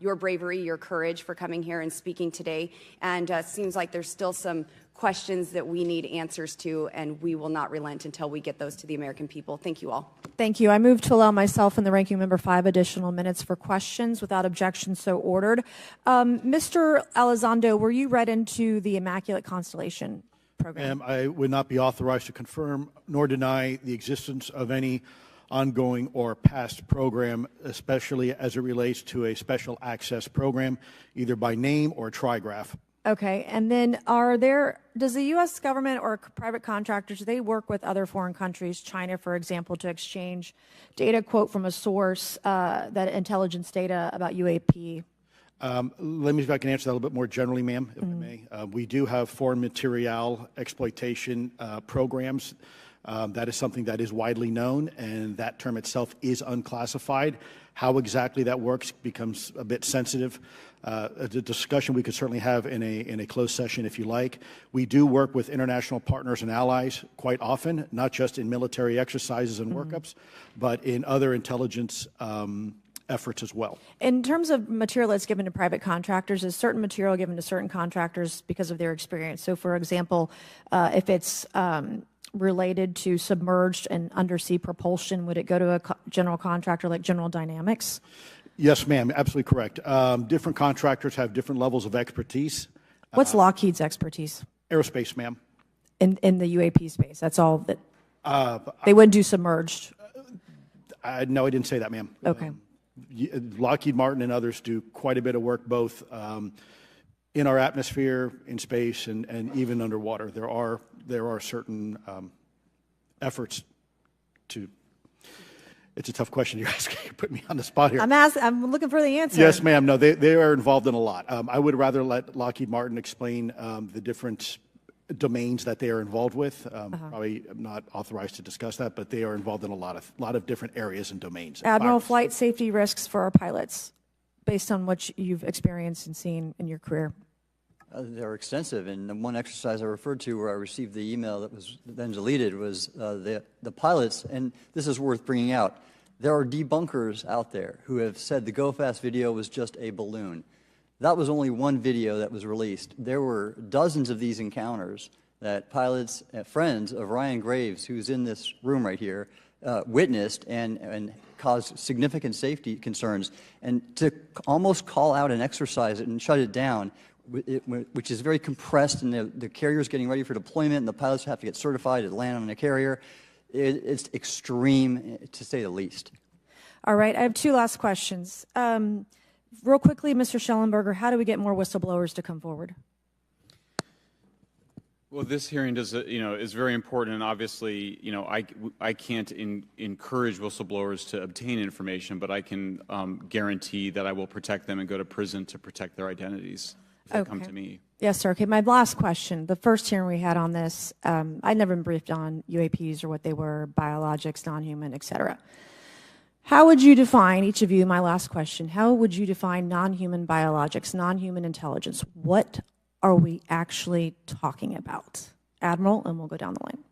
your bravery, your courage for coming here and speaking today. And it seems like there's still some questions that we need answers to, and we will not relent until we get those to the American people. Thank you all. Thank you. I move to allow myself and the ranking member 5 additional minutes for questions without objection, so ordered. Mr. Elizondo, were you read into the Immaculate Constellation? program? I would not be authorized to confirm nor deny the existence of any ongoing or past program, especially as it relates to a special access program, either by name or trigraph. Okay, and then does the U.S. government or private contractors, they work with other foreign countries, China, for example, to exchange data, quote, from a source, that intelligence data about UAP? Let me see if I can answer that a little bit more generally, ma'am, if I may. We do have foreign material exploitation programs. That is something that is widely known, and that term itself is unclassified. How exactly that works becomes a bit sensitive. A discussion we could certainly have in a closed session if you like. We do work with international partners and allies quite often, not just in military exercises and workups, but in other intelligence efforts as well. In terms of material that's given to private contractors, is certain material given to certain contractors because of their experience? So, for example, if it's related to submerged and undersea propulsion, would it go to a general contractor like General Dynamics? Yes, ma'am, absolutely correct. Different contractors have different levels of expertise. What's Lockheed's expertise? Aerospace, ma'am. In the UAP space, that's all that they wouldn't do submerged? No, I didn't say that, ma'am. Okay. Lockheed Martin and others do quite a bit of work both in our atmosphere, in space, and even underwater. There are certain efforts to. It's a tough question you're asking. You put me on the spot here. I'm looking for the answer. Yes, ma'am. No, they are involved in a lot. I would rather let Lockheed Martin explain the different domains that they are involved with. Probably I'm not authorized to discuss that, but they are involved in a lot of different areas and domains. Admiral, flight safety risks for our pilots, based on what you've experienced and seen in your career. They're extensive, and the one exercise I referred to where I received the email that was then deleted was the pilots, and this is worth bringing out. There are debunkers out there who have said the Go Fast video was just a balloon. That was only one video that was released. There were dozens of these encounters that pilots, friends of Ryan Graves, who's in this room right here, witnessed and caused significant safety concerns. And to almost call out and exercise it and shut it down, which is very compressed, and the carrier's getting ready for deployment, and the pilots have to get certified to land on a carrier, it's extreme, to say the least. All right, I have two last questions. Real quickly, Mr. Shellenberger, how do we get more whistleblowers to come forward? Well, this hearing is very important, and obviously, I can't encourage whistleblowers to obtain information, but I can guarantee that I will protect them and go to prison to protect their identities if they come to me. Yes, sir. Okay, my last question. The first hearing we had on this, I'd never been briefed on UAPs or what they were, biologics, non-human, et cetera. How would you define, each of you, my last question, how would you define non-human biologics, non-human intelligence? What are we actually talking about? Admiral, and we'll go down the line.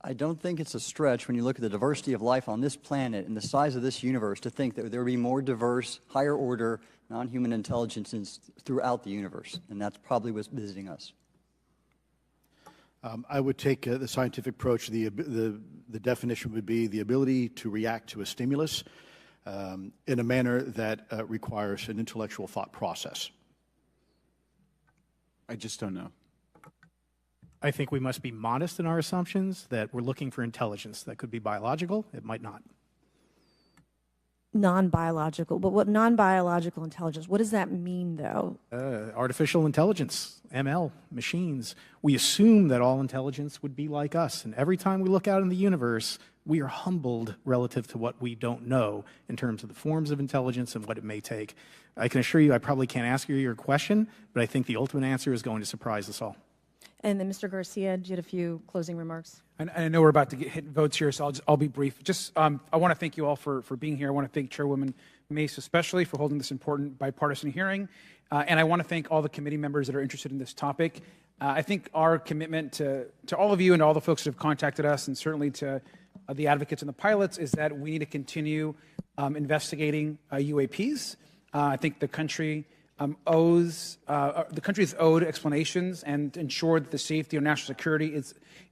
I don't think it's a stretch when you look at the diversity of life on this planet and the size of this universe to think that there would be more diverse, higher order, non-human intelligences throughout the universe, and that's probably what's visiting us. I would take the scientific approach. The definition would be the ability to react to a stimulus in a manner that requires an intellectual thought process. I just don't know. I think we must be modest in our assumptions that we're looking for intelligence. That could be biological, it might not. Non-biological, but what non-biological intelligence, what does that mean, though? Artificial intelligence, ML, machines. We assume that all intelligence would be like us, and every time we look out in the universe, we are humbled relative to what we don't know in terms of the forms of intelligence and what it may take. I can assure you I probably can't ask you your question, but I think the ultimate answer is going to surprise us all. And then, Mr. Garcia, you had a few closing remarks. And I know we're about to hit votes here, so I'll be brief. I want to thank you all for being here. I want to thank Chairwoman Mace especially for holding this important bipartisan hearing. And I want to thank all the committee members that are interested in this topic. I think our commitment to all of you and all the folks that have contacted us, and certainly to the advocates and the pilots, is that we need to continue investigating UAPs. I think the country is owed explanations and ensure that the safety of national security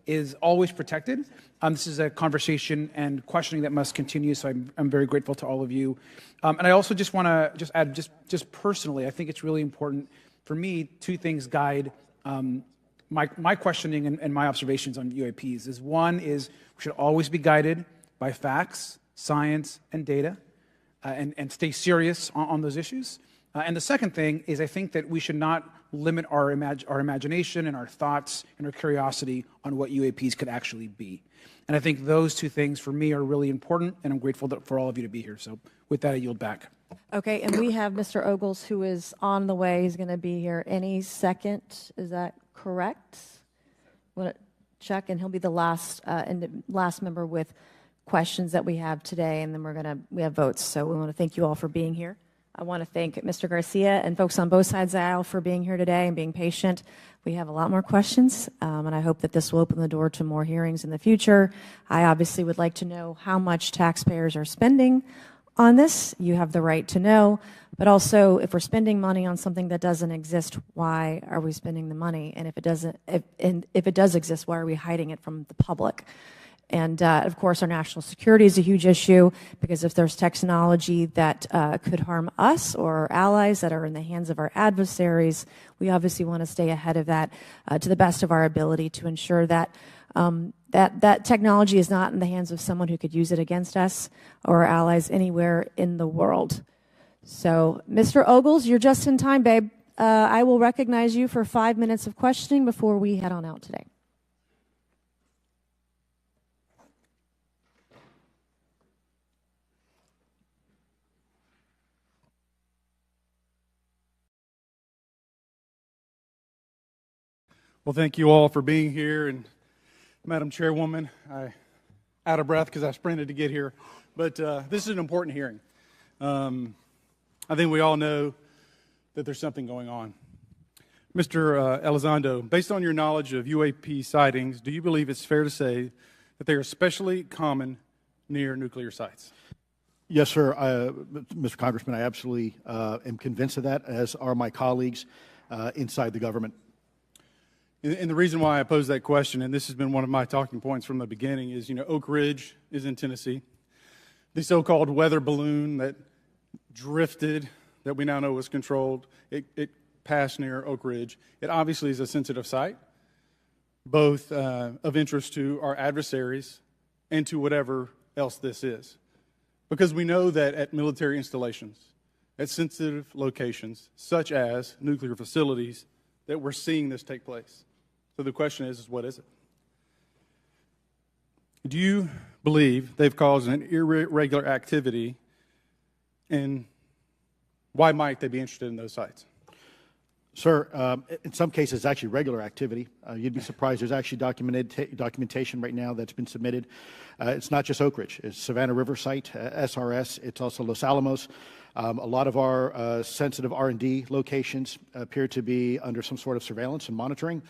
is always protected. This is a conversation and questioning that must continue, so I'm very grateful to all of you. And I also just want to add, just personally, I think it's really important for me, two things guide my questioning and my observations on UAPs is, one is we should always be guided by facts, science, and data, and stay serious on those issues. And the second thing is I think that we should not limit our imagination and our thoughts and our curiosity on what UAPs could actually be. And I think those two things for me are really important, and I'm grateful for all of you to be here. So with that, I yield back. Okay, and we have Mr. Ogles, who is on the way. He's going to be here any second. Is that correct? Want to check, and he'll be the last member with questions that we have today, and then we have votes. So we want to thank you all for being here. I want to thank Mr. Garcia and folks on both sides of the aisle for being here today and being patient. We have a lot more questions, and I hope that this will open the door to more hearings in the future. I obviously would like to know how much taxpayers are spending on this. You have the right to know, but also if we're spending money on something that doesn't exist, why are we spending the money? And if it does exist, why are we hiding it from the public? And of course, our national security is a huge issue, because if there's technology that could harm us or our allies that are in the hands of our adversaries, we obviously want to stay ahead of that to the best of our ability to ensure that that technology is not in the hands of someone who could use it against us or our allies anywhere in the world. So, Mr. Ogles, you're just in time, babe. I will recognize you for 5 minutes of questioning before we head on out today. Well, thank you all for being here, and Madam Chairwoman, I'm out of breath because I sprinted to get here, but this is an important hearing. I think we all know that there's something going on. Mr. Elizondo, based on your knowledge of UAP sightings, do you believe it's fair to say that they are especially common near nuclear sites? Yes, sir. Mr. Congressman, I absolutely am convinced of that, as are my colleagues inside the government. And the reason why I pose that question, and this has been one of my talking points from the beginning, is, Oak Ridge is in Tennessee. The so-called weather balloon that drifted, that we now know was controlled, it passed near Oak Ridge. It obviously is a sensitive site, both of interest to our adversaries and to whatever else this is. Because we know that at military installations, at sensitive locations, such as nuclear facilities, that we're seeing this take place. So the question is what is it? Do you believe they've caused an irregular activity, and why might they be interested in those sites? Sir, in some cases, it's actually regular activity. You'd be surprised. There's actually documentation right now that's been submitted. It's not just Oak Ridge. It's Savannah River site, SRS. It's also Los Alamos. A lot of our sensitive R&D locations appear to be under some sort of surveillance and monitoring.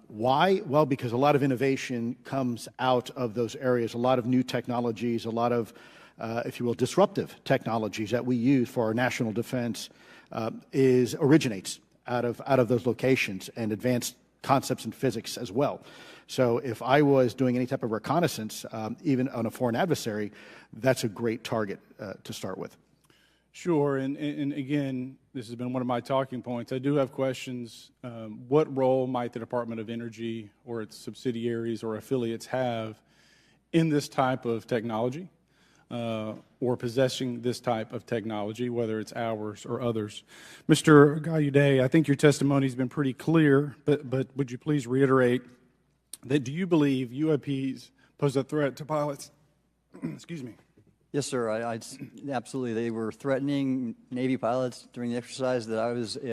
Why? Well, because a lot of innovation comes out of those areas, a lot of new technologies, a lot of, if you will, disruptive technologies that we use for our national defense originates out of those locations, and advanced concepts in physics as well. So if I was doing any type of reconnaissance, even on a foreign adversary, that's a great target to start with. Sure, and again, this has been one of my talking points. I do have questions. What role might the Department of Energy or its subsidiaries or affiliates have in this type of technology, or possessing this type of technology, whether it's ours or others? Mr. Gallaudet, I think your testimony has been pretty clear, but would you please reiterate that do you believe UAPs pose a threat to pilots? Excuse me. Yes, sir. Absolutely. They were threatening Navy pilots during the exercise that I was